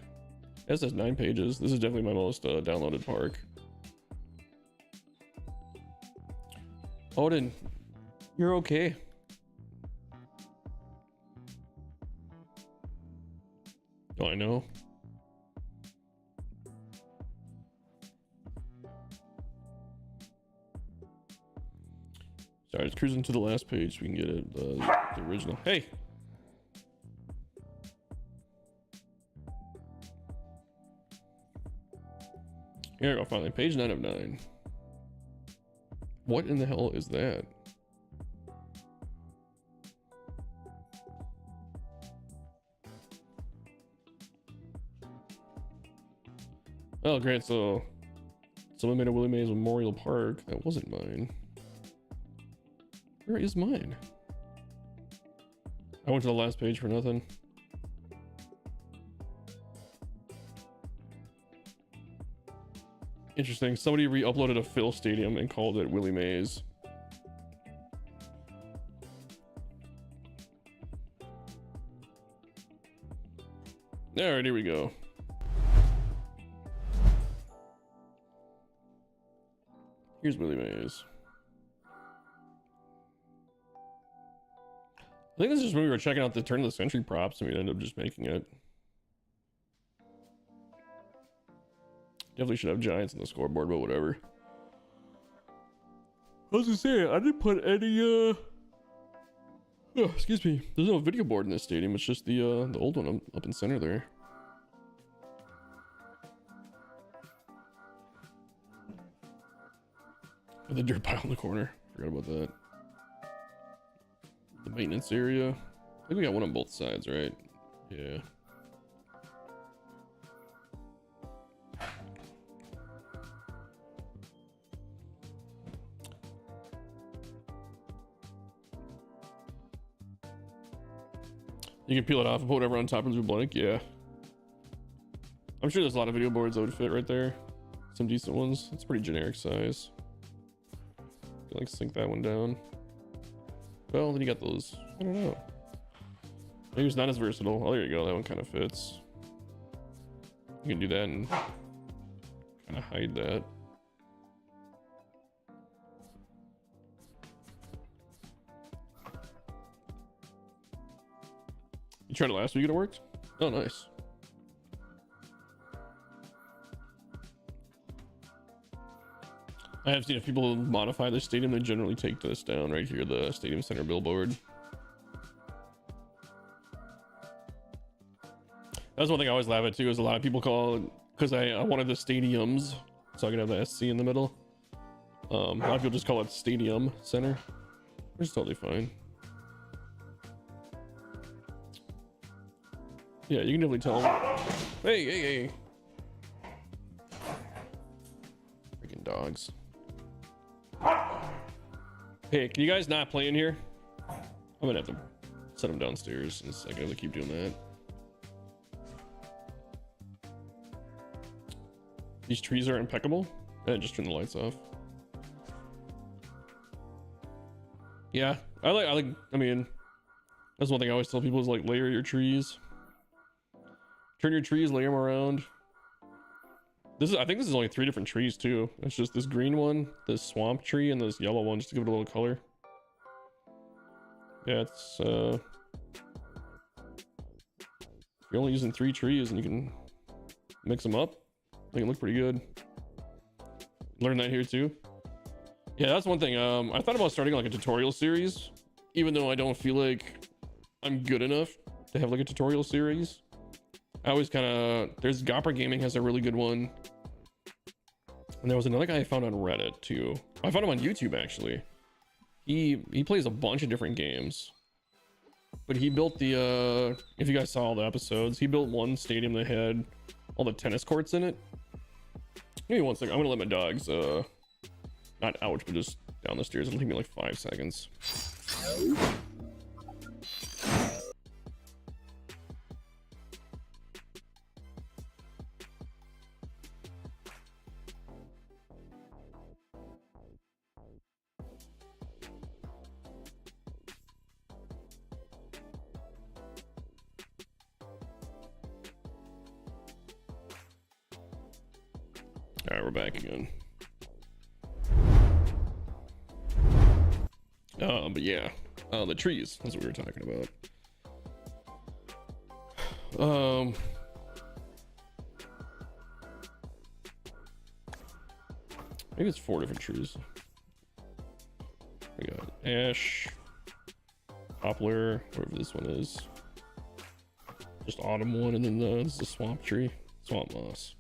This has 9 pages. This is definitely my most downloaded park. Odin, you're okay. Oh, I know. Sorry, just cruising to the last page so we can get it, the original. Hey! Here we go, finally. Page 9 of 9. What in the hell is that? Oh, great. So someone made a Willie Mays Memorial Park. That wasn't mine. Where is mine? I went to the last page for nothing. Interesting. Somebody re-uploaded a Phil Stadium and called it Willie Mays. All right, here we go. Here's Willie Mays. I think this is just when we were checking out the turn of the century props and we ended up just making it. Definitely should have Giants on the scoreboard, but whatever. I was gonna say, I didn't put any, oh, excuse me. There's no video board in this stadium. It's just the old one up in center there. The dirt pile in the corner. Forgot about that. The maintenance area. I think we got one on both sides, right? Yeah. You can peel it off and put whatever on top of the blank. Yeah. I'm sure there's a lot of video boards that would fit right there. Some decent ones. It's pretty generic size. Like sink that one down. Well, then you got those. I don't know. Maybe it's not as versatile. Oh, there you go. That one kind of fits. You can do that and kind of hide that. You tried it last week and it worked? Oh, nice. I have seen if people modify the stadium, they generally take this down right here, the stadium center billboard. That's one thing I always laugh at too, is a lot of people call it, because I wanted the stadiums, so I could have the SC in the middle. A lot of people just call it stadium center, which is totally fine. Yeah, you can definitely tell. Hey. Freaking dogs. Hey, can you guys not play in here? I'm gonna have to set them downstairs in a second if they keep doing that. These trees are impeccable. And just turn the lights off. Yeah, I mean, that's one thing I always tell people is like layer your trees. Turn your trees, layer them around. I think this is only 3 different trees too. It's just this green one, this swamp tree, and this yellow one just to give it a little color. Yeah, it's you're only using 3 trees and you can mix them up. They can look pretty good. Learn that here too. Yeah, that's one thing. I thought about starting like a tutorial series, even though I don't feel like I'm good enough to have like a tutorial series. I always kind of, there's Gopper Gaming has a really good one, and there was another guy I found on Reddit too. I found him on YouTube actually. He plays a bunch of different games, but he built the if you guys saw all the episodes, he built one stadium that had all the tennis courts in it. Give me one second. I'm gonna let my dogs not ouch, but just down the stairs. It'll take me like 5 seconds. All right, we're back again. But yeah, the trees, that's what we were talking about. Maybe it's 4 different trees. We got ash, poplar, whatever this one is, just autumn one, and then this is a swamp tree, swamp moss.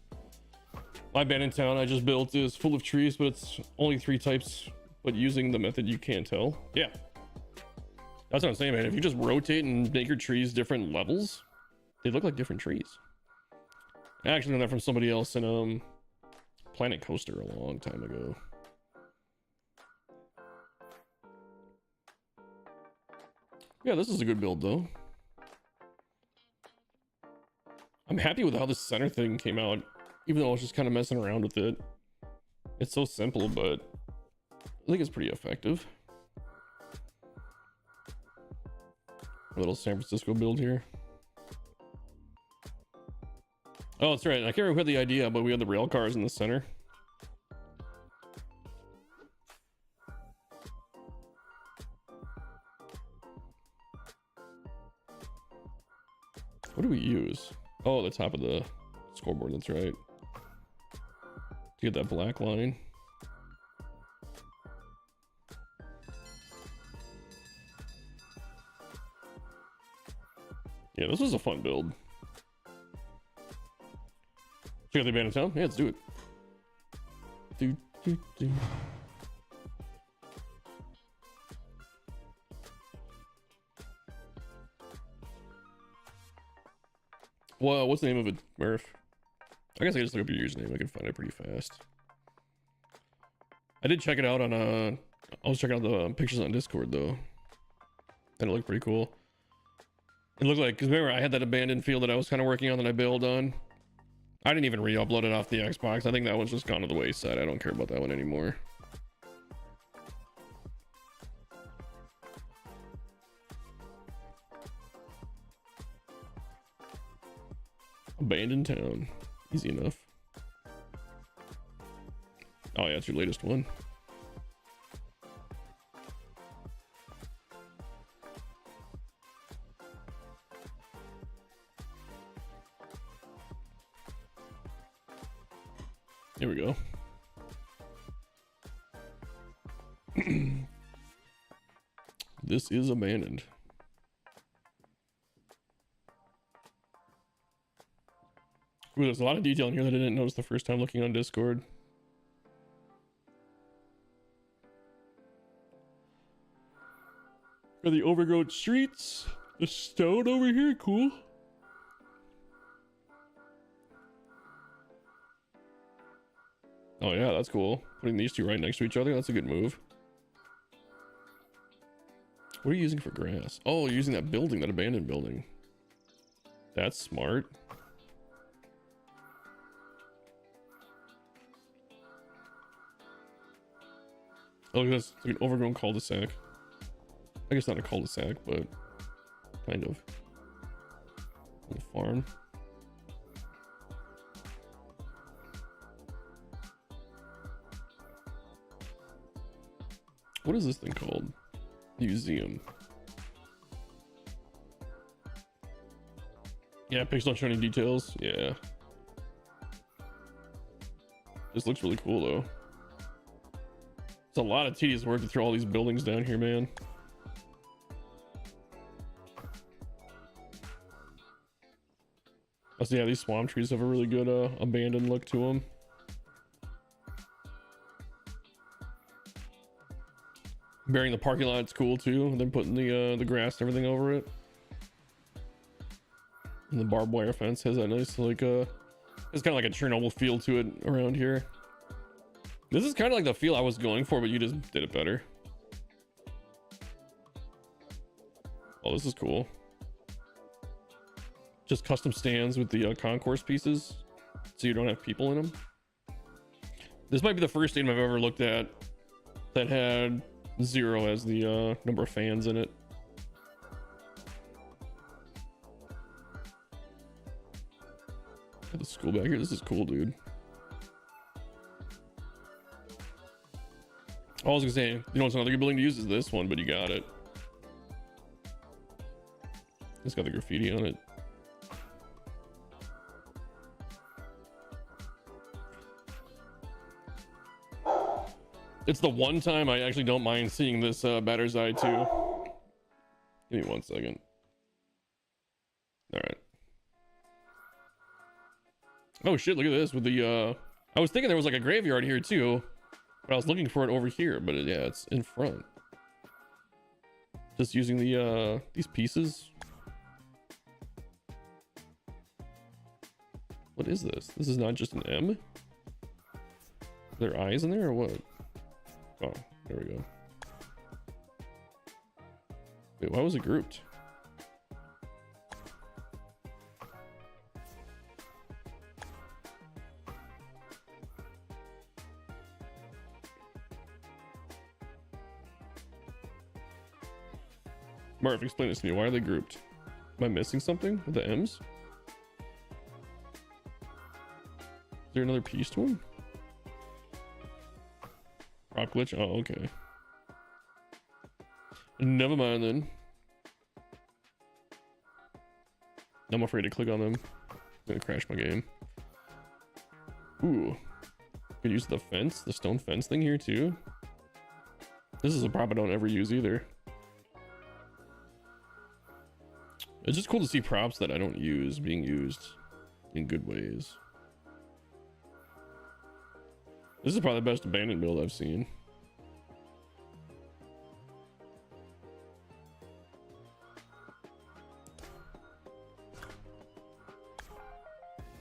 My bed in town I just built is full of trees, but it's only 3 types, but using the method you can't tell. Yeah, that's what I'm saying, man. If you just rotate and make your trees different levels, they look like different trees. I actually learned that from somebody else in Planet Coaster a long time ago. Yeah, this is a good build though. I'm happy with how this center thing came out, even though I was just kind of messing around with it. It's so simple, but I think it's pretty effective. A little San Francisco build here. Oh, that's right. I can't remember who had the idea, but we had the rail cars in the center. What do we use? Oh, the top of the scoreboard. That's right. To get that black line. Yeah, this was a fun build. Check out the abandoned town. Yeah, let's do it. Do. Well, what's the name of it, Murph? I guess I can just look up your username. I can find it pretty fast. I did check it out on I was checking out the pictures on Discord though, and it looked pretty cool. It looked like, because remember I had that abandoned field that I was kind of working on that I bailed on. I didn't even re-upload it off the Xbox. I think that one's just gone to the wayside. I don't care about that one anymore. Abandoned town. Easy enough. Oh yeah, it's your latest one. Here we go. This is abandoned. Ooh, there's a lot of detail in here that I didn't notice the first time looking on Discord. Got the overgrown streets. The stone over here, cool. Oh yeah, that's cool. Putting these two right next to each other, that's a good move. What are you using for grass? Oh, you're using that building, that abandoned building. That's smart. Oh, look at this. It's like an overgrown cul-de-sac. I guess not a cul-de-sac, but kind of. Little farm. What is this thing called? Museum. Yeah, pics don't show any details. Yeah. This looks really cool though. It's a lot of tedious work to throw all these buildings down here, man. Oh, so yeah, these swamp trees have a really good abandoned look to them. Burying the parking lot's cool too, and then putting the grass and everything over it. And the barbed wire fence has that nice like it's kind of like a Chernobyl feel to it around here. This is kind of like the feel I was going for, but you just did it better. Oh, this is cool. Just custom stands with the concourse pieces, so you don't have people in them. This might be the first game I've ever looked at that had 0 as the number of fans in it. Got the school back here. This is cool, dude. I was gonna say, you know, it's another good building to use is this one, but you got it. It's got the graffiti on it. It's the one time I actually don't mind seeing this Batter's Eye too. Give me 1 second. All right. Oh shit, look at this with the I was thinking there was like a graveyard here too, but I was looking for it over here, but yeah, it's in front. Just using the these pieces. What is this? This is not just an M? Are there eyes in there or what? Oh, there we go. Wait, why was it grouped? Marv, explain this to me. Why are they grouped? Am I missing something with the M's? there another piece to him? Prop glitch? Oh, okay. Never mind then. I'm afraid to click on them. I'm gonna crash my game. Ooh. Could use the fence, the stone fence thing here too. This is a prop I don't ever use either. It's just cool to see props that I don't use being used in good ways. This is probably the best abandoned build I've seen.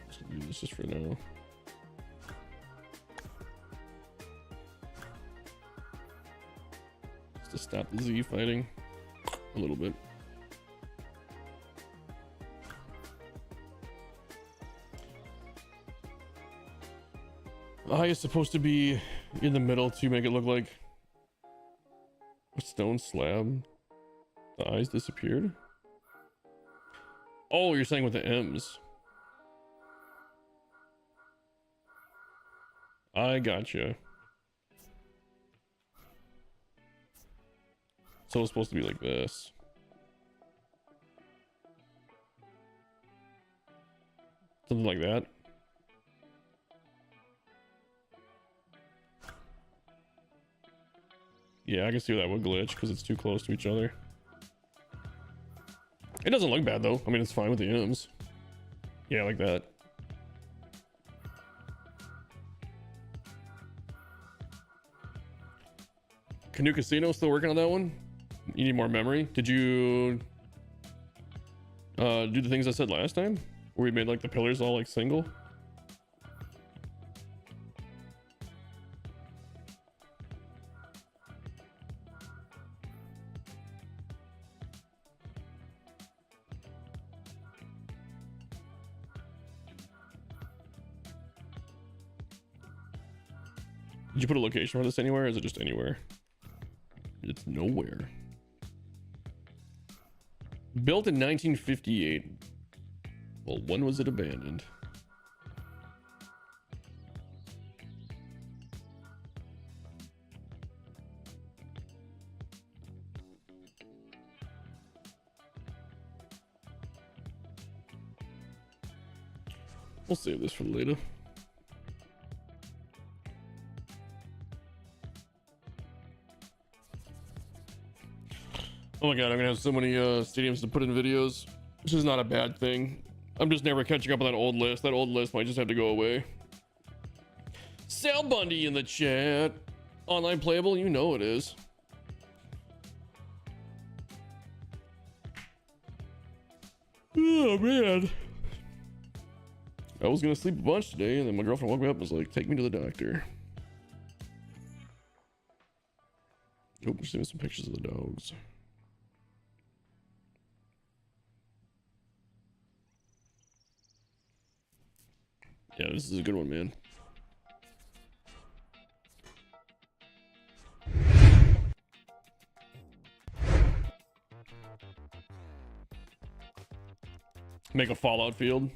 Just use this just for now. Just to stop the Z fighting a little bit. The eye is supposed to be in the middle to make it look like a stone slab. The eyes disappeared. Oh, you're saying with the M's. I gotcha. So it's supposed to be like this. Something like that. Yeah, I can see where that would glitch because it's too close to each other. It doesn't look bad though. I mean, it's fine with the M's. Yeah, like that. Canoe Casino still working on that one? You need more memory? Did you do the things I said last time? Where we made like the pillars all like single? Did you put a location for this anywhere, or is it just anywhere? It's nowhere. Built in 1958. Well, when was it abandoned? We'll save this for later. Oh my god, I'm gonna have so many stadiums to put in videos, which is not a bad thing. I'm just never catching up on that old list. That old list might just have to go away. Sal Bundy in the chat. Online playable, you know it is. Oh man. I was gonna sleep a bunch today, and then my girlfriend woke me up and was like, take me to the doctor. Oh, just send me some pictures of the dogs. Yeah, this is a good one, man. Make a Fallout field.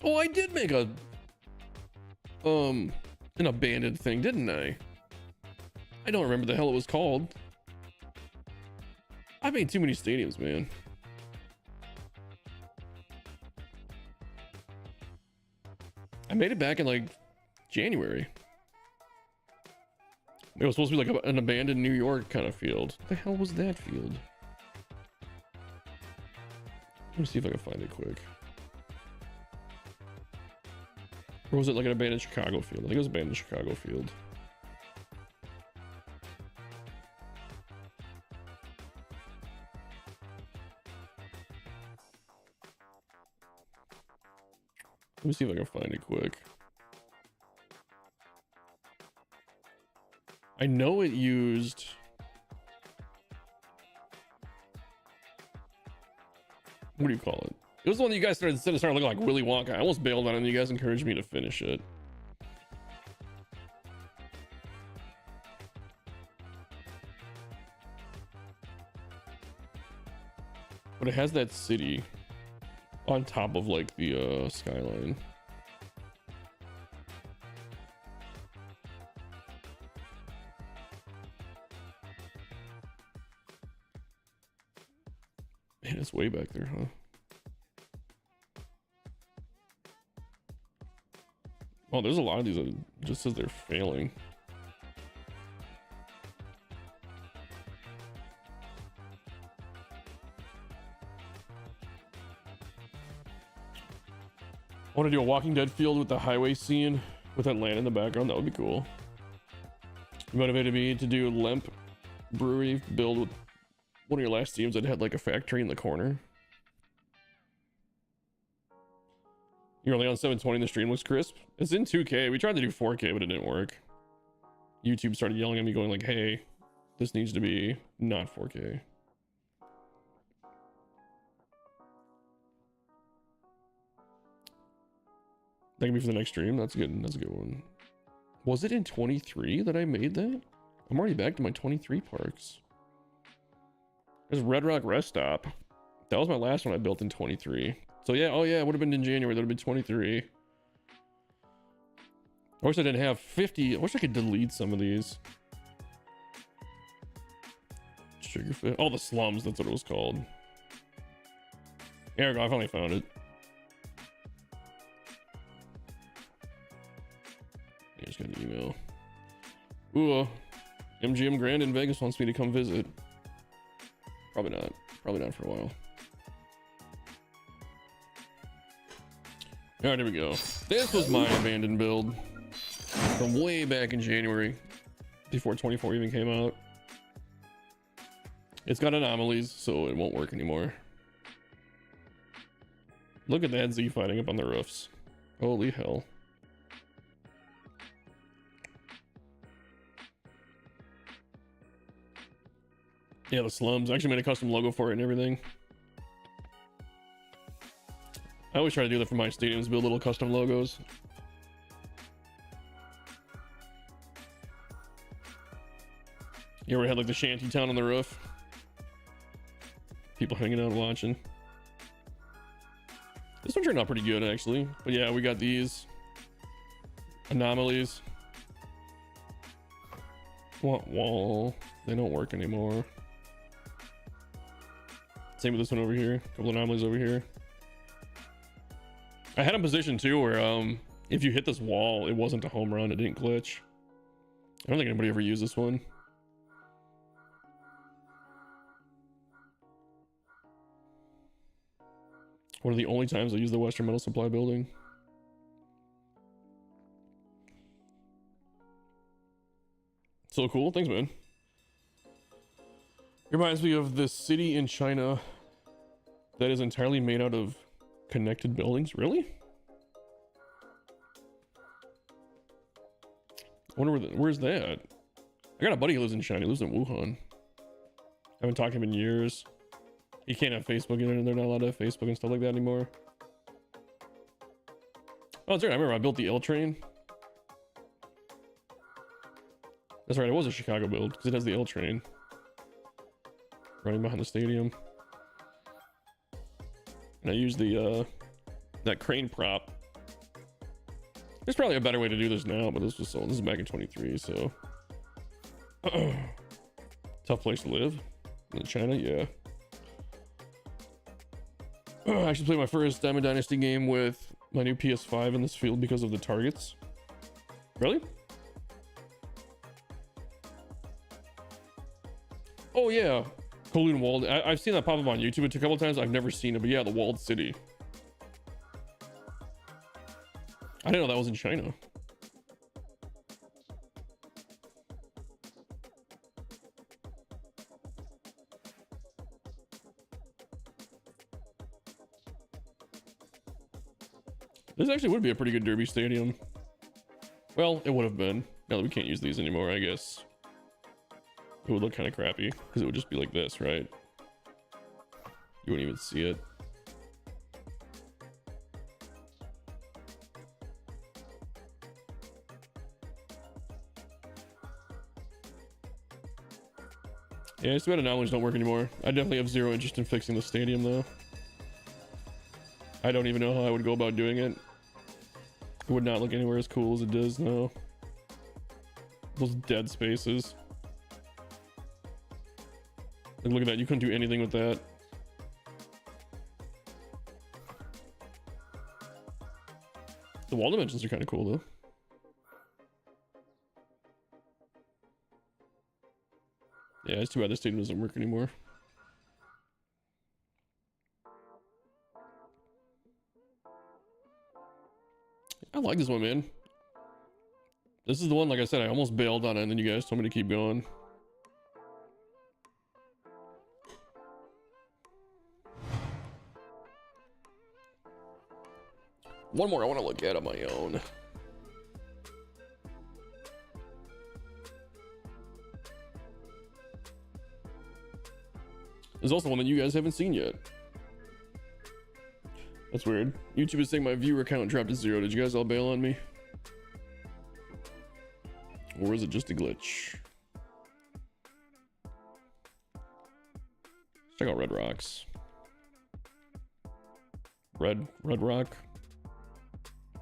Oh, I did make a an abandoned thing, didn't I? I don't remember the hell it was called. I made too many stadiums, man. I made it back in like January. It was supposed to be like an abandoned New York kind of field. What the hell was that field? Let me see if I can find it quick. Or was it like an abandoned Chicago field? I think it was abandoned Chicago field. Let me see if I can find it quick. I know it used... What do you call it? It was the one that you guys started looking like Willy Wonka. I almost bailed on it and you guys encouraged me to finish it. But it has that city on top of like the skyline. Man, it's way back there, huh? Oh, there's a lot of these that just says they're failing. I want to do a Walking Dead field with the highway scene with that land in the background. That would be cool. You motivated me to do Lemp Brewery build with one of your last teams that had like a factory in the corner. You're only on 720. The stream looks crisp. It's in 2K. We tried to do 4K, but it didn't work. YouTube started yelling at me, going like, "Hey, this needs to be not 4K." Thank me for the next stream. That's good. That's a good one. Was it in 23 that I made that? I'm already back to my 23 parks. There's Red Rock Rest Stop. That was my last one I built in 23. So yeah, oh yeah, it would have been in January. That would have been 23. I wish I didn't have 50. I wish I could delete some of these. Sugarfish. Oh, the slums. That's what it was called. There we go. I finally found it. I just got an email. Ooh, MGM Grand in Vegas wants me to come visit. Probably not. Probably not for a while. All right, here we go. This was my abandoned build from way back in January, before 24 even came out. It's got anomalies, so it won't work anymore. Look at that Z fighting up on the roofs. Holy hell. Yeah, the slums. I actually made a custom logo for it and everything. I always try to do that for my stadiums, build little custom logos. You ever had like the shanty town on the roof? People hanging out watching. This one turned out pretty good actually. But yeah, we got these anomalies. What wall? They don't work anymore. Same with this one over here. A couple anomalies over here. I had a position too where if you hit this wall, it wasn't a home run. It didn't glitch. I don't think anybody ever used this one. One of the only times I used the Western Metal Supply building. So cool. Thanks, man. It reminds me of this city in China that is entirely made out of connected buildings. Really? I wonder where's that? I got a buddy who lives in China. He lives in Wuhan. I haven't talked to him in years. He can't have Facebook either. They're not allowed to have Facebook and stuff like that anymore. Oh, that's right. I remember I built the L train. That's right. It was a Chicago build because it has the L train running behind the stadium. And I used the that crane prop. There's probably a better way to do this now, but this is back in 23, so tough place to live in China. Yeah. I actually played my first Diamond Dynasty game with my new PS5 in this field because of the targets. Really? Oh yeah, Kowloon Walled. I've seen that pop up on YouTube a couple times. I've never seen it, but yeah, the Walled City. I didn't know that was in China. This actually would be a pretty good derby stadium. Well, it would have been. Now that we can't use these anymore, I guess it would look kind of crappy because it would just be like this, right? You wouldn't even see it. Yeah, it's too bad anomalies don't work anymore. I definitely have zero interest in fixing the stadium though. I don't even know how I would go about doing it. It would not look anywhere as cool as it does now. Those dead spaces. Like, look at that, you couldn't do anything with that. The wall dimensions are kind of cool though. Yeah, it's too bad this stadium doesn't work anymore. I like this one, man. This is the one, like I said, I almost bailed on it, and then you guys told me to keep going. One more I want to look at on my own. There's also one that you guys haven't seen yet. That's weird. YouTube is saying my viewer count dropped to 0. Did you guys all bail on me? Or is it just a glitch? Check out Red Rocks. Red Rock.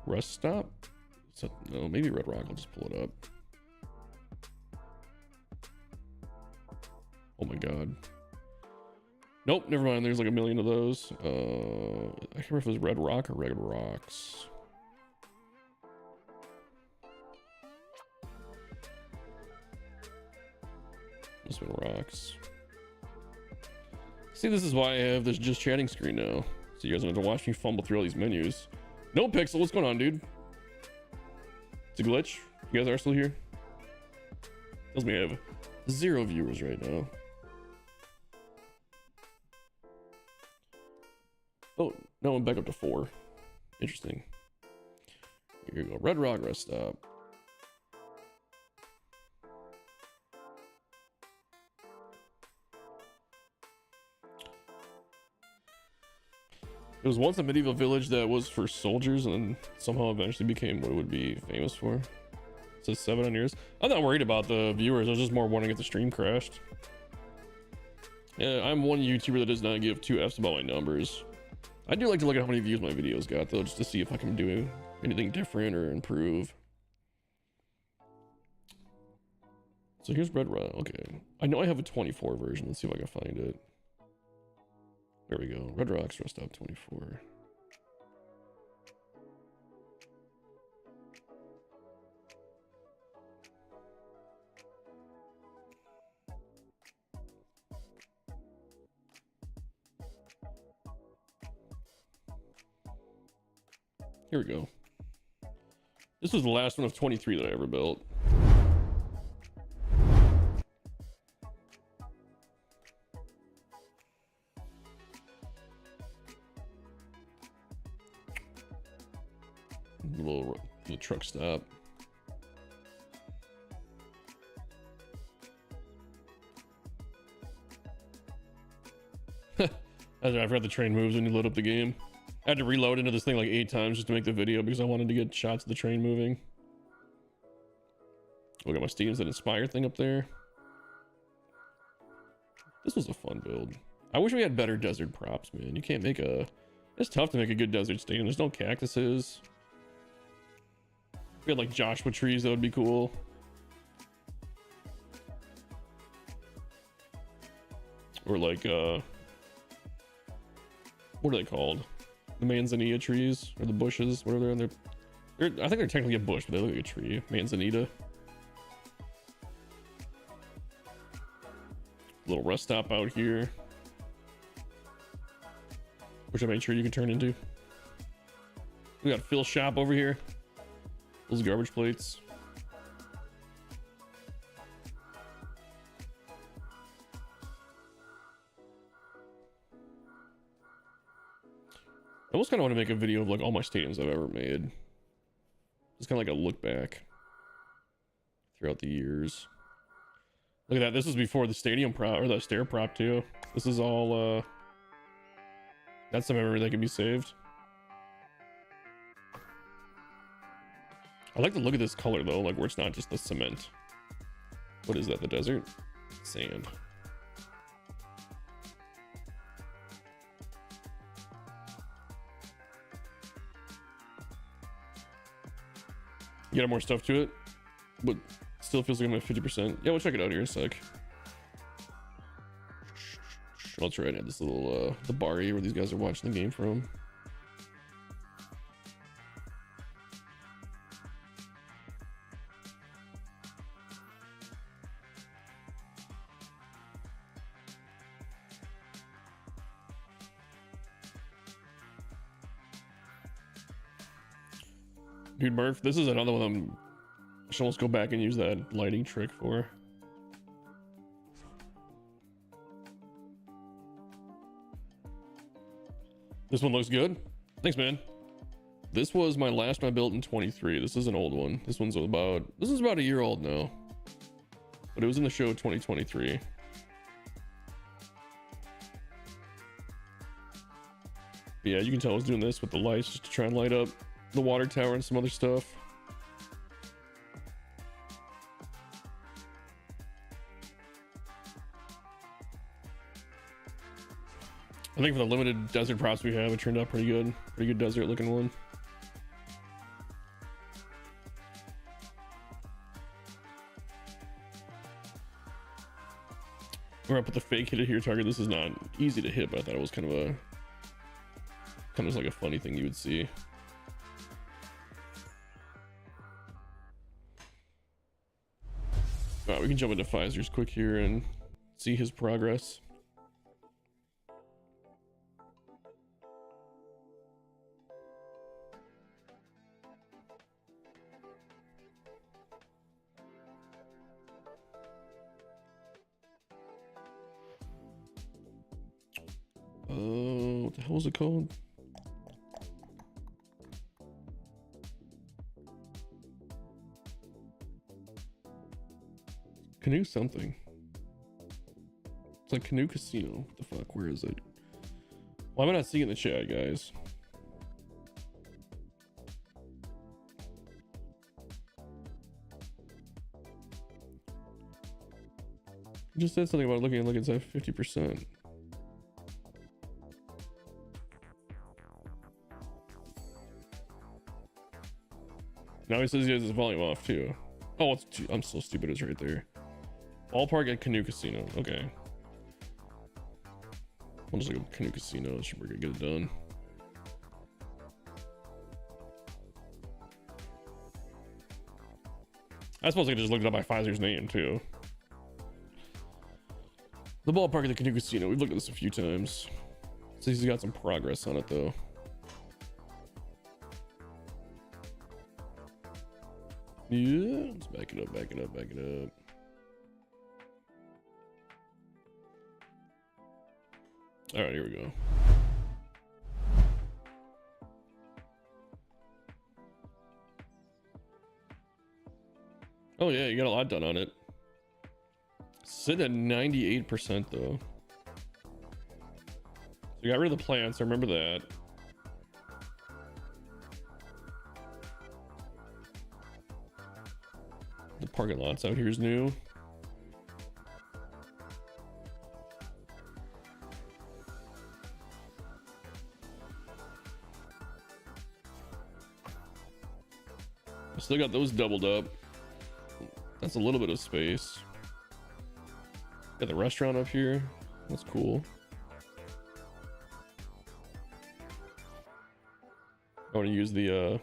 Rest stop? No, maybe Red Rock. I'll just pull it up. Oh my god. Nope, never mind. There's like a million of those. I can't remember if it was Red Rock or Red Rocks. This one rocks. See, this is why I have this just chatting screen now. So you guys don't have to watch me fumble through all these menus. No Pixel, what's going on, dude? It's a glitch. You guys are still here? Tells me I have 0 viewers right now. Oh, now I'm back up to 4. Interesting. Here you go. Red Rock rest stop. It was once a medieval village that was for soldiers and somehow eventually became what it would be famous for. It says 7 on yours. I'm not worried about the viewers. I was just more wondering if the stream crashed. Yeah, I'm one YouTuber that does not give 2 F's about my numbers. I do like to look at how many views my videos got though, just to see if I can do anything different or improve. So here's Red Rock. Okay. I know I have a 24 version. Let's see if I can find it. There we go. Red Rocks Rest Stop 24. Here we go. This was the last one of 23 that I ever built. Little truck stop. I forgot the train moves when you load up the game. I had to reload into this thing like 8 times just to make the video because I wanted to get shots of the train moving. Look at my Steams that Inspire thing up there. This was a fun build. I wish we had better desert props, man. You can't make a... It's tough to make a good desert stadium. There's no cactuses. We had like Joshua trees, that would be cool. Or like what are they called? The manzanita trees or the bushes, whatever they're. I think they're technically a bush, but they look like a tree. Manzanita. Little rest stop out here, which I made sure you can turn into. We got Phil's shop over here. Those garbage plates. I almost kind of want to make a video of like all my stadiums I've ever made. Just kind of like a look back throughout the years. Look at that. This is before the stadium prop or the stair prop too. This is all that's the memory that can be saved. I like the look of this color though, like where it's not just the cement. What is that? The desert? Sand. You got more stuff to it, but still feels like I'm at 50%. Yeah, we'll check it out here in a sec. I'll try and add this little the bar here where these guys are watching the game from. Dude, Murph, this is another one I should almost go back and use that lighting trick for. This one looks good. Thanks, man. This was my last one I built in 23. This is an old one. This is about a year old now. But it was in the show 2023. But yeah, you can tell I was doing this with the lights just to try and light up the water tower and some other stuff. I think for the limited desert props we have, it turned out pretty good. Pretty good desert looking one. We're gonna put the fake hit it here target. This is not easy to hit, but I thought it was kind of like a funny thing you would see. All right, we can jump into Pfizer's quick here and see his progress. What the hell was it called? Canoe something. It's like Canoe Casino. What the fuck? Where is it? Why am I not seeing it in the chat, guys? You just said something about looking like it's at 50%. Now he says he has his volume off too. Oh, I'm so stupid. It's right there. Ballpark at Canoe Casino. Okay. I'll just look at Canoe Casino. Should we get it done? I suppose I could just look it up by Pfizer's name too. The ballpark at the Canoe Casino. We've looked at this a few times. So he's got some progress on it though. Yeah, let's back it up. All right, here we go. Oh yeah, you got a lot done on it. Sit at 98% though. So you got rid of the plants, I remember that. The parking lots out here is new. I still got those doubled up. That's a little bit of space. Got the restaurant up here. That's cool. I want to use the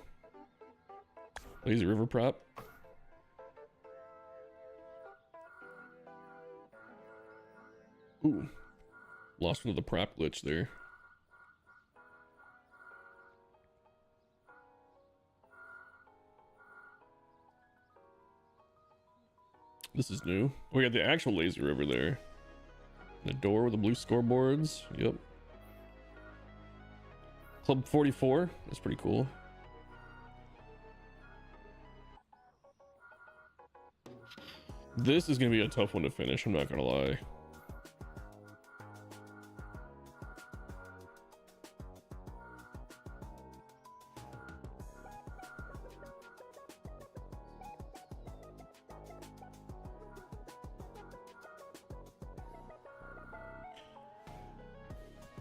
lazy river prop. Ooh, lost one of the prop glitch there. This is new. We got the actual lazy river there. The door with the blue scoreboards. Yep. Club 44. That's pretty cool. This is gonna be a tough one to finish, I'm not gonna lie.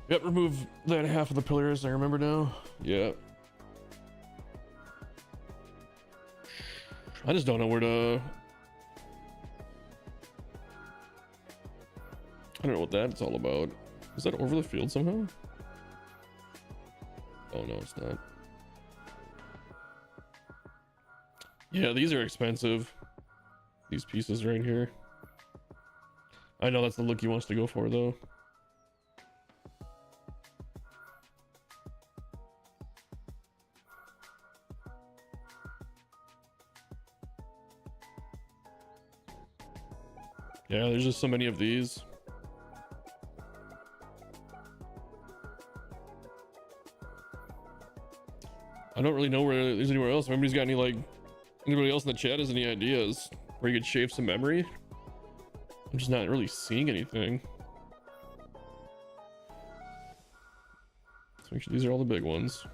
Yep, remove that half of the pillars, I remember now. Yep. I just don't know where to... I don't know what that's all about. Is that over the field somehow? Oh no, it's not. Yeah, these are expensive. These pieces right here. I know that's the look he wants to go for though. Yeah, there's just so many of these. I don't really know where there's anywhere else. If anybody's got any, like, anybody else in the chat has any ideas where you could shave some memory? I'm just not really seeing anything. So make sure these are all the big ones.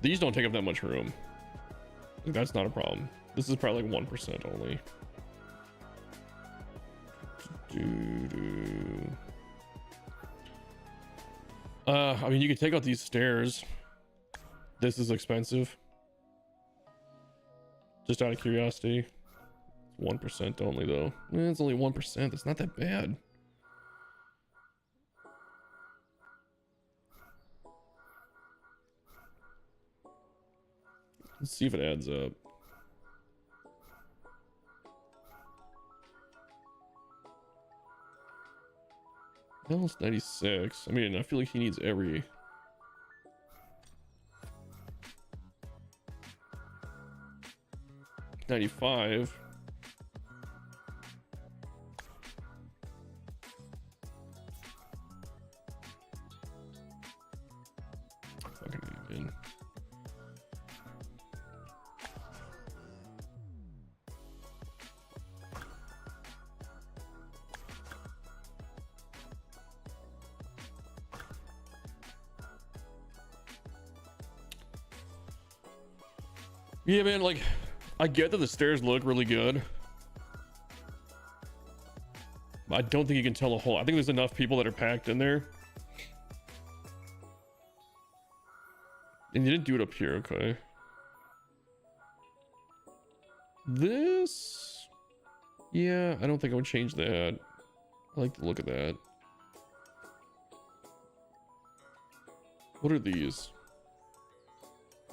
These don't take up that much room. Like, that's not a problem. This is probably like 1% only. I mean, you could take out these stairs. This is expensive. Just out of curiosity. 1% only though. It's only 1%. That's not that bad. Let's see if it adds up. Well, it's 96. I mean, I feel like he needs every... $95. Fucking even. Yeah, man, like, I get that the stairs look really good. I don't think you can tell a whole... I think there's enough people that are packed in there. And you didn't do it up here, okay. This... Yeah, I don't think I would change that. I like the look of that. What are these?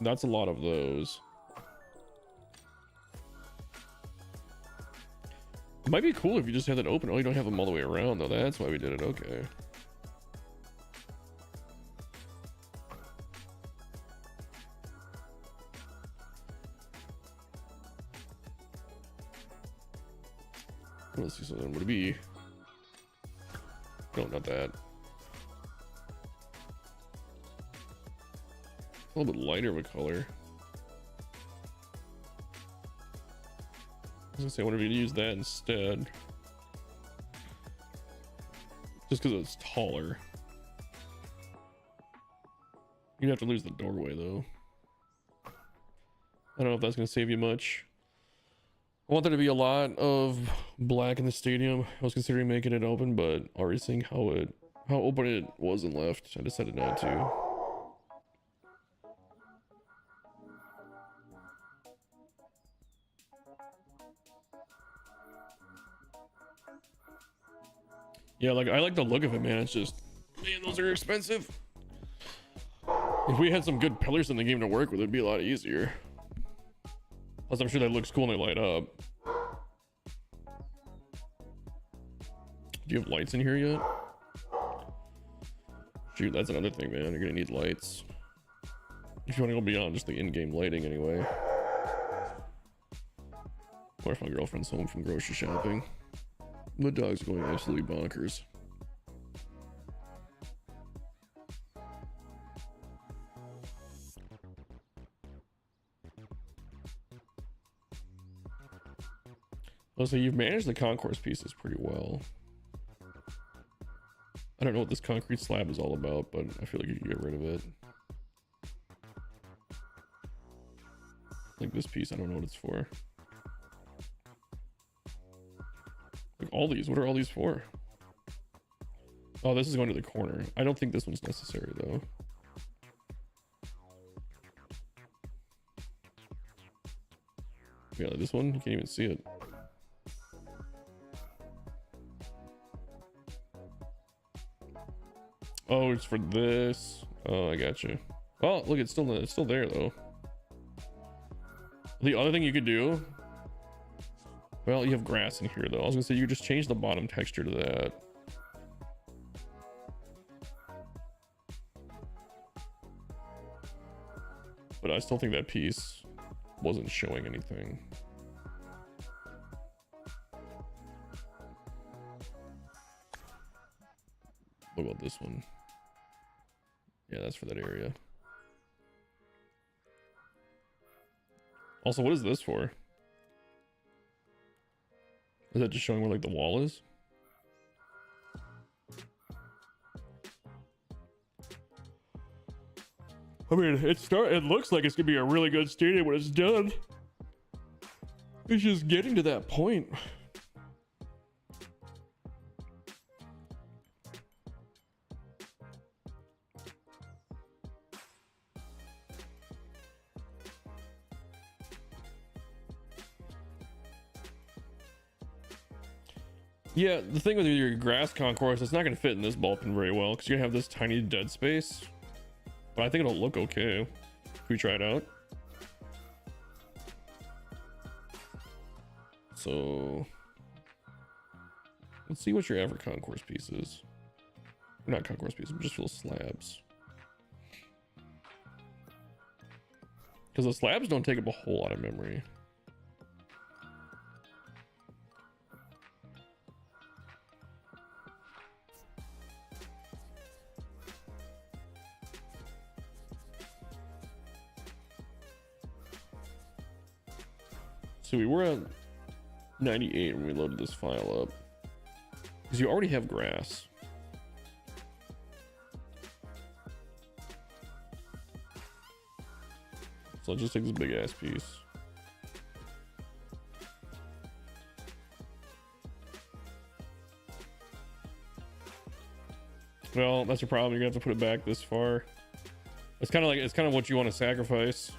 That's a lot of those. It might be cool if you just have that open. Oh, you don't have them all the way around though. That's why we did it. Okay. Let's see something. Would it be? No, not that. A little bit lighter of a color. I was gonna say I wonder if you'd use that instead. Just because it's taller. You'd have to lose the doorway though. I don't know if that's gonna save you much. I want there to be a lot of black in the stadium. I was considering making it open, but already seeing how open it was and left, I decided not to. Yeah, like I like the look of it, man. It's just, man, those are expensive. If we had some good pillars in the game to work with, it'd be a lot easier. Plus, I'm sure that looks cool when they light up. Do you have lights in here yet? Shoot, that's another thing, man. You're gonna need lights. If you want to go beyond just the in-game lighting anyway. Or if my girlfriend's home from grocery shopping. The dog's going absolutely bonkers. Oh, so you've managed the concourse pieces pretty well. I don't know what this concrete slab is all about, but I feel like you can get rid of it. Like this piece, I don't know what it's for. Like all these, what are all these for? Oh, this is going to the corner. I don't think this one's necessary though. Yeah, like this one, you can't even see it. Oh, it's for this. Oh, I got you. Oh, look, it's still there though. The other thing you could do, well, you have grass in here though. I was gonna say you could just change the bottom texture to that. but I still think that piece wasn't showing anything. What about this one? Yeah, that's for that area. Also, what is this for? Is that just showing where like the wall is? I mean, it looks like it's gonna be a really good stadium when it's done. It's just getting to that point. Yeah, the thing with your grass concourse, it's not going to fit in this ball pin very well because you're going to have this tiny dead space. But I think it'll look okay if we try it out. So let's see what your average concourse piece is. Not concourse piece, but just little slabs. Because the slabs don't take up a whole lot of memory. So we were at 98 when we loaded this file up. Because you already have grass. So I'll just take this big ass piece. Well, that's a problem. You're gonna have to put it back this far. It's kind of what you want to sacrifice.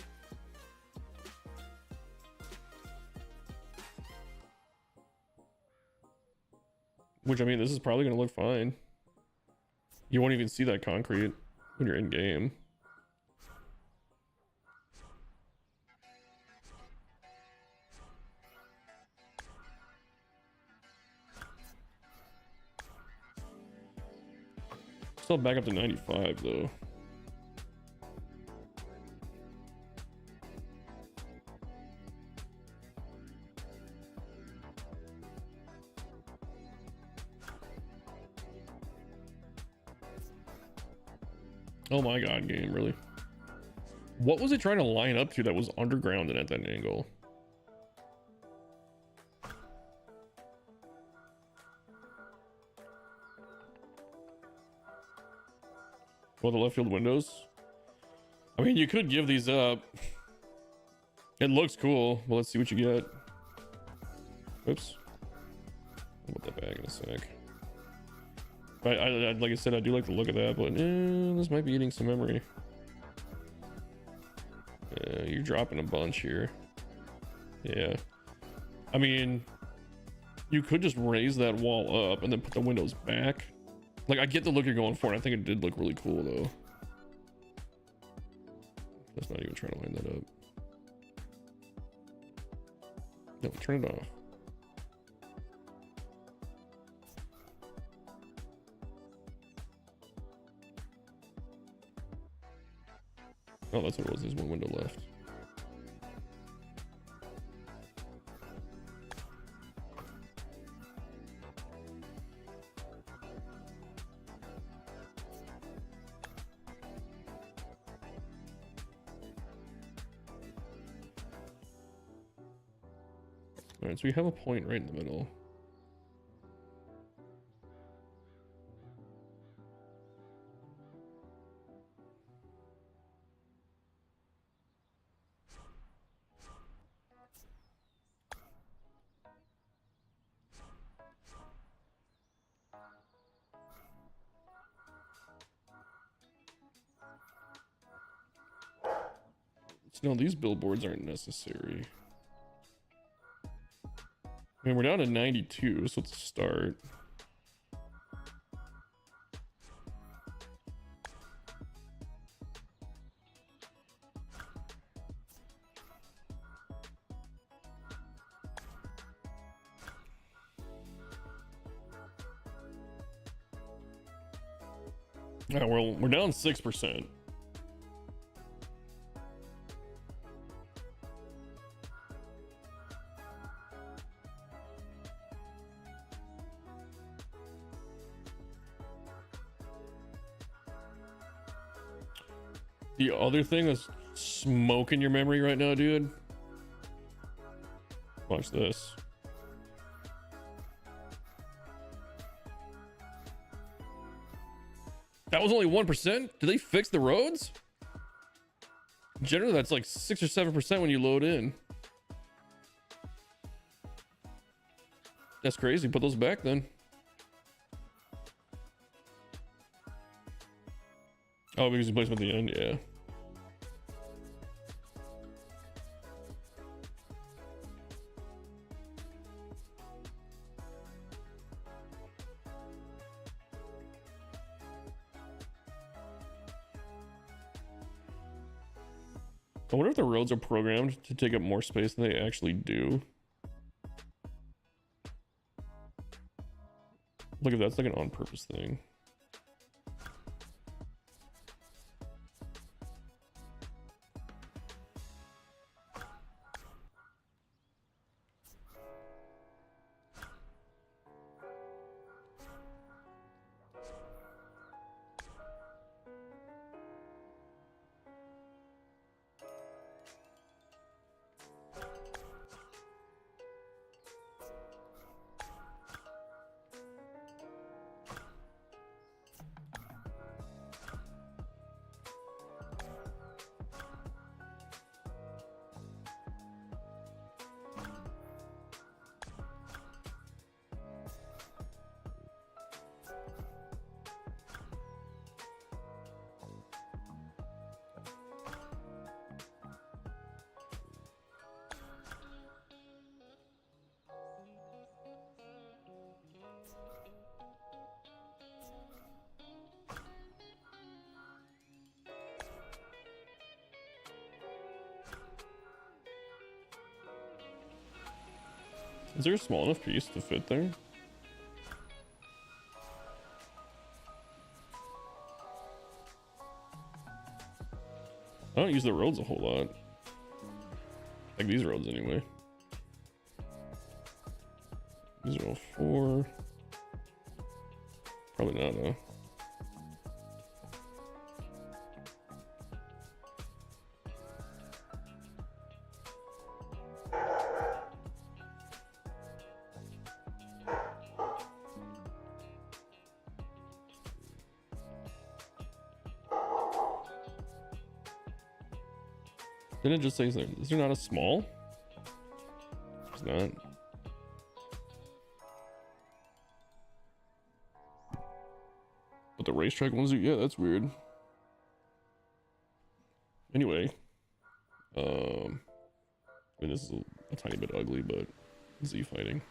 Which, I mean, this is probably going to look fine. You won't even see that concrete when you're in game. Still back up to 95, though. Oh my god, game, really? What was it trying to line up to that was underground and at that angle? Well, the left field windows? I mean, you could give these up. It looks cool. Well, let's see what you get. Oops. I'll put that back in a sec. I like I said, I do like the look of that, but this might be eating some memory. You're dropping a bunch here. Yeah. I mean, you could just raise that wall up and then put the windows back. Like, I get the look you're going for, and I think it did look really cool, though. Let's not even try to line that up. No, turn it off. Oh, that's what it was. There's one window left. All right, so we have a point right in the middle. No, these billboards aren't necessary. I mean, we're down to 92, so let's start. We're down 6%. The other thing that's smoking your memory right now, dude. Watch this. That was only 1%. Did they fix the roads? Generally, that's like 6 or 7% when you load in. That's crazy. Put those back then. Oh, because you place them at the end, yeah. I wonder if the roads are programmed to take up more space than they actually do. Look, if that's like an on-purpose thing. Is there a small enough piece to fit there? I don't use the roads a whole lot. Like these roads anyway. These are all 4. Probably not, huh? Didn't it just say, is there not a small? It's not. But the racetrack ones, yeah, that's weird. Anyway, I mean, this is a tiny bit ugly, but Z fighting.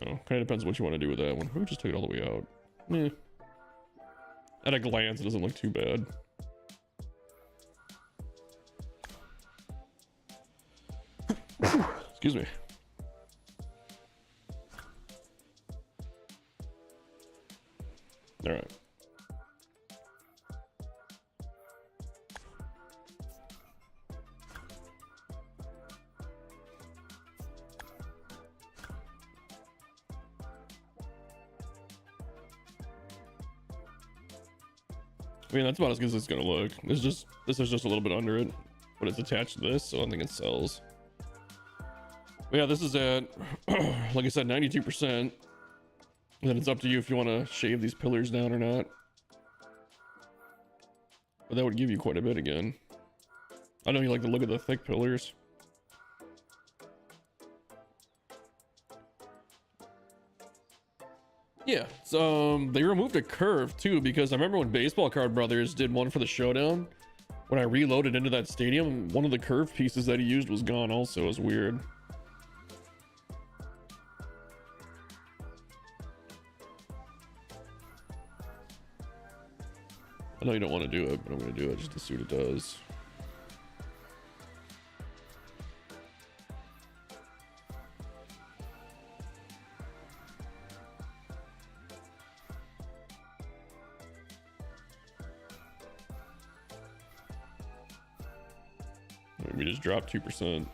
Oh, kind of depends what you want to do with that one. We just took it all the way out. Meh. At a glance, it doesn't look too bad. Excuse me. All right. I mean, that's about as good as it's gonna look. This is just a little bit under it, but it's attached to this, so I think it sells. But yeah, this is at, like I said, 92%. And then it's up to you if you want to shave these pillars down or not. But that would give you quite a bit again. I know you like to look at the thick pillars. Yeah, so they removed a curve too, because I remember when Baseball Card Brothers did one for the showdown, when I reloaded into that stadium, one of the curve pieces that he used was gone also. It was weird. I know you don't want to do it, but I'm going to do it just to see what it does. We just dropped 2%.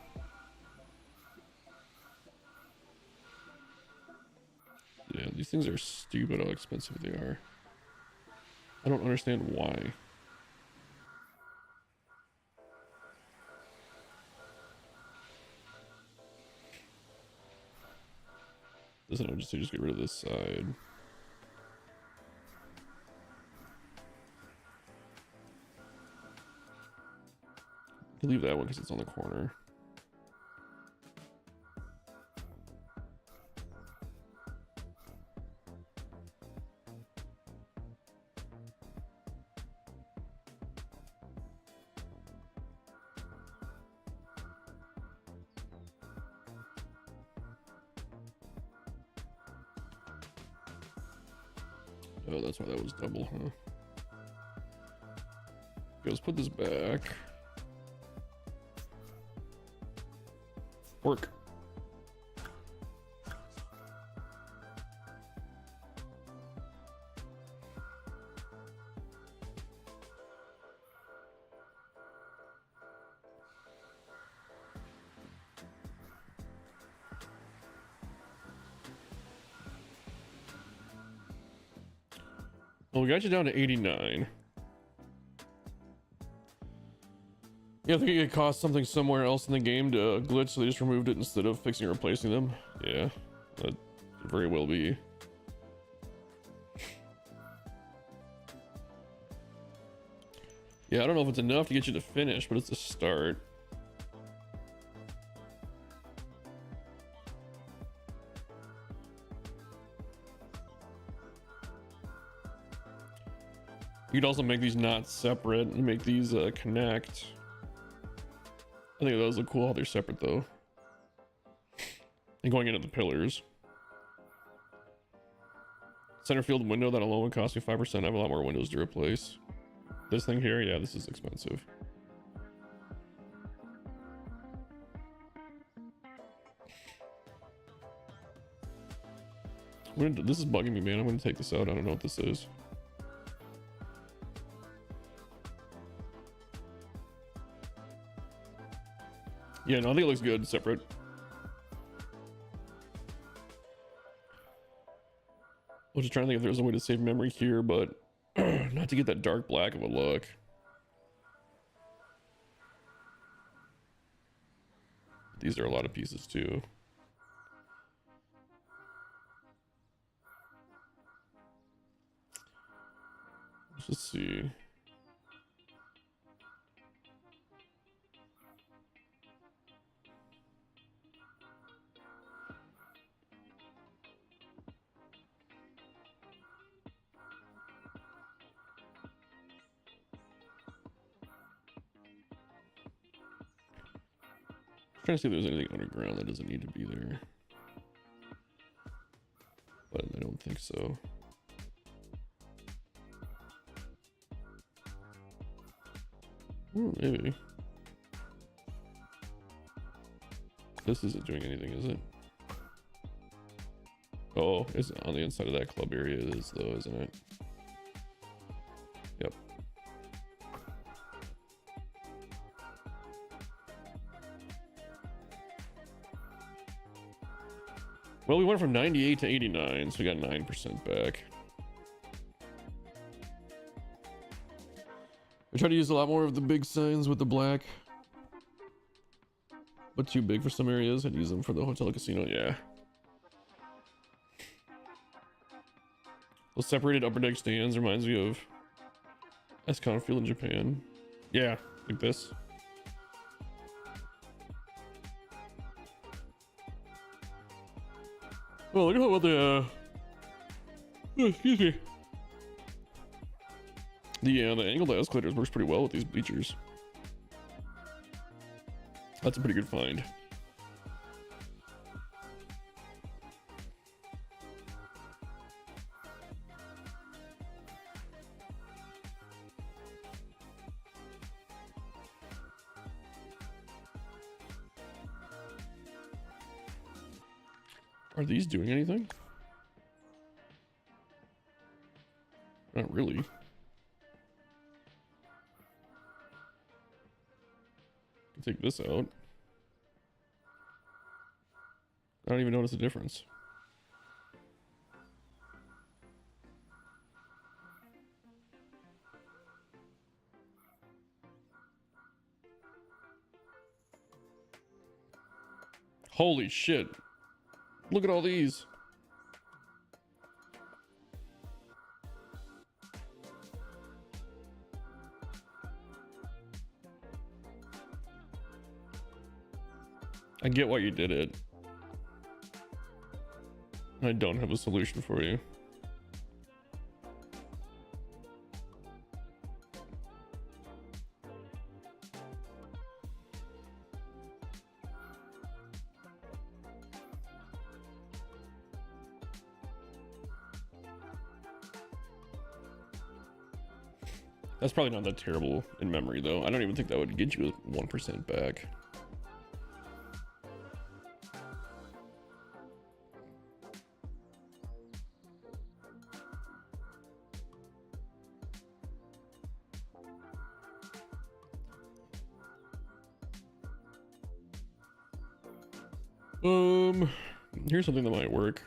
Yeah, these things are stupid how expensive they are. I don't understand why. Doesn't it just get rid of this side? Leave that one because it's on the corner. Oh, that's why that was double, huh? Okay, let's put this back. Work. Well, we got you down to 89. Yeah, I think it cost something somewhere else in the game to glitch, so they just removed it instead of fixing or replacing them. Yeah, that could very well be. Yeah, I don't know if it's enough to get you to finish, but it's a start. You could also make these not separate and make these connect. I think those look cool how they're separate though. And going into the pillars. Center field window, that alone would cost me 5%. I have a lot more windows to replace. This thing here, yeah, this is expensive. This is bugging me, man. I'm gonna take this out. I don't know what this is. Yeah, no, I think it looks good separate. I was just trying to think if there's a way to save memory here, but not to get that dark black of a look. These are a lot of pieces too. Let's just see. Trying to see if there's anything underground that doesn't need to be there, but I don't think so. Ooh, maybe. This isn't doing anything, is it? Oh, it's on the inside of that club area. It is though, isn't it? Yep. Well, we went from 98 to 89, so we got 9% back. I try to use a lot more of the big signs with the black, but too big for some areas. I'd use them for the hotel casino, yeah. Those separated upper deck stands reminds me of Escon Field in Japan. Yeah, like this. Oh, look at how the oh, excuse me. The angled escalators works pretty well with these bleachers. That's a pretty good find. Are these doing anything? Not really. Take this out. I don't even notice a difference. Holy shit. Look at all these. I get why you did it. I don't have a solution for you. That's probably not that terrible in memory, though. I don't even think that would get you 1% back. Here's something that might work.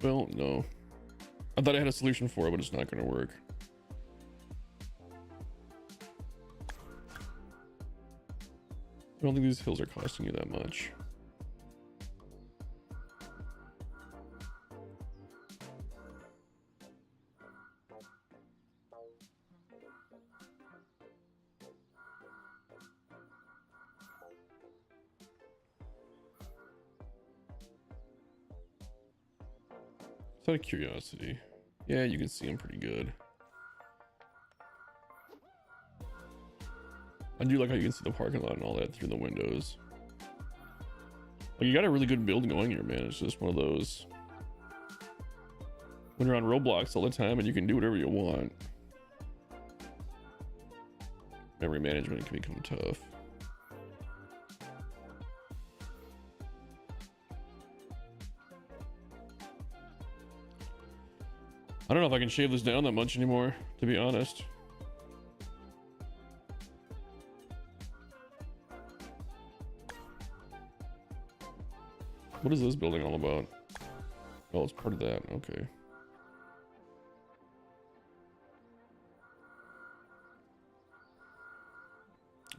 Well, no. I thought I had a solution for it, but it's not going to work. I don't think these hills are costing you that much. Out of curiosity, yeah, you can see them pretty good. I do like how you can see the parking lot and all that through the windows. Like, you got a really good build going here, man. It's just one of those when you're on Roblox all the time and you can do whatever you want. Memory management can become tough. I don't know if I can shave this down that much anymore, to be honest. What is this building all about? Oh, it's part of that. Okay.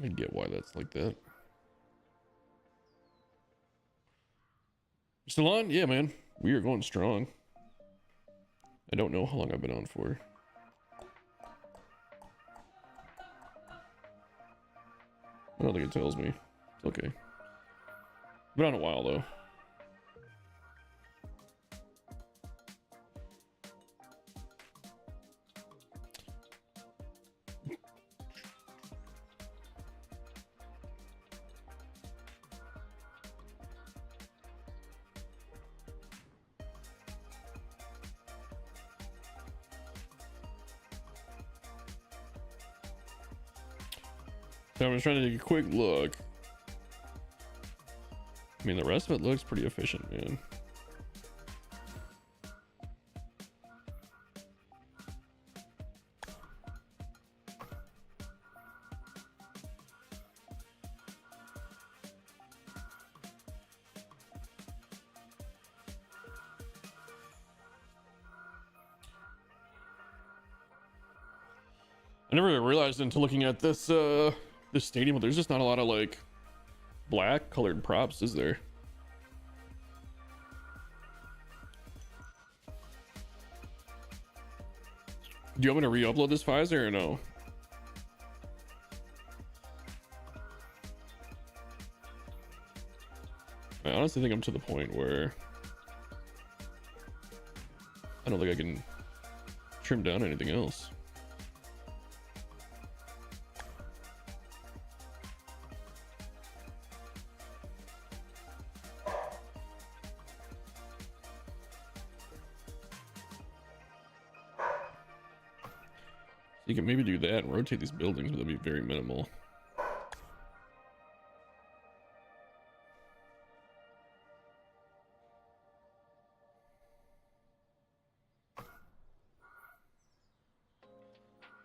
I get why that's like that. Still on? Yeah, man. We are going strong. I don't know how long I've been on for. I don't think it tells me. It's okay. Been on a while though. So I'm just trying to take a quick look. I mean, the rest of it looks pretty efficient, man. I never realized until looking at this this stadium, there's just not a lot of like black colored props, is there? Do you want me to re-upload this Pfizer or no? I honestly think I'm to the point where I don't think I can trim down anything else. You can maybe do that and rotate these buildings, but that'd be very minimal. How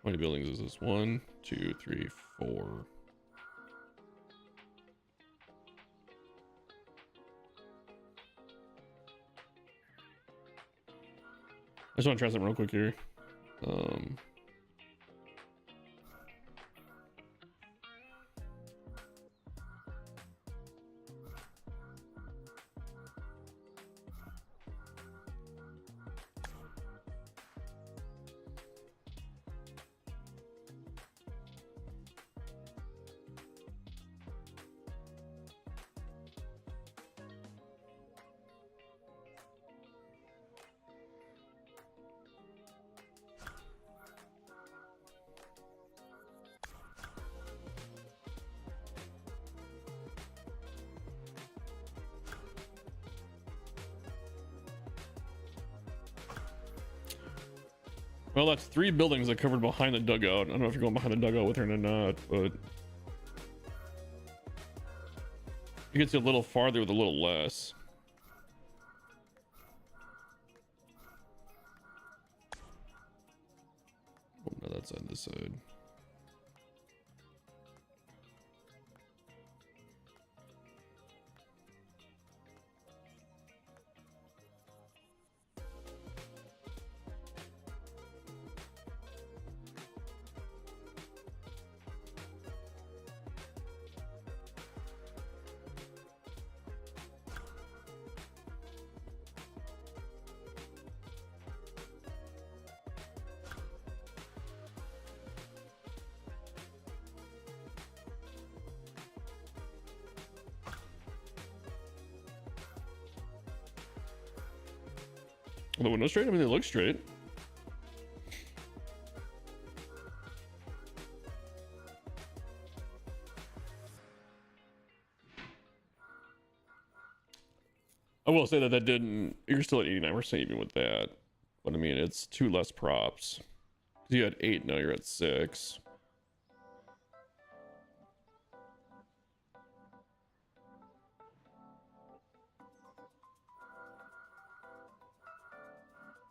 many buildings is this? 1, 2, 3, 4. I just want to try something real quick here. Well, that's 3 buildings that covered behind the dugout. I don't know if you're going behind the dugout with her or not, but you can see a little farther with a little less. Oh, no, that's on this side. The window straight? I mean, they look straight. I will say that didn't. You're still at 89% even with that. But I mean, it's 2 less props. You had 8, now you're at 6.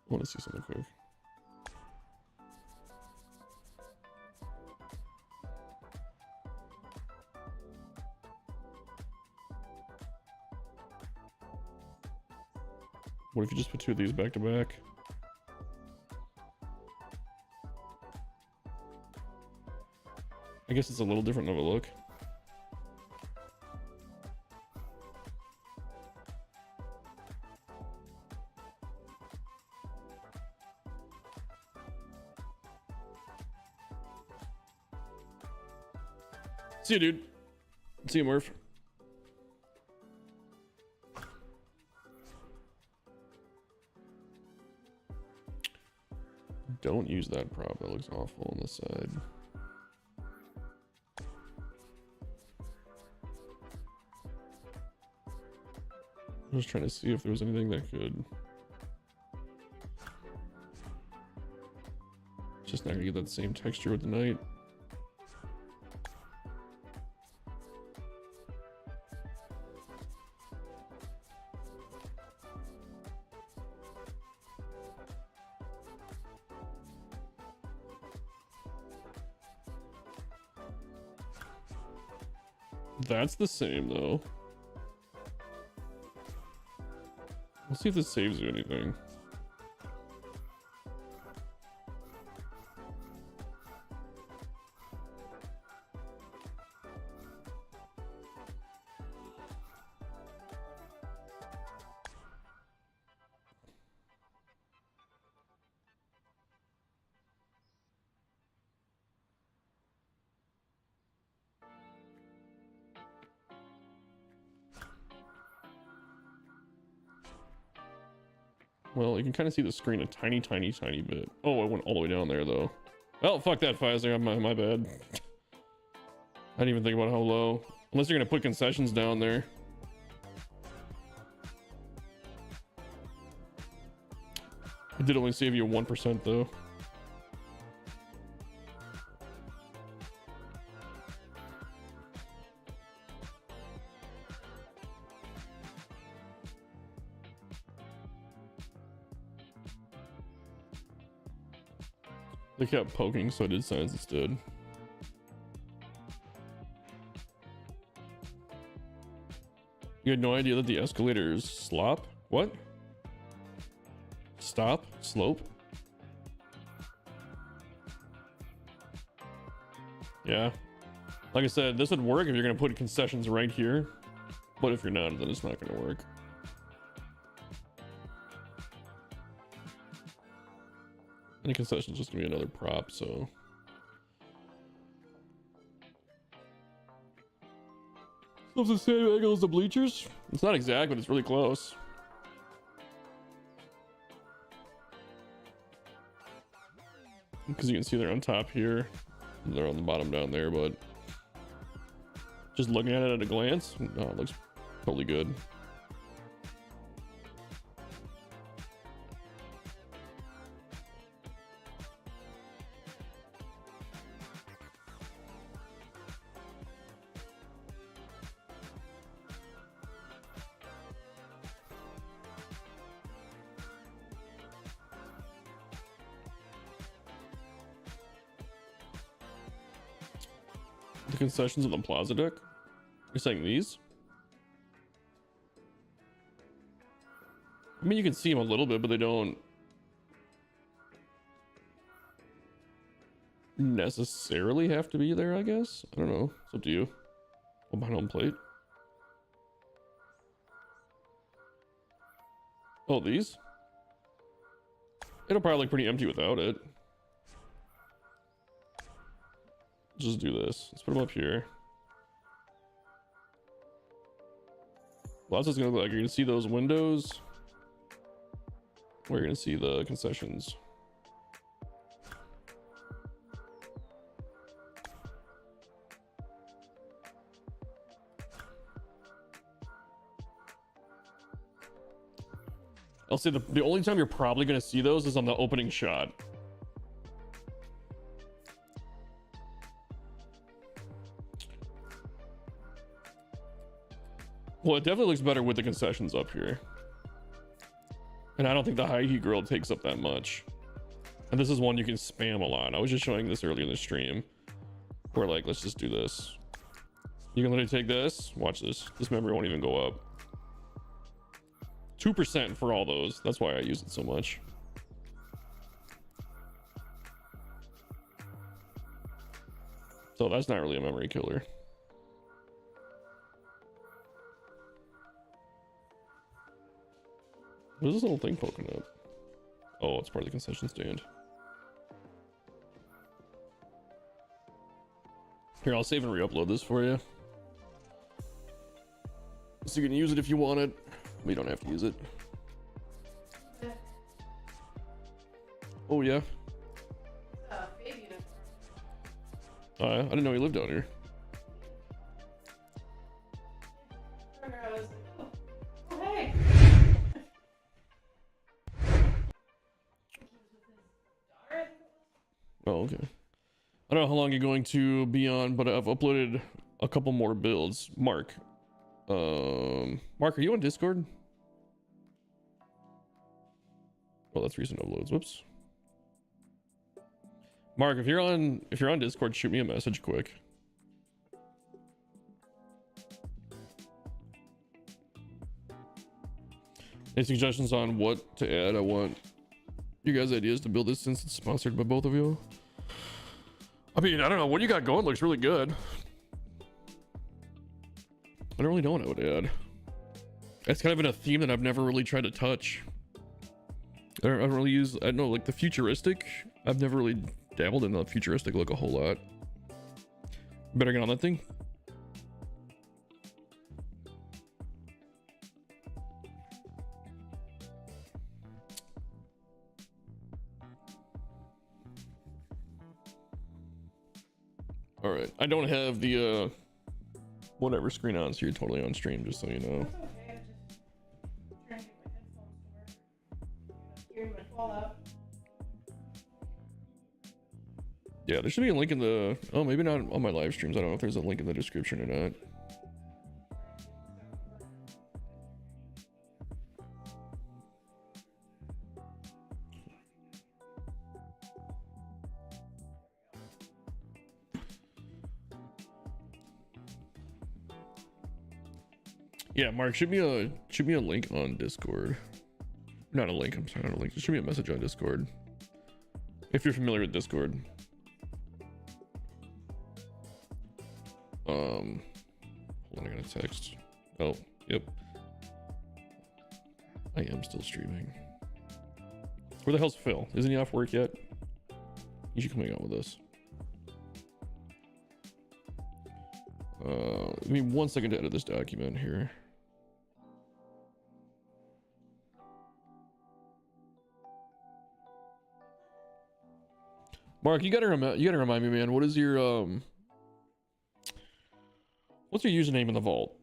I want to see something quick. What if you just put 2 of these back to back? I guess it's a little different of a look. See you, dude. See you, Murph. Don't use that prop. That looks awful on the side. I was trying to see if there was anything that could... Just not gonna get that same texture with the night. That's the same though. Let's see if this saves you anything. Well, you can kind of see the screen a tiny bit. Oh, I went all the way down there though. Oh, fuck that, Pfizer. My bad. I didn't even think about how low. Unless you're gonna put concessions down there. It did only save you 1% though. They kept poking, so I did signs instead. You had no idea that the escalators slop? What? Stop? Slope? Yeah. Like I said, this would work if you're gonna put concessions right here. But if you're not, then it's not gonna work. And the concession is just gonna be another prop, so. It's the same angle as the bleachers. It's not exact, but it's really close. Because you can see they're on top here. And they're on the bottom down there, but just looking at it at a glance, no, it looks totally good. concessions on the plaza deck? You're saying these? I mean, you can see them a little bit, but they don't necessarily have to be there, I guess. I don't know. It's up to you. Oh, behind home plate. Oh, these? It'll probably look pretty empty without it. Just do this. Let's put them up here. Plaza's gonna look like you're gonna see those windows. We're gonna see the concessions. I'll say the only time you're probably gonna see those is on the opening shot. Well, it definitely looks better with the concessions up here. And I don't think the high heat grill takes up that much. And this is one you can spam a lot. I was just showing this earlier in the stream. Where like, let's just do this. You can literally take this. Watch this. This memory won't even go up. 2% for all those. That's why I use it so much. So that's not really a memory killer. What is this little thing poking up? Oh, it's part of the concession stand. Here, I'll save and re-upload this for you. So you can use it if you want it. We don't have to use it. Oh, yeah. I didn't know he lived down here. Oh, okay. I don't know how long you're going to be on, but I've uploaded a couple more builds. Mark, are you on Discord? Oh, that's recent uploads. Whoops. Mark, if you're on Discord, shoot me a message quick. Any suggestions on what to add? I want you guys' ideas to build this since it's sponsored by both of you. I mean, I don't know. What you got going looks really good. I don't really know what I would add. It's kind of been a theme that I've never really tried to touch. I don't really use, I don't know, like the futuristic. I've never really dabbled in the futuristic look a whole lot. Better get on that thing. All right, I don't have the whatever screen on, so you're totally on stream, just so you know. Yeah, there should be a link in the, oh, maybe not on my live streams. I don't know if there's a link in the description or not. Yeah, Mark, shoot me a link on Discord. Not a link, I'm sorry, not a link. Just shoot me a message on Discord. If you're familiar with Discord. Hold on, I got a text. Oh, yep. I am still streaming. Where the hell's Phil? Isn't he off work yet? He should come hang out with us. Give me 1 second to edit this document here. Mark, you gotta remind me, man. What is your what's your username in the vault?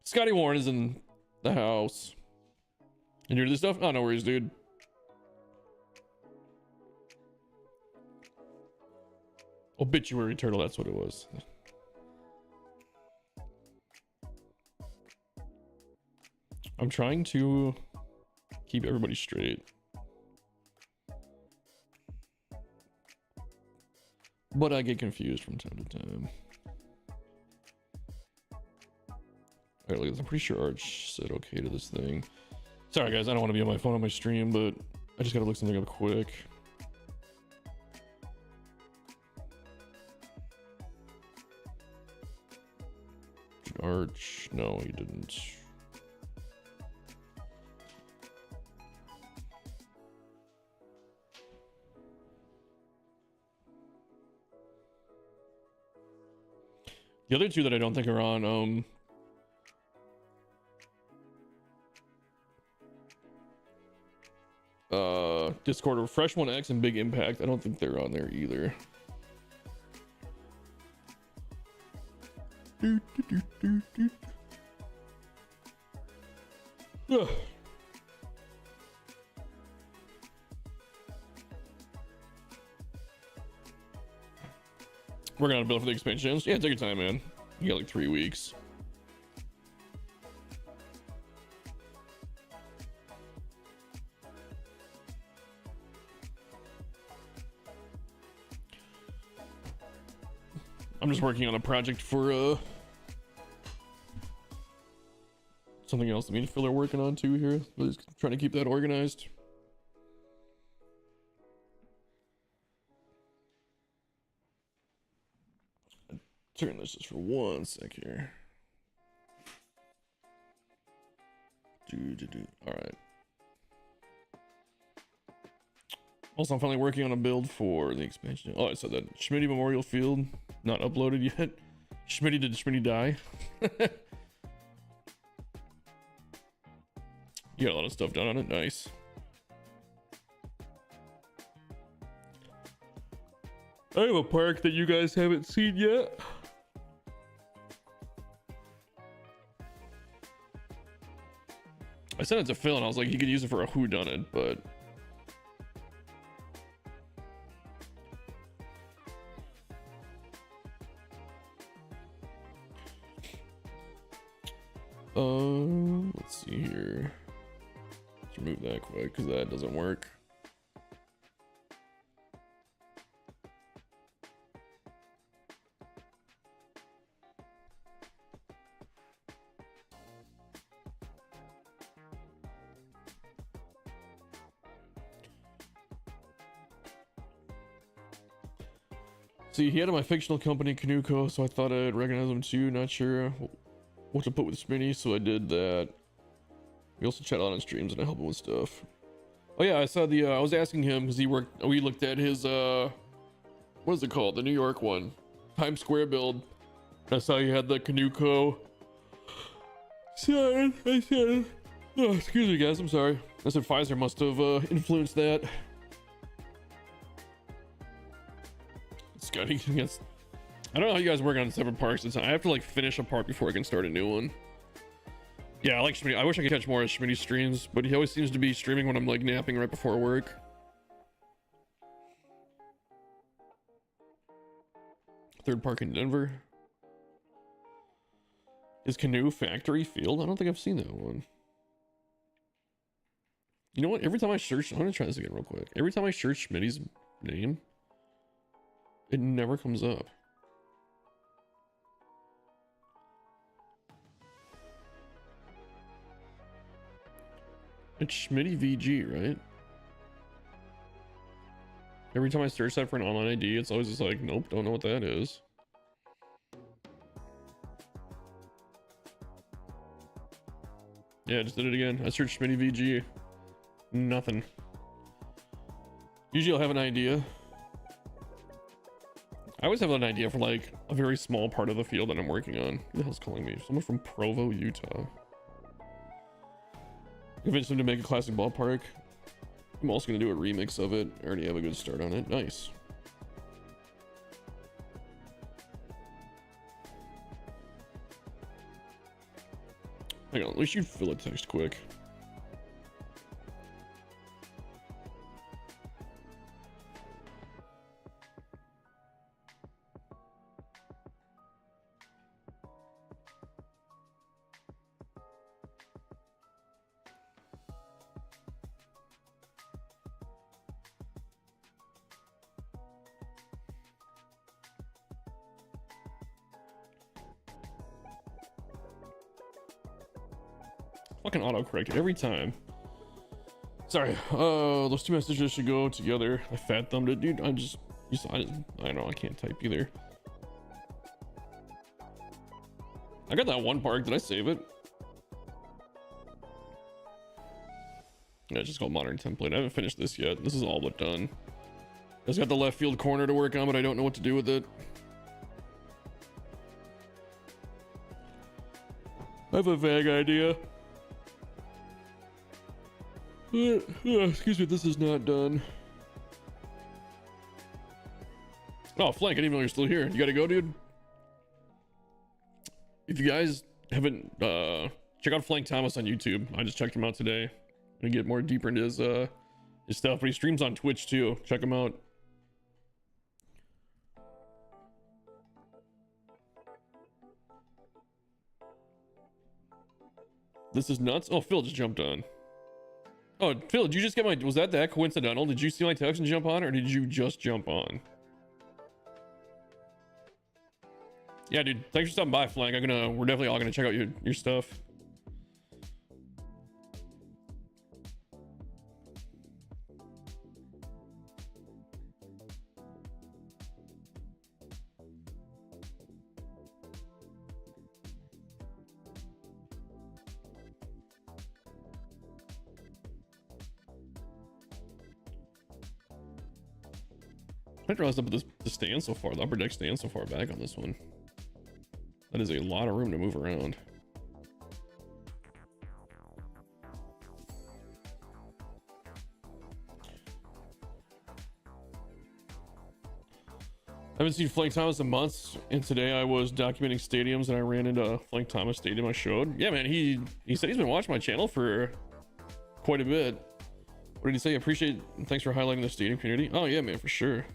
Scotty Warren is in the house. And you're this stuff? Oh, no worries, dude. Obituary turtle, that's what it was. I'm trying to keep everybody straight. but I get confused from time to time. Alright, look, I'm pretty sure Arch said okay to this thing. Sorry guys, I don't want to be on my phone on my stream, but I just gotta look something up quick. Arch, no, he didn't. The other two that I don't think are on Discord are Fresh One X and Big Impact. I don't think they're on there either. Ugh. Working on a build for the expansions. Yeah, take your time, man. You got like 3 weeks. I'm just working on a project for something else that me and Phil are working on too here. Just trying to keep that organized. Turn this just for 1 sec here. All right. Also, I'm finally working on a build for the expansion. Oh, I said that. Schmitty Memorial Field, not uploaded yet. Schmitty, did Schmitty die? You got a lot of stuff done on it. Nice. I have a park that you guys haven't seen yet. I sent it to Phil and I was like, he could use it for a whodunit, but let's see here. Let's remove that quick because that doesn't work. See, he had my fictional company, Canuco, so I thought I'd recognize him too. Not sure what to put with Smitty, so I did that. We also chat a lot on streams and I help him with stuff. Oh yeah, I saw the, I was asking him because we looked at his, what is it called? The New York one. Times Square build. I saw he had the Canuco. Sorry, I said, oh, excuse me guys, I'm sorry. I said Pfizer must have influenced that. Scotty, yes. I don't know how you guys work on separate parks. I have to like finish a part before I can start a new one. Yeah, I like Schmitty. I wish I could catch more of Schmitty's streams, but he always seems to be streaming when I'm like napping right before work. Third park in Denver. Is Canoe Factory Field? I don't think I've seen that one. You know what? Every time I search, I'm gonna try this again real quick. Every time I search Schmitty's name, it never comes up. It's Schmitty VG, right? Every time I search that for an online ID, it's always just like, nope, don't know what that is. Yeah, I just did it again. I searched Schmitty VG. Nothing. Usually I'll have an idea. I always have an idea for like a very small part of the field that I'm working on. Who the hell's calling me? Someone from Provo, Utah. Convinced him to make a classic ballpark. I'm also gonna do a remix of it. I already have a good start on it. Nice. Hang on, at least you fill a text quick. Fucking autocorrect every time. Sorry. Those two messages should go together. I fat thumbed it, dude. I don't know. I can't type either. I got that one park. Did I save it? Yeah, it's just called Modern Template. I haven't finished this yet. This is all but done. Just got the left field corner to work on, but I don't know what to do with it. I have a vague idea. Excuse me, this is not done. Oh, Flank, I didn't even know you're still here. You gotta go, dude? If you guys haven't, check out Flank Thomas on YouTube. I just checked him out today. I'm gonna get more deeper into his stuff, but he streams on Twitch too. Check him out. This is nuts. Oh, Phil just jumped on. Oh, Phil, did you just get my... Was that coincidental? Did you see my text and jump on, or did you just jump on? Yeah, dude. Thanks for stopping by, Flank. We're definitely all gonna check out your stuff. I didn't realize the stand so far, the upper deck stand so far back on this one. That is a lot of room to move around. I haven't seen Flank Thomas in months, and today I was documenting stadiums and I ran into Flank Thomas Stadium I showed. Yeah, man, he said he's been watching my channel for quite a bit. What did he say? Appreciate, thanks for highlighting the stadium community. Oh yeah, man, for sure.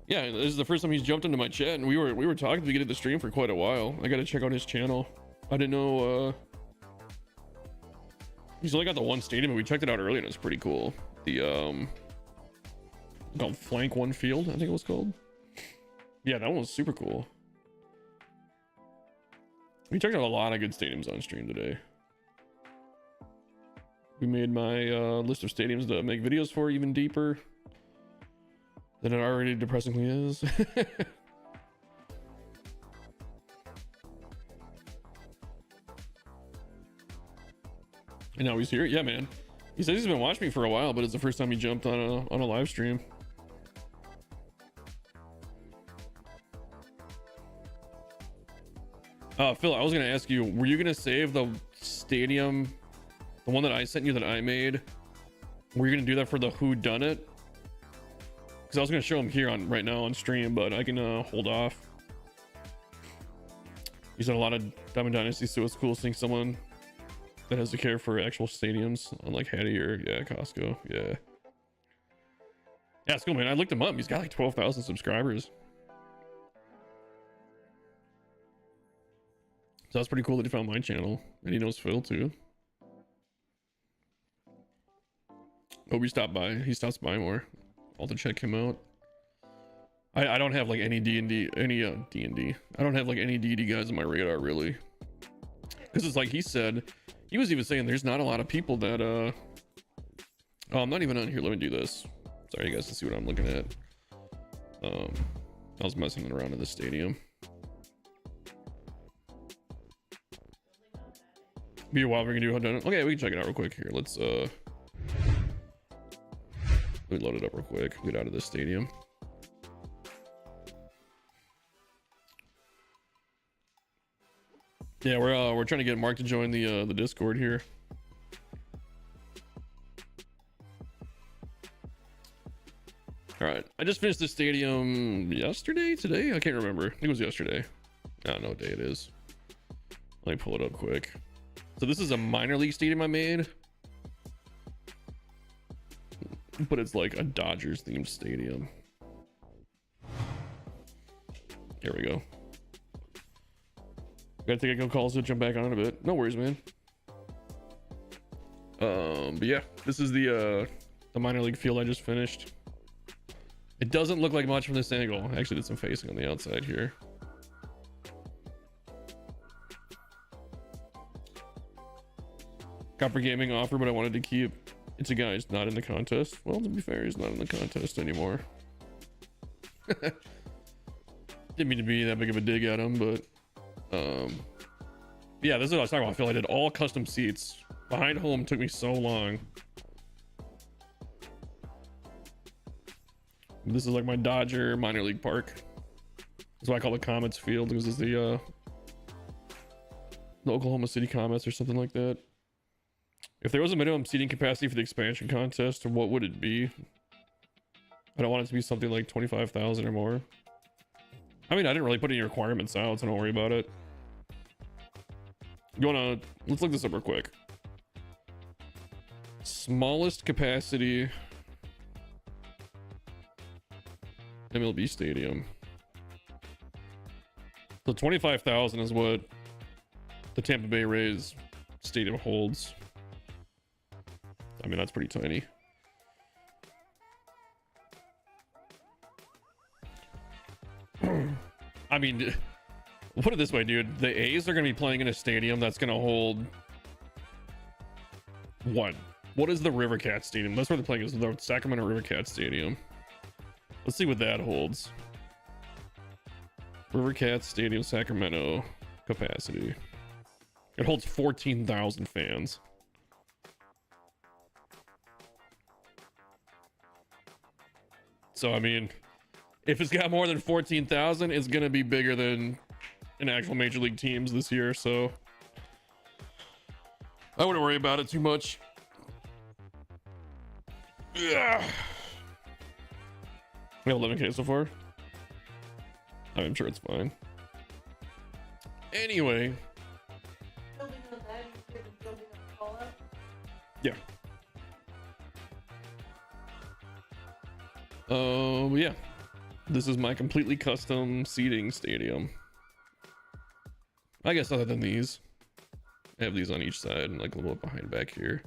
Yeah, this is the first time he's jumped into my chat, and we were talking at the beginning of the stream for quite a while. I gotta check out his channel. I didn't know he's only got the one stadium, but we checked it out earlier and it's pretty cool. The called Flank One Field, I think it was called. Yeah, that one was super cool. We checked out a lot of good stadiums on stream today. We made my list of stadiums to make videos for even deeper than it already depressingly is. And now he's here. Yeah, man. He says he's been watching me for a while, but it's the first time he jumped on a live stream. Phil, I was gonna ask you, were you gonna save the stadium, the one that I sent you that I made? Were you gonna do that for the Who Done It? Because I was gonna show him here right now on stream, but I can hold off. He's done a lot of Diamond Dynasty, so it's cool seeing someone that has to care for actual stadiums, unlike Hattie or Costco. Yeah, it's cool, man. I looked him up. He's got like 12,000 subscribers. So that's pretty cool that he found my channel, and he knows Phil too. Hope he stopped by. He stops by more. I'll have to check him out. I don't have like any D&D. I don't have like any D&D guys on my radar really. Because it's like he said, he was even saying there's not a lot of people that oh, I'm not even on here. Let me do this. Sorry, you guys can see what I'm looking at. I was messing around in the stadium. Be a while we're gonna do Who Done It. Okay, we can check it out real quick here. Let's let me load it up real quick. Get out of this stadium. Yeah, we're trying to get Mark to join the Discord here. All right, I just finished the stadium today. I can't remember. I think it was yesterday. I don't know what day it is. Let me pull it up quick. So this is a minor league stadium I made, but it's like a Dodgers themed stadium. Here we go. Gotta take a couple calls to jump back on in a bit. No worries, man. But yeah, this is the minor league field I just finished. It doesn't look like much from this angle. I actually did some facing on the outside here. Copper Gaming offer, but I wanted to keep. It's a guy who's not in the contest. Well, to be fair, he's not in the contest anymore. Didn't mean to be that big of a dig at him, but yeah, this is what I was talking about. Phil, I did all custom seats. Behind home took me so long. This is like my Dodger minor league park. That's why I call it Comets Field, because it's the Oklahoma City Comets or something like that. If there was a minimum seating capacity for the expansion contest, what would it be? I don't want it to be something like 25,000 or more. I mean, I didn't really put any requirements out, so don't worry about it. Let's look this up real quick. Smallest capacity MLB stadium. So 25,000 is what the Tampa Bay Rays stadium holds. I mean, that's pretty tiny. I mean, put it this way, dude. The A's are going to be playing in a stadium that's going to hold... What is the River Cat Stadium? That's where they're playing, is the Sacramento River Cat Stadium. Let's see what that holds. River Cat Stadium, Sacramento capacity. It holds 14,000 fans. So, I mean, if it's got more than 14,000, it's going to be bigger than an actual major league teams this year. So I wouldn't worry about it too much. Yeah. We have 11K so far. I'm sure it's fine. Anyway. Yeah. Yeah. This is my completely custom seating stadium. I guess other than these. I have these on each side and like a little bit behind back here.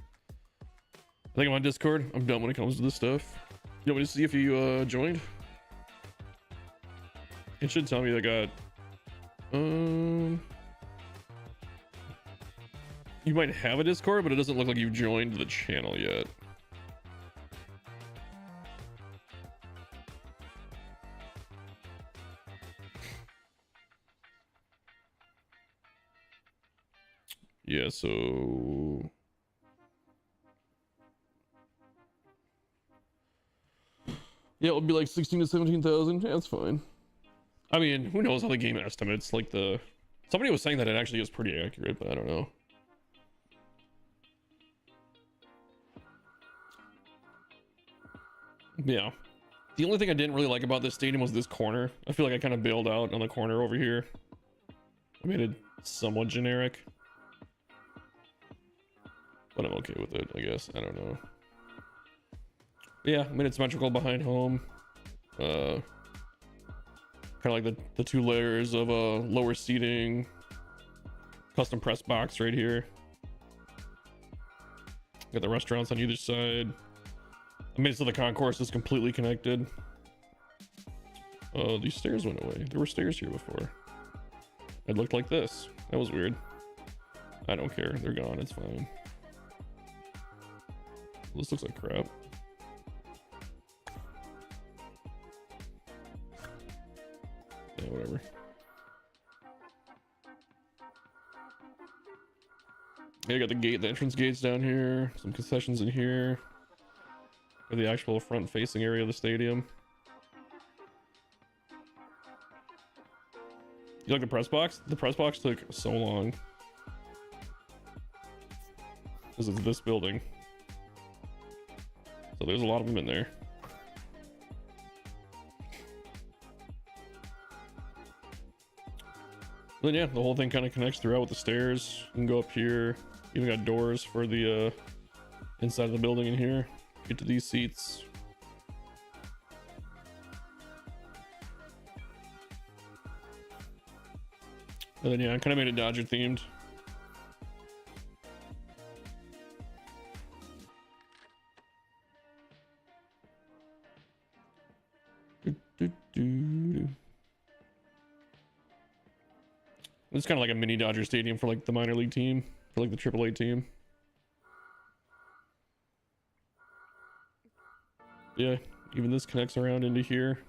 I think I'm on Discord. I'm dumb when it comes to this stuff. You want me to see if you joined? It should tell me that I got you might have a Discord, but it doesn't look like you've joined the channel yet. Yeah, so yeah, it'll be like 16 to 17,000. Yeah, that's fine. I mean, who knows how the game estimates? Like somebody was saying that it actually is pretty accurate, but I don't know. Yeah. The only thing I didn't really like about this stadium was this corner. I feel like I kind of bailed out on the corner over here. I made it somewhat generic. But I'm okay with it, I guess. I don't know. Yeah, I made it symmetrical behind home. Kind of like the two layers of lower seating. Custom press box right here. Got the restaurants on either side. I made it so the concourse is completely connected. Oh, these stairs went away. There were stairs here before. It looked like this. That was weird. I don't care. They're gone. It's fine. This looks like crap. Yeah, whatever. Yeah, I got the entrance gates down here. Some concessions in here. For the actual front facing area of the stadium. You like the press box? The press box took so long. Because it's this building. So there's a lot of them in there. Then yeah, the whole thing kind of connects throughout with the stairs. You can go up here. Even got doors for the inside of the building in here. Get to these seats. And then yeah, I kind of made it Dodger themed. It's kind of like a mini Dodger stadium for like the minor league team, for like the AAA team. Yeah, even this connects around into here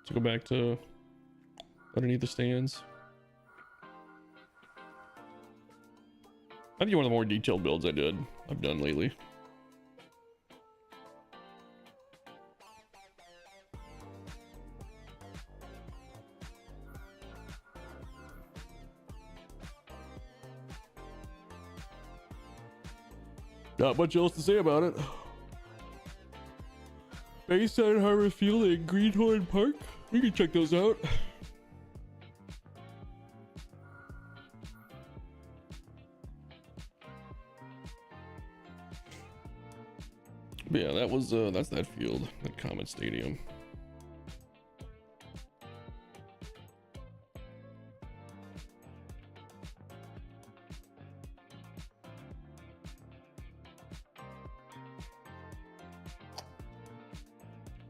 to go back to underneath the stands. I think one of the more detailed builds I've done lately. Not much else to say about it. Bayside Harbor Field and Greenhorn Park. You can check those out. But yeah, that was that's that field, that Comet Stadium.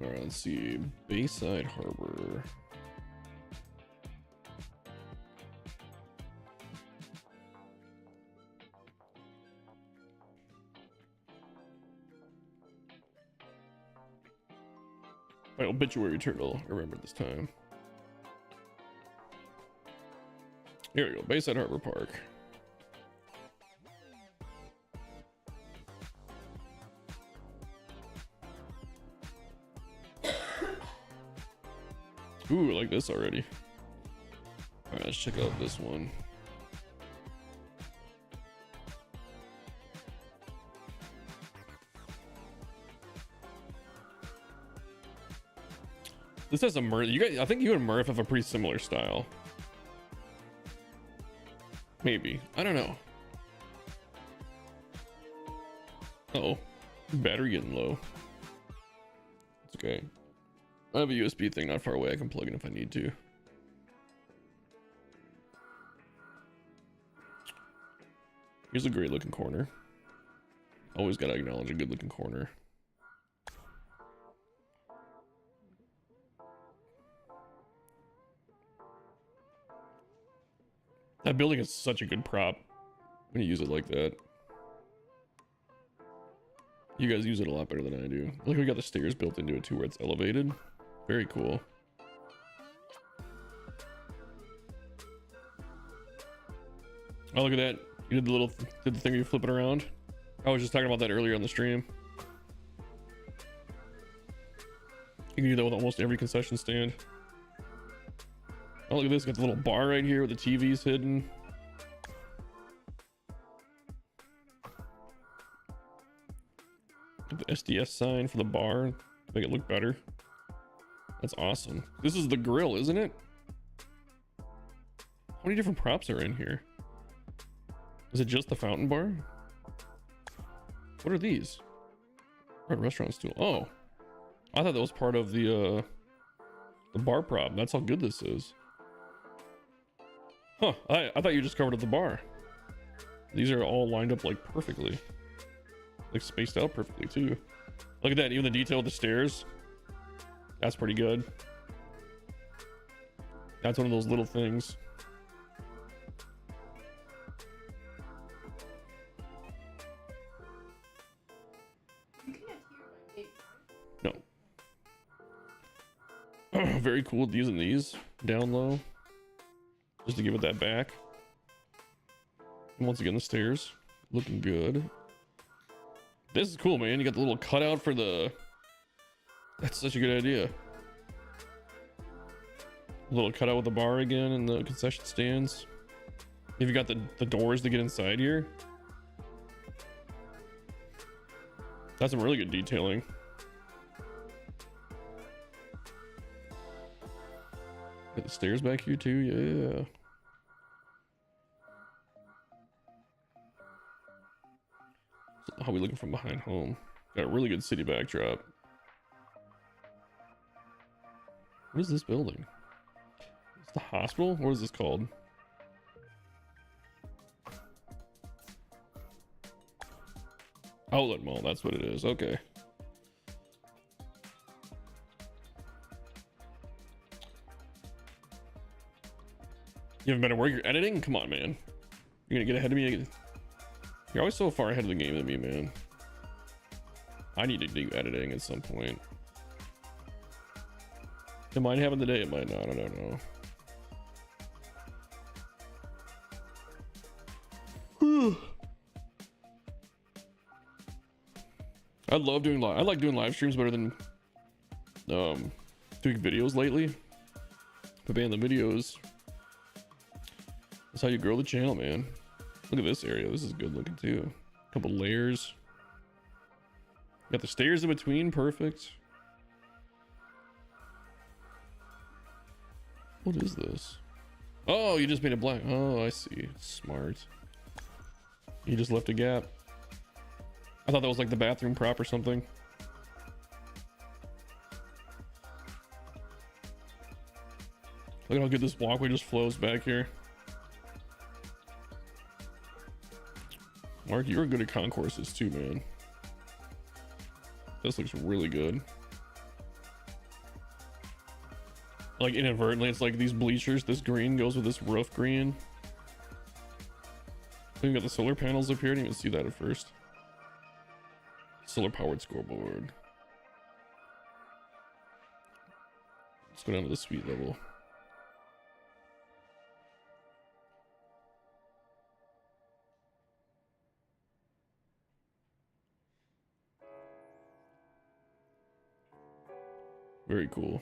All right, let's see. Bayside Harbor. My obituary turtle. I remember this time. Here we go. Bayside Harbor Park. Ooh, I like this already. All right, let's check out this one. This has a Murph. You guys, I think you and Murph have a pretty similar style. Maybe. I don't know. Uh-oh. Battery getting low. It's okay. I have a USB thing not far away. I can plug in if I need to. Here's a great looking corner. Always gotta acknowledge a good looking corner. That building is such a good prop when you use it like that. You guys use it a lot better than I do. Look, we got the stairs built into it too, where it's elevated. Very cool. Oh, look at that. You did the thing where you flip it around. I was just talking about that earlier on the stream. You can do that with almost every concession stand. Oh, look at this. Got the little bar right here with the TVs hidden. Got the SDS sign for the bar. Make it look better. That's awesome. This is the grill, isn't it? How many different props are in here? Is it just the fountain bar? What are these? Red restaurant stool. Oh, I thought that was part of the bar prop. That's how good this is. Huh, I thought you just covered up the bar. These are all lined up like perfectly. Like spaced out perfectly too. Look at that, even the detail of the stairs. That's pretty good. That's one of those little things. No. Very cool using these down low. Just to give it that back. And once again, the stairs looking good. This is cool, man. You got the little cutout for the... That's such a good idea. A little cutout with the bar again and the concession stands. If you got the doors to get inside here. That's some really good detailing. Got the stairs back here too, yeah. So how are we looking from behind home? Got a really good city backdrop. What is this building? It's the hospital? What is this called? Outlet Mall, that's what it is. Okay. You haven't been at work, you're editing? Come on, man. You're gonna get ahead of me? You're always so far ahead of the game than me, man. I need to do editing at some point. It might happen today, it might not, I don't know. I love doing live. I like doing live streams better than doing videos lately. But man, the videos, that's how you grow the channel, man. Look at this area. This is good looking too. A couple layers. Got the stairs in between. Perfect. What is this? Oh, you just made it black. Oh, I see. Smart. You just left a gap. I thought that was like the bathroom prop or something. Look at how good this walkway just flows back here. Mark, you're good at concourses too, man. This looks really good. Like inadvertently, it's like these bleachers, this green goes with this roof green. Then you got the solar panels up here. I didn't even see that at first. Solar powered scoreboard. Let's go down to the suite level. Very cool.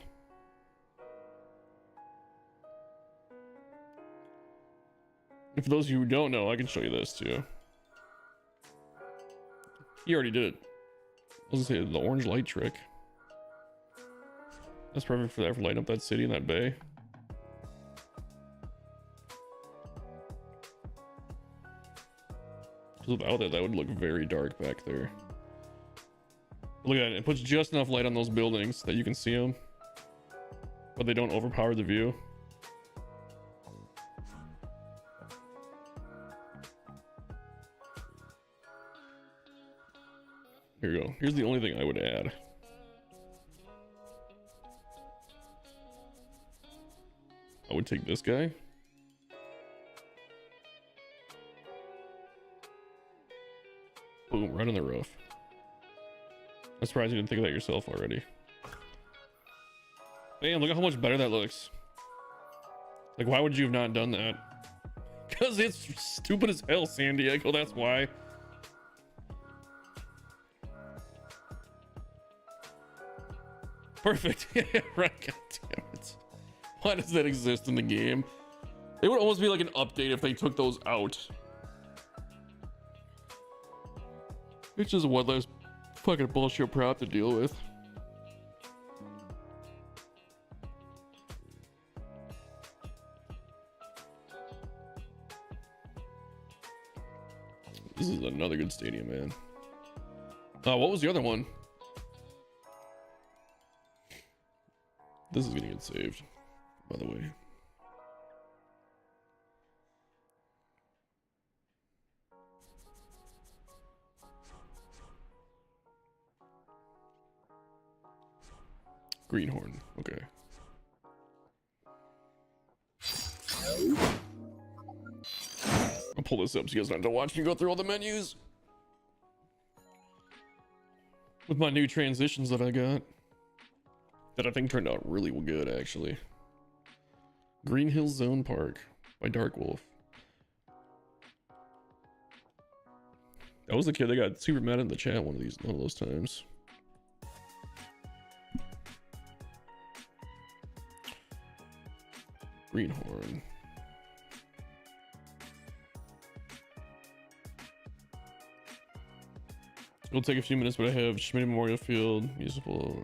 And for those of you who don't know, I can show you this too. You already did it. I was gonna say the orange light trick. That's perfect for that, for lighting up that city and that bay. Without that, that would look very dark back there. Look at it. It puts just enough light on those buildings that you can see them, but they don't overpower the view. Here you go. Here's the only thing I would add. I would take this guy. Boom, right on the roof. I'm surprised you didn't think of that yourself already. Man, look at how much better that looks. Like, why would you have not done that? Because it's stupid as hell, San Diego, that's why. Perfect. Yeah, right. God damn it. Why does that exist in the game? It would almost be like an update if they took those out. It's just one less fucking bullshit prop to deal with. This is another good stadium, man. What was the other one? This is gonna get saved, by the way. Greenhorn, okay. I'll pull this up so you guys don't have to watch me go through all the menus. With my new transitions that I got. That I think turned out really good, actually. Green Hills Zone Park by Dark Wolf. That was the kid that got super mad in the chat one of those times. Greenhorn. It'll take a few minutes, but I have Schmidt Memorial Field, Municipal.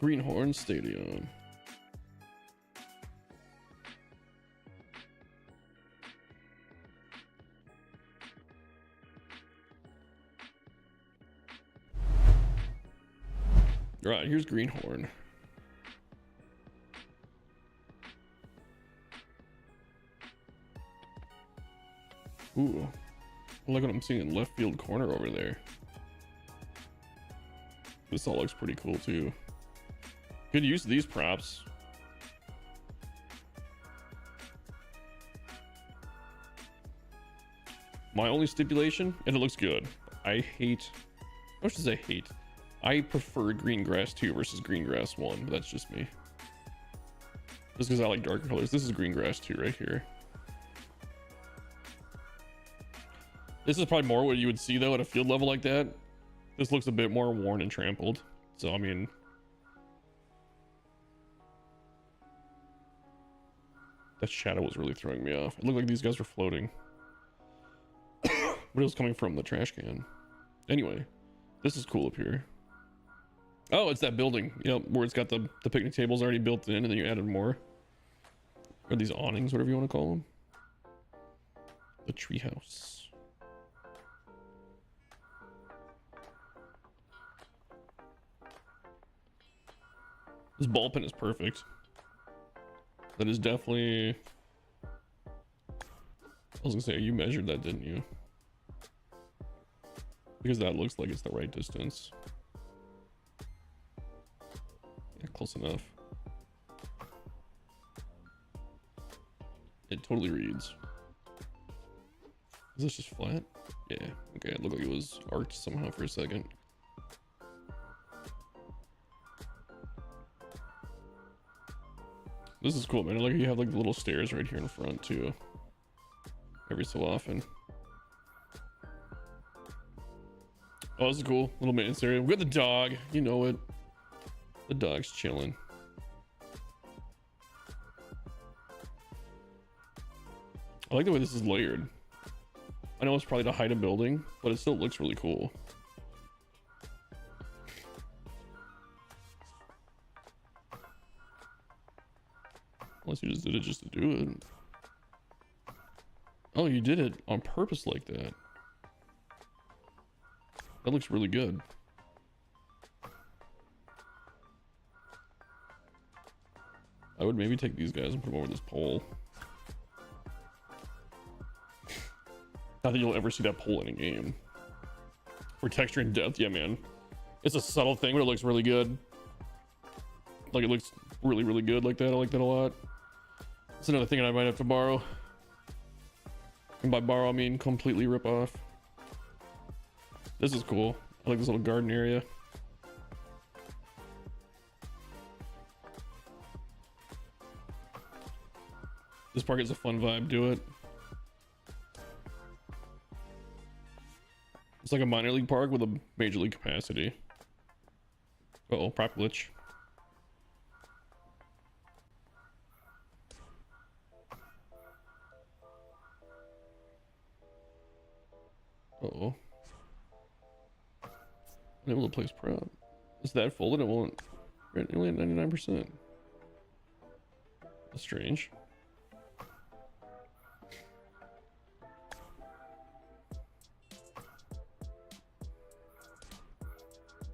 Greenhorn Stadium. Right, here's Greenhorn. Ooh, look what I'm seeing in left field corner over there. This all looks pretty cool too. Good use of these props. My only stipulation, and it looks good. I hate, how should I say hate? I prefer Green Grass 2 versus Green Grass 1, but that's just me. Just because I like darker colors. This is Green Grass 2 right here. This is probably more what you would see though at a field level like that. This looks a bit more worn and trampled. So, I mean, that shadow was really throwing me off. It looked like these guys were floating. But it was coming from the trash can. Anyway, this is cool up here. Oh, it's that building. Yep, where it's got the picnic tables already built in, and then you added more. Or these awnings, whatever you want to call them. The treehouse. This ball pin is perfect. That is definitely... I was gonna say, you measured that, didn't you? Because that looks like it's the right distance. Yeah, close enough. It totally reads. Is this just flat? Yeah, okay, it looked like it was arced somehow for a second. This is cool, man. I like how you have like the little stairs right here in front too. Every so often. Oh, this is cool. Little maintenance area. We got the dog. You know it. The dog's chilling. I like the way this is layered. I know it's probably to hide a building, but it still looks really cool. Unless you just did it just to do it. Oh, you did it on purpose like that. That looks really good. I would maybe take these guys and put them over this pole. Not that you'll ever see that pole in a game. For texture and depth, yeah, man. It's a subtle thing, but it looks really good. Like, it looks really, really good like that. I like that a lot. It's another thing that I might have to borrow. And by borrow, I mean completely rip off. This is cool. I like this little garden area. This park is a fun vibe. Do it. It's like a minor league park with a major league capacity. Uh-oh, prop glitch. Uh-oh. Unable to place prop. Is that full that it won't? Right, only at 99%. That's strange.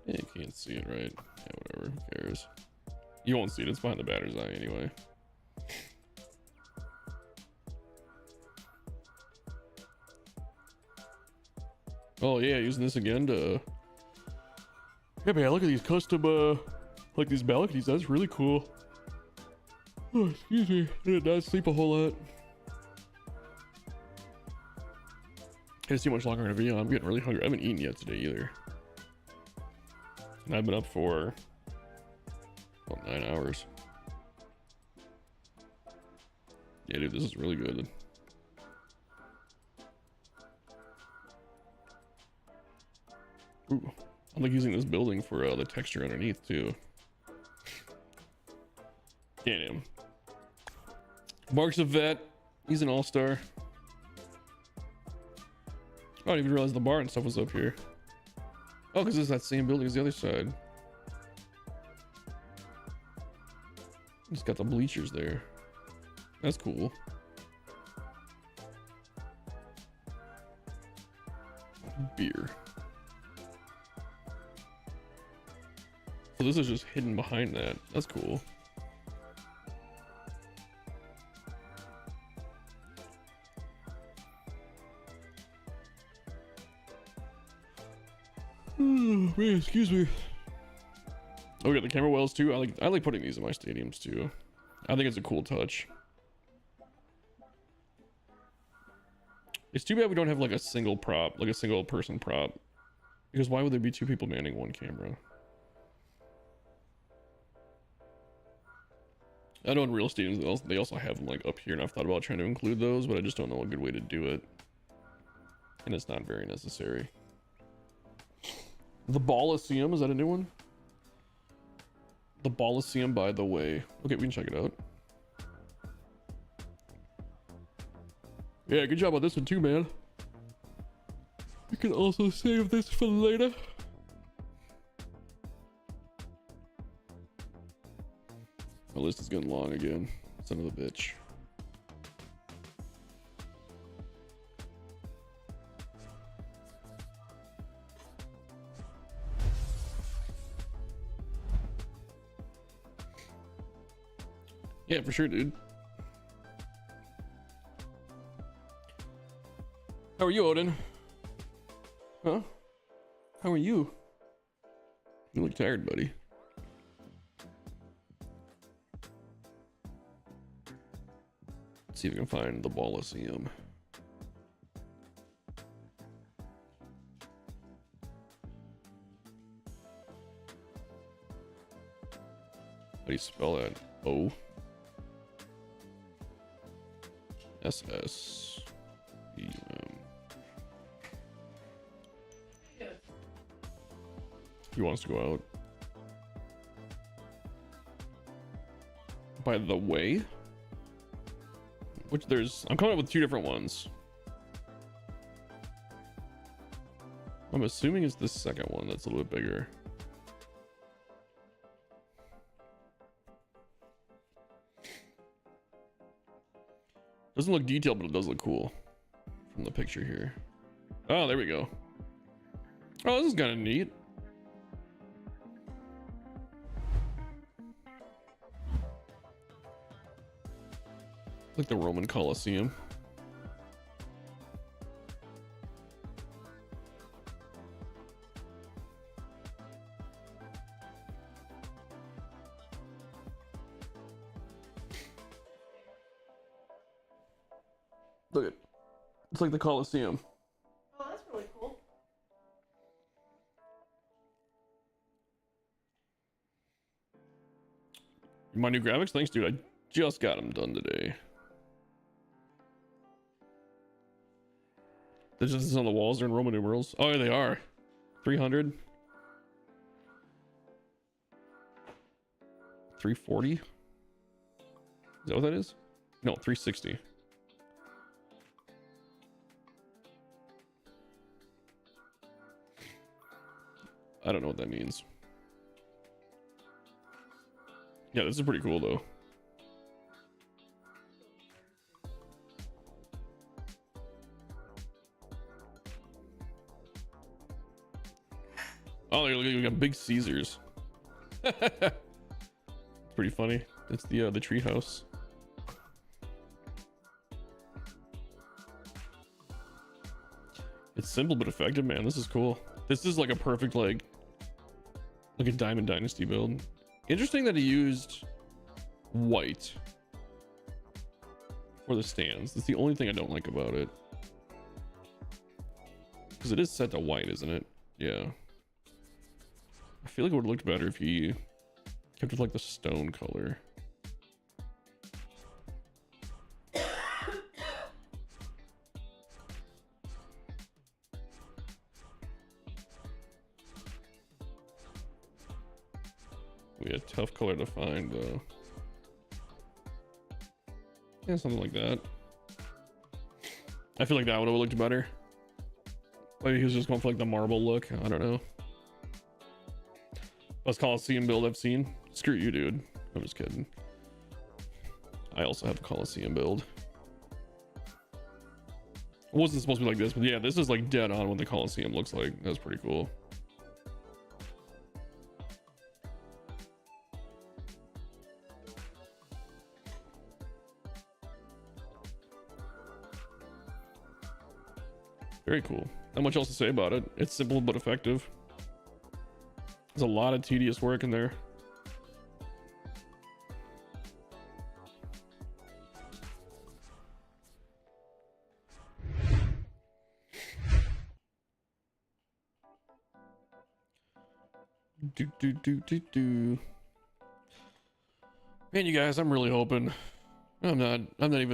Yeah, you can't see it, right? Yeah, whatever. Who cares? You won't see it. It's behind the batter's eye anyway. Oh yeah, using this again to... Yeah, man, look at these custom, like these balconies. That's really cool. Oh, excuse me. I did not sleep a whole lot. Can't see much longer in a video. I'm getting really hungry. I haven't eaten yet today either. And I've been up for about 9 hours. Yeah, dude, this is really good. Ooh, I'm like using this building for the texture underneath too. Damn. Mark's a vet. He's an all-star. I didn't even realize the bar and stuff was up here. Oh, because it's that same building as the other side. It's got the bleachers there. That's cool. Beer. So this is just hidden behind that. That's cool. Oh, man, excuse me. Okay, the camera wells too. I like putting these in my stadiums too. I think it's a cool touch. It's too bad we don't have like a single prop, like a single person prop. Because why would there be two people manning one camera? I know in real stadiums they also have them like up here, and I've thought about trying to include those, but I just don't know a good way to do it. And it's not very necessary. The Ballisium, is that a new one? The Ballisium, by the way. Okay, we can check it out. Yeah, good job on this one too, man. You can also save this for later. My list is getting long again. Son of a bitch. Yeah, for sure, dude. How are you, Odin? Huh? How are you? You look tired, buddy. Let's see if we can find the Ballisium. How do you spell that? O S S E M. He wants to go out. By the way, which I'm coming up with two different ones. I'm assuming it's the second one that's a little bit bigger. Doesn't look detailed, but it does look cool from the picture here. Oh, there we go. Oh, this is kind of neat. Like the Roman Colosseum. Look it. It's like the Colosseum. Oh, that's really cool. My new graphics? Thanks, dude. I just got them done today. There's just this on the walls. They're in Roman numerals. Oh, yeah, they are. 300. 340. Is that what that is? No, 360. I don't know what that means. Yeah, this is pretty cool though. Oh, we got big Caesars. It's pretty funny. It's the treehouse. It's simple but effective, man. This is cool. This is like a perfect like a Diamond Dynasty build. Interesting that he used white for the stands. That's the only thing I don't like about it. Because it is set to white, isn't it? Yeah. I feel like it would have looked better if he kept it like the stone color. We had tough color to find though. Yeah, something like that. I feel like that would have looked better. Maybe he was just going for like the marble look. I don't know. Best Coliseum build I've seen. Screw you, dude. I'm just kidding. I also have a Coliseum build. It wasn't supposed to be like this, but yeah, this is like dead on what the Coliseum looks like. That's pretty cool. Very cool. Not much else to say about it. It's simple but effective. There's a lot of tedious work in there. Do. Man, you guys, I'm really hoping. I'm not gonna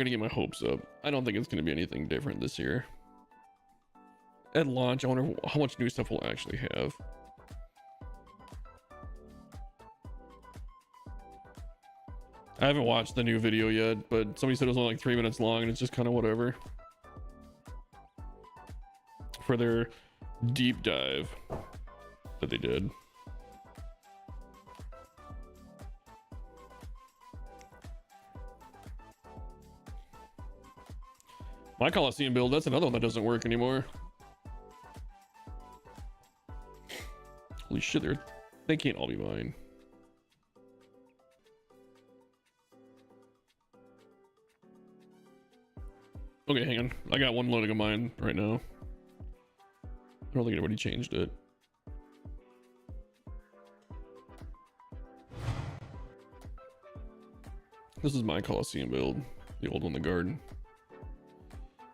get my hopes up. I don't think it's gonna be anything different this year. At launch, I wonder how much new stuff we'll actually have. I haven't watched the new video yet, but somebody said it was only like 3 minutes long, and it's just kind of whatever. For their deep dive that they did. My Coliseum build, that's another one that doesn't work anymore. Holy shit, they can't all be mine. Okay, hang on. I got one loading of mine right now. I don't think anybody changed it. This is my Coliseum build. The old one, the garden.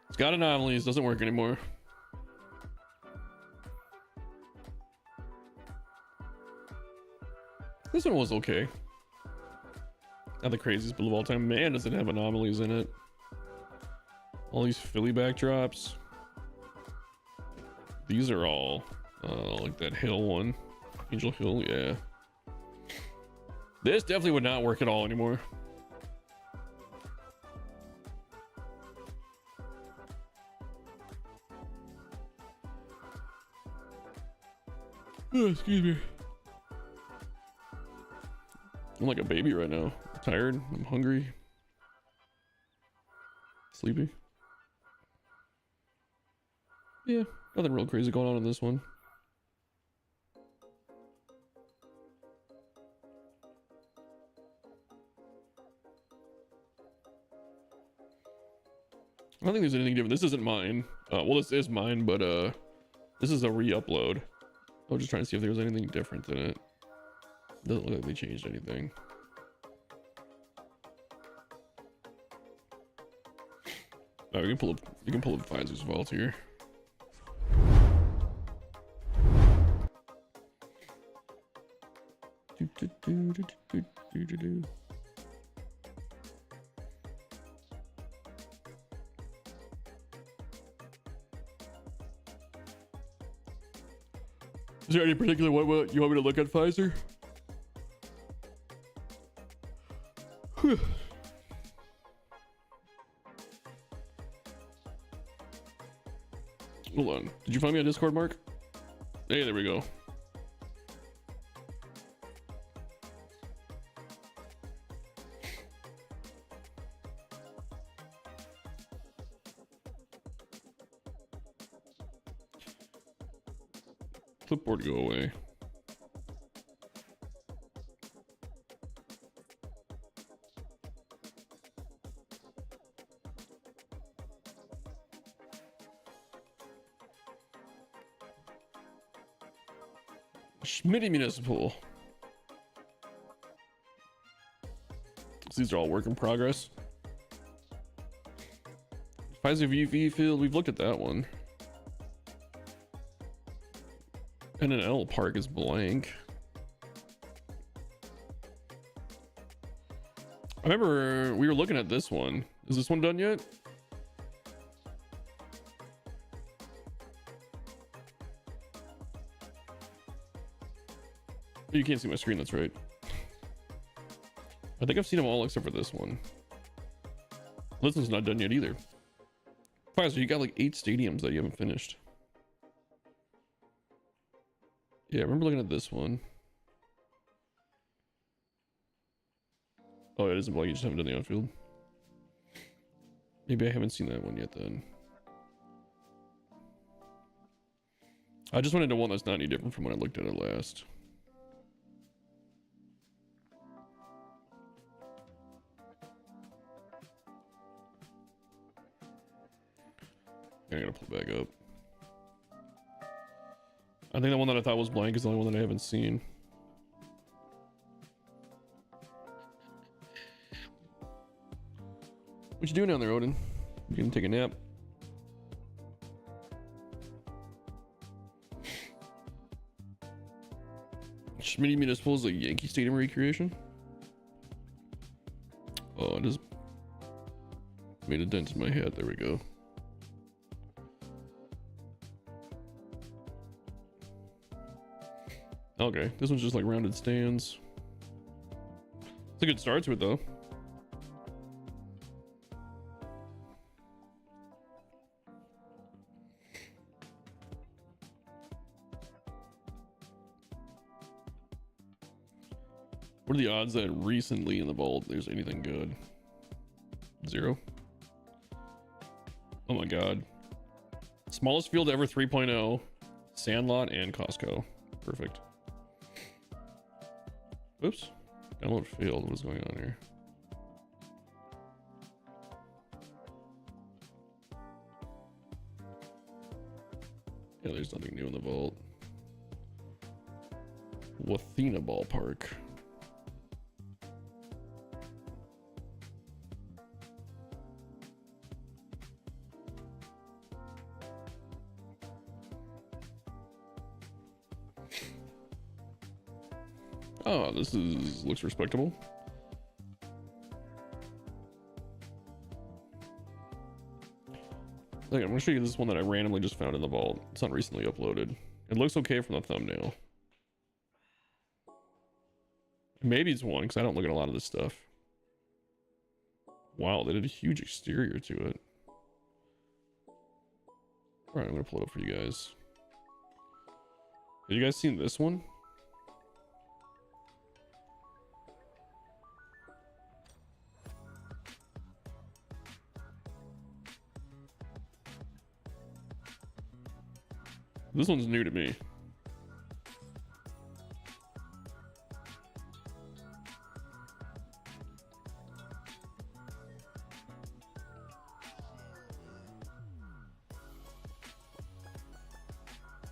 It's got anomalies, doesn't work anymore. This one was okay. Not the craziest build of all time. Man, does it have anomalies in it. All these Philly backdrops. These are all like that hill one. Angel Hill, yeah. This definitely would not work at all anymore. Oh, excuse me. I'm like a baby right now. I'm tired. I'm hungry. Sleepy. Yeah, nothing real crazy going on in this one. I don't think there's anything different. This isn't mine. Well, this is mine, but this is a re-upload. I was just trying to see if there was anything different in it. Doesn't look like they changed anything. Oh, we can pull up Pfizer's vault here. Is there any particular one you want me to look at, Pfizer? Hold on. Did you find me on Discord, Mark? Hey, there we go. Clipboard go away. Schmitty Municipal. So these are all work in progress. Pfizer UV field, we've looked at that one. NNL Park is blank. I remember we were looking at this one. Is this one done yet? You can't see my screen, that's right. I think I've seen them all except for this one. This one's not done yet either. Pfizer, you got like 8 stadiums that you haven't finished. Yeah, I remember looking at this one. Oh, it isn't blank, you just haven't done the outfield. Maybe I haven't seen that one yet then. I just went into one that's not any different from when I looked at it last. I gotta pull it back up. I think the one that I thought was blank is the only one that I haven't seen. What you doing down there, Odin? You gonna take a nap? Schmitty Municipal is a Yankee Stadium recreation. Oh, it just made a dent in my head. There we go. Okay, this one's just like rounded stands. It's a good start to it though. What are the odds that recently in the vault there's anything good? 0. Oh my god. Smallest field ever 3.0. Sandlot and Costco. Perfect. Oops. Download failed. What is going on here? Yeah, there's nothing new in the vault. Wathena Ballpark. Oh, this looks respectable. Okay, I'm gonna show you this one that I randomly just found in the vault. It's not recently uploaded. It looks okay from the thumbnail. Maybe it's one because I don't look at a lot of this stuff. Wow, they did a huge exterior to it. All right, I'm gonna pull it up for you guys. Have you guys seen this one? This one's new to me.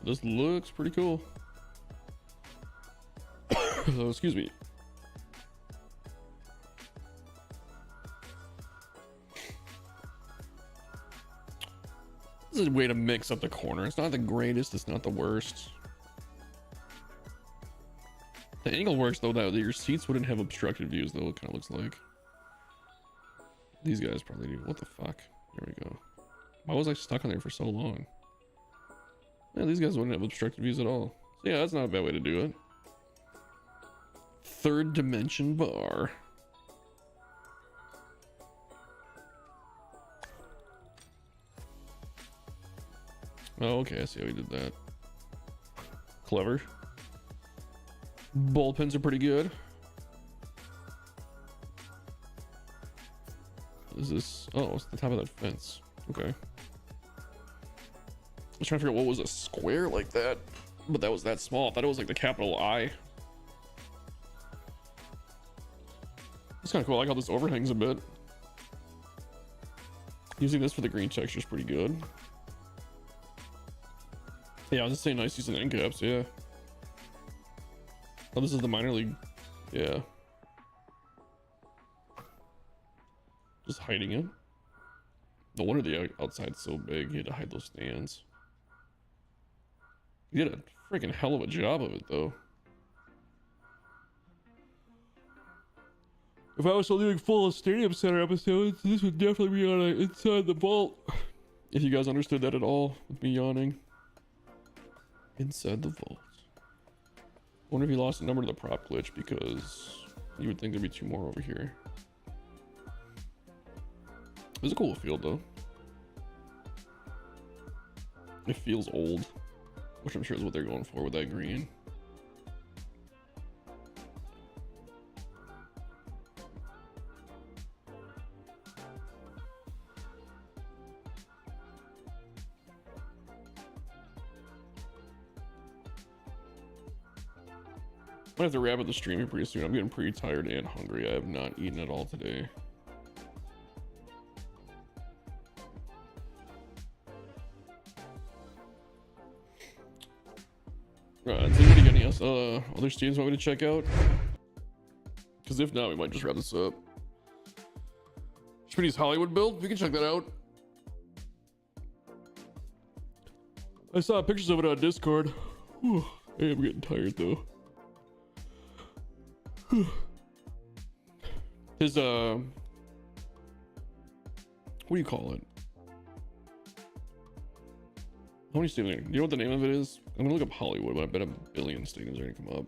This looks pretty cool. Oh, excuse me. This is a way to mix up the corner. It's not the greatest, it's not the worst. The angle works though, that your seats wouldn't have obstructed views though, it kind of looks like. These guys probably do. What the fuck? There we go. Why was I stuck on there for so long? Yeah, these guys wouldn't have obstructed views at all. So yeah, that's not a bad way to do it. Third dimension bar. Oh, okay, I see how he did that. Clever. Ball pins are pretty good. What is this? Oh, it's the top of that fence. Okay. I was trying to figure out what was a square like that, but that was that small. I thought it was like the capital I. It's kind of cool. I like how this overhangs a bit. Using this for the green texture is pretty good. Yeah, I was just saying nice using end caps, yeah. Oh, this is the minor league. Yeah. Just hiding it. No wonder the outside's so big. He had to hide those stands. He did a freaking hell of a job of it, though. If I was still doing full Stadium Center episodes, this would definitely be on Inside the Vault. If you guys understood that at all, with me yawning. Inside the Vault. Wonder if he lost a number to the prop glitch, because you would think there'd be 2 more over here. It was a cool field though. It feels old, which I'm sure is what they're going for with that green. I'm gonna have to wrap up the stream pretty soon. I'm getting pretty tired and hungry. I have not eaten at all today. Does anybody got any other streams want me to check out? Because if not, we might just wrap this up. Schmitty's Hollywood build, we can check that out. I saw pictures of it on Discord. Whew. I am getting tired though. His what do you call it? How many stadiums? Do you know what the name of it is? I'm gonna look up Hollywood, but I bet a billion stadiums are gonna come up.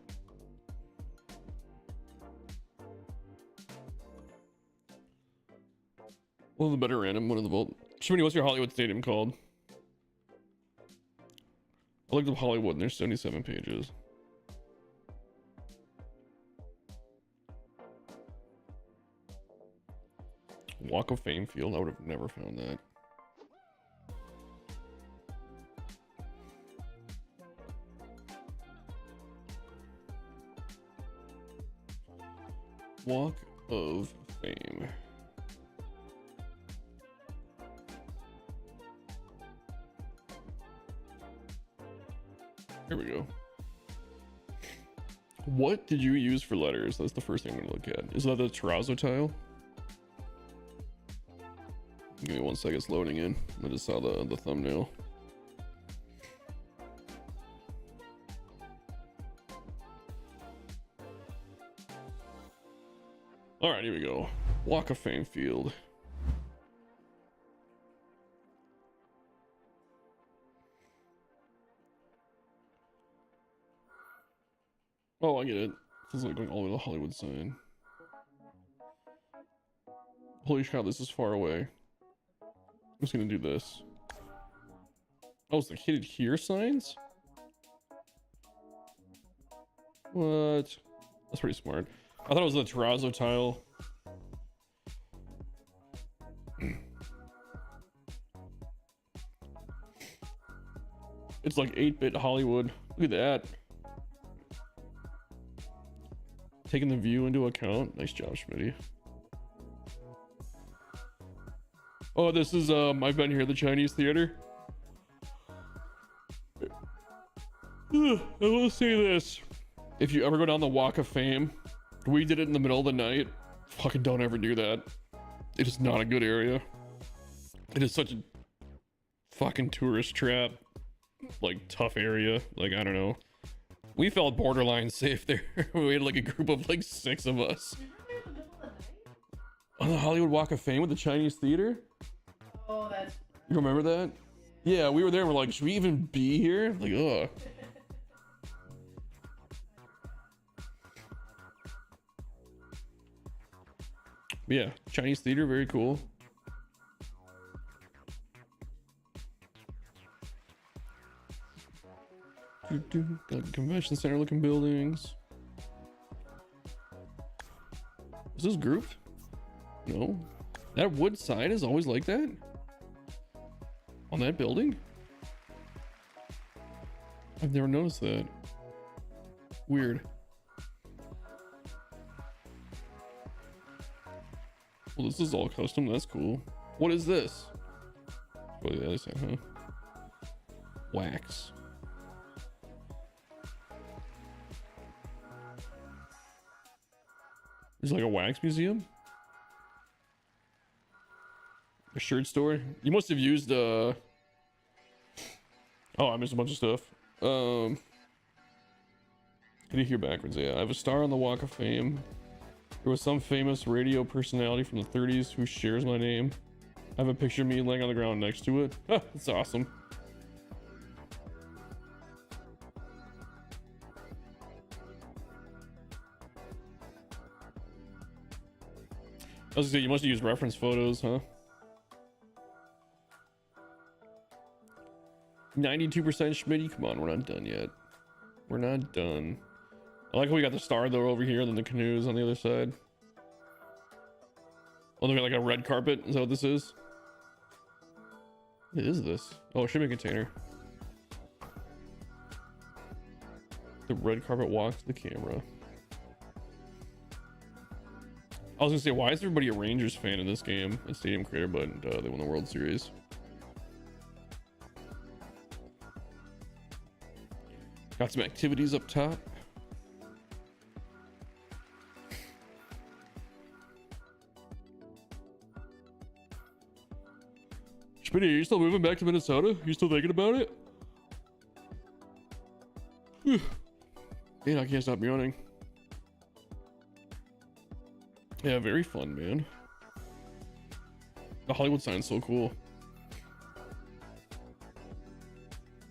Well, the better random one of the vote. Shimmy, what's your Hollywood stadium called? I looked up Hollywood and there's 77 pages. Walk of Fame Field. I would have never found that. Walk of Fame. Here we go. What did you use for letters? That's the first thing I'm gonna look at. Is that the terrazzo tile? Give me 1 second, it's loading in. I just saw the thumbnail. All right, here we go. Walk of Fame Field. Oh, I get it. This is like going all the way to the Hollywood sign. Holy cow, this is far away. I'm just gonna do this. Oh, it's the hit it here signs? What? That's pretty smart. I thought it was the terrazzo tile. It's like 8-bit Hollywood. Look at that. Taking the view into account. Nice job, Schmitty. Oh, this is I've been here, the Chinese theater. I will say this. If you ever go down the Walk of Fame, we did it in the middle of the night. Fucking don't ever do that. It is not a good area. It is such a fucking tourist trap. Like, tough area. Like, I don't know. We felt borderline safe there. We had like a group of like 6 of us. On the Hollywood Walk of Fame with the Chinese theater? Oh, that's... You remember that? Yeah, we were there and we're like, should we even be here? Like, ugh. Yeah, Chinese theater, very cool. Got convention center looking buildings. Is this grouped? No. That wood side is always like that? On that building? I've never noticed that. Weird. Well, this is all custom. That's cool. What is this? Go to the other side, huh? Wax. There's like a wax museum? A shirt store? You must have used oh, I missed a bunch of stuff. Get it here backwards. Yeah, I have a star on the Walk of Fame. There was some famous radio personality from the 30s who shares my name. I have a picture of me laying on the ground next to it. Ah, that's awesome. I was gonna say, you must have used reference photos, huh? 92% Schmitty? Come on, we're not done yet. We're not done. I like how we got the star though over here and then the canoes on the other side. Oh, they got like a red carpet. Is that what this is? What is this? Oh, a shipping container. The red carpet walks the camera. I was gonna say, why is everybody a Rangers fan in this game? A Stadium Creator, but they won the World Series. Got some activities up top. Spinny, are you still moving back to Minnesota? You still thinking about it? Man, I can't stop yawning. Yeah, very fun, man. The Hollywood sign's so cool.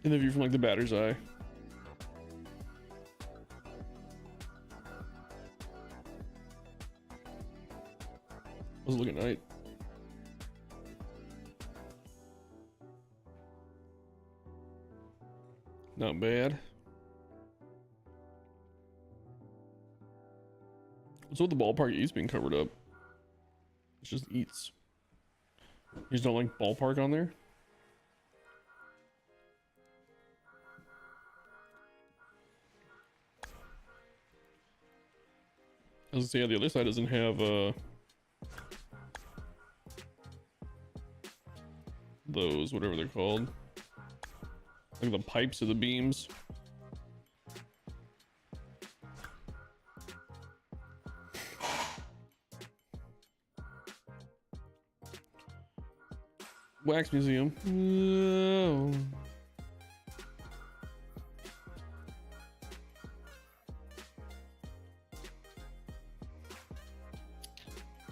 And the view from like the batter's eye. How's it looking at night? Not bad. What's with the ballpark eats being covered up? It's just eats. You just don't like ballpark on there? I was gonna say, yeah, the other side doesn't have those, whatever they're called. Like the pipes of the beams. Wax museum. Oh.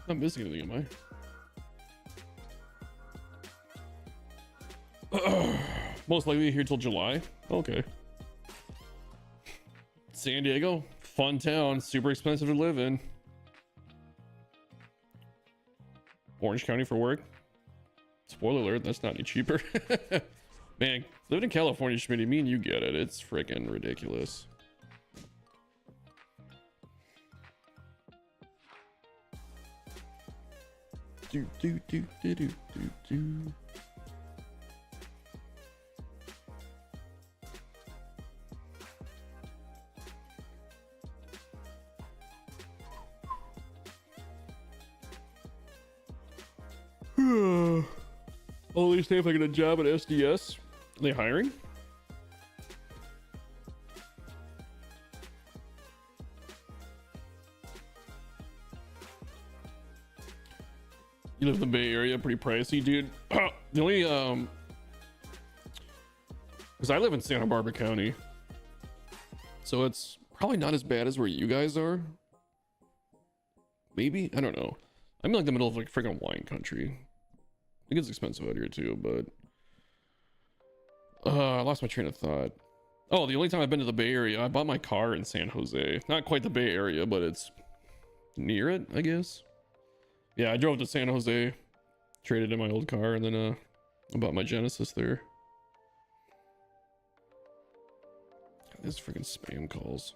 Not missing anything, am I? Most likely here till July. Okay. San Diego, fun town, super expensive to live in. Orange County for work. Spoiler alert, that's not any cheaper. Man, living in California, Schmitty, me and you get it. It's freaking ridiculous. Do do do do do do do. Oh, at least if I get a job at SDS. Are they hiring? You live in the Bay Area, pretty pricey, dude. The only because I live in Santa Barbara County, so it's probably not as bad as where you guys are. Maybe, I don't know. I'm in like the middle of like freaking wine country. I think it's expensive out here too, but I lost my train of thought. Oh, the only time I've been to the Bay Area, I bought my car in San Jose. Not quite the Bay Area, but it's near it, I guess. Yeah, I drove to San Jose, traded in my old car, and then I bought my Genesis there. This freaking spam calls.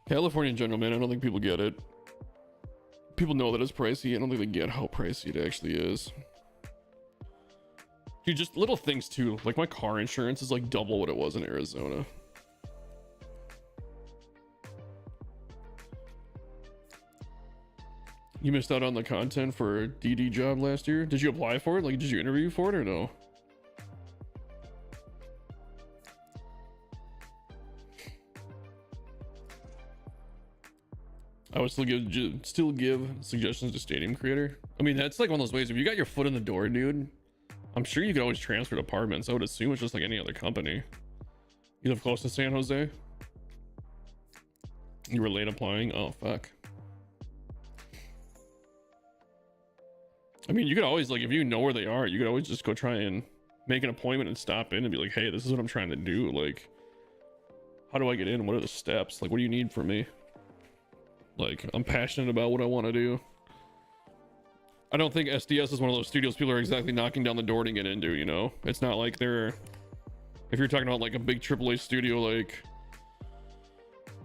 California in general, man, I don't think people get it. People know that it's pricey. I don't think they get how pricey it actually is. Dude, just little things too. Like my car insurance is like double what it was in Arizona. You missed out on the content for DD job last year. Did you apply for it? Like, did you interview for it or no? I would still give suggestions to Stadium Creator. I mean, that's like one of those ways. If you got your foot in the door, dude, I'm sure you could always transfer departments. I would assume it's just like any other company. You live close to San Jose? You were late applying? Oh, fuck. I mean, you could always, like, if you know where they are, you could always just go try and make an appointment and stop in and be like, hey, this is what I'm trying to do. Like, how do I get in? What are the steps? Like, what do you need from me? Like, I'm passionate about what I want to do. I don't think SDS is one of those studios people are exactly knocking down the door to get into, you know? It's not like they're... If you're talking about, like, a big AAA studio, like...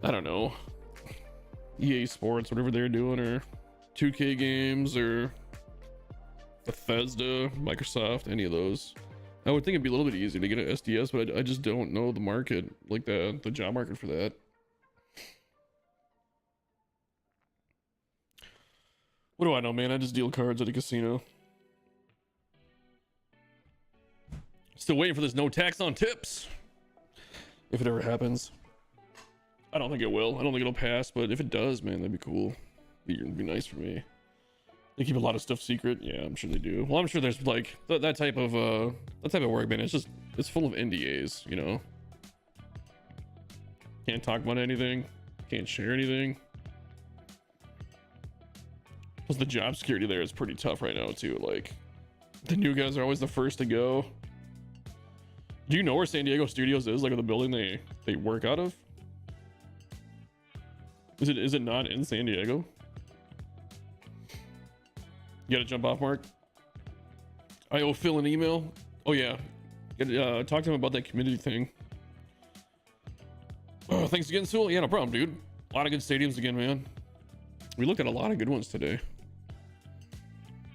I don't know. EA Sports, whatever they're doing, or 2K Games, or... Bethesda, Microsoft, any of those. I would think it'd be a little bit easier to get an SDS, but I just don't know the market, like the job market for that. What do I know, man? I just deal cards at a casino. Still waiting for this no tax on tips. If it ever happens. I don't think it will. I don't think it'll pass, but if it does, man, that'd be cool. It'd be nice for me. They keep a lot of stuff secret. Yeah, I'm sure they do. Well, I'm sure there's like that type of work, man. It's full of NDAs, you know. Can't talk about anything. Can't share anything. Plus the job security there is pretty tough right now too. Like the new guys are always the first to go. Do you know where San Diego Studios is? Like the building they work out of? Is it not in San Diego? You gotta jump off, Mark. I owe Phil an email. Oh yeah, talk to him about that community thing. Oh, thanks again, Phil. Yeah, no problem, dude. A lot of good stadiums again, man. We looked at a lot of good ones today.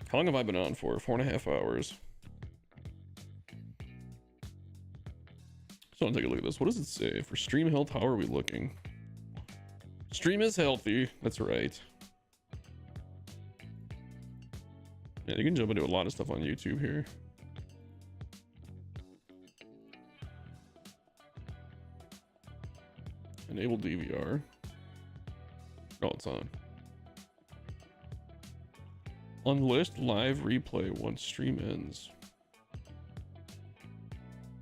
How long have I been on for? 4.5 hours. So I'll take a look at this. What does it say? For stream health, how are we looking? Stream is healthy. That's right. Yeah, you can jump into a lot of stuff on YouTube here. Enable DVR. Oh, it's on. Unlist live replay once stream ends.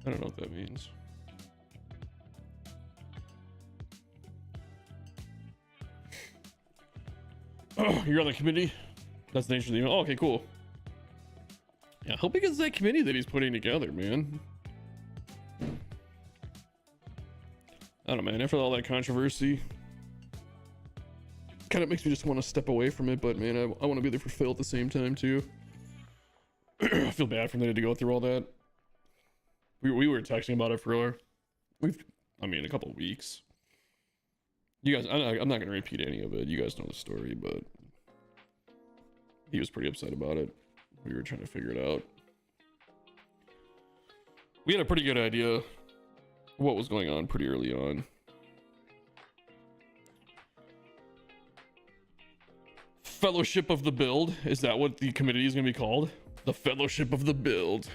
I don't know what that means. Oh, you're on the committee? That's the nature of the email. Oh, okay, cool. Yeah, how big is that committee that he's putting together, man? I don't know, man. After all that controversy, kind of makes me just want to step away from it. But man, I want to be there for Phil at the same time too. I feel bad for him that he had to go through all that. We were texting about it for a couple of weeks. You guys, I'm not gonna repeat any of it. You guys know the story, but he was pretty upset about it. We were trying to figure it out. We had a pretty good idea what was going on pretty early on. Fellowship of the Build. Is that what the committee is going to be called? The Fellowship of the Build.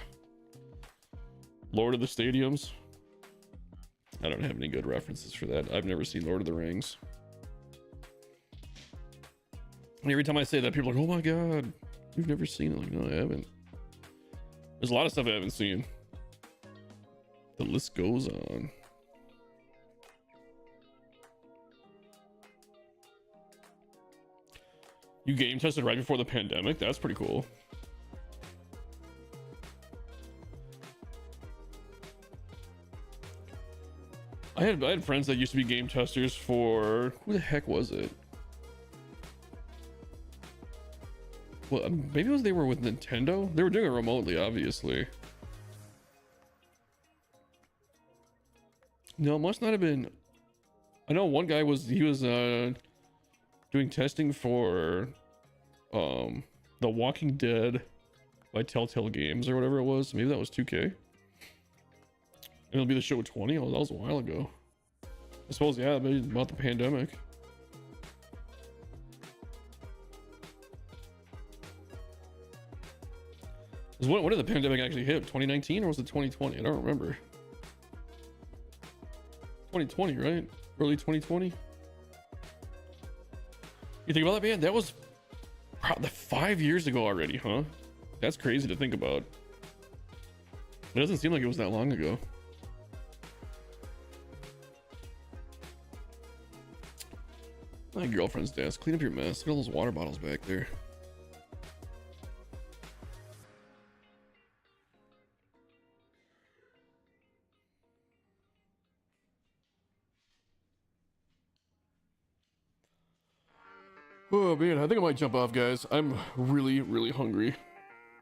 Lord of the Stadiums. I don't have any good references for that. I've never seen Lord of the Rings. And every time I say that, people are like, oh my god, you've never seen it. Like, no, I haven't. There's a lot of stuff I haven't seen. The list goes on. You game tested right before the pandemic? That's pretty cool. I had friends that used to be game testers for, who the heck was it? Well, maybe it was they were with Nintendo. They were doing it remotely, obviously. No, it must not have been. I know one guy was doing testing for The Walking Dead by Telltale Games or whatever it was. Maybe that was 2K. It'll be the show 20. Oh, that was a while ago. I suppose, yeah, maybe about the pandemic. When did the pandemic actually hit? 2019 or was it 2020? I don't remember. 2020, right? Early 2020. You think about that, man? That was probably 5 years ago already, huh? That's crazy to think about. It doesn't seem like it was that long ago. My girlfriend's desk. Clean up your mess. Look at all those water bottles back there. Oh man, I think I might jump off, guys. I'm really, really hungry.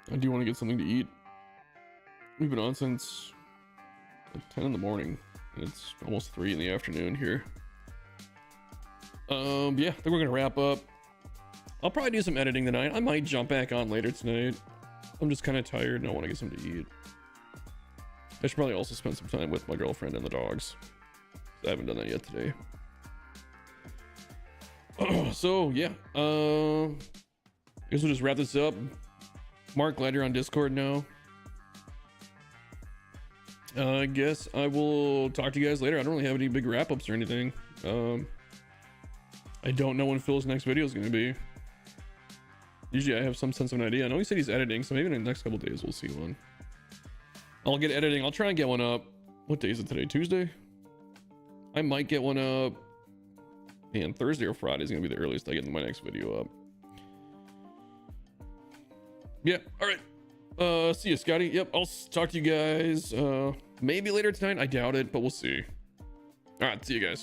I do want to get something to eat. We've been on since like 10 in the morning, and it's almost 3 in the afternoon here. Yeah, I think we're gonna wrap up. I'll probably do some editing tonight. I might jump back on later tonight. I'm just kind of tired and I want to get something to eat. I should probably also spend some time with my girlfriend and the dogs. I haven't done that yet today. So yeah, I guess we'll just wrap this up. Mark, glad you're on Discord now. I guess I will talk to you guys later. I don't really have any big wrap-ups or anything. I don't know when Phil's next video is going to be. Usually I have some sense of an idea. I know he said he's editing, so maybe in the next couple days we'll see one. I'll get editing. I'll try and get one up. What day is it today? Tuesday? I might get one up. And Thursday or Friday is gonna be the earliest I get my next video up. Yeah, all right. See you, Scotty. Yep, I'll talk to you guys maybe later tonight. I doubt it, but we'll see. All right, see you guys.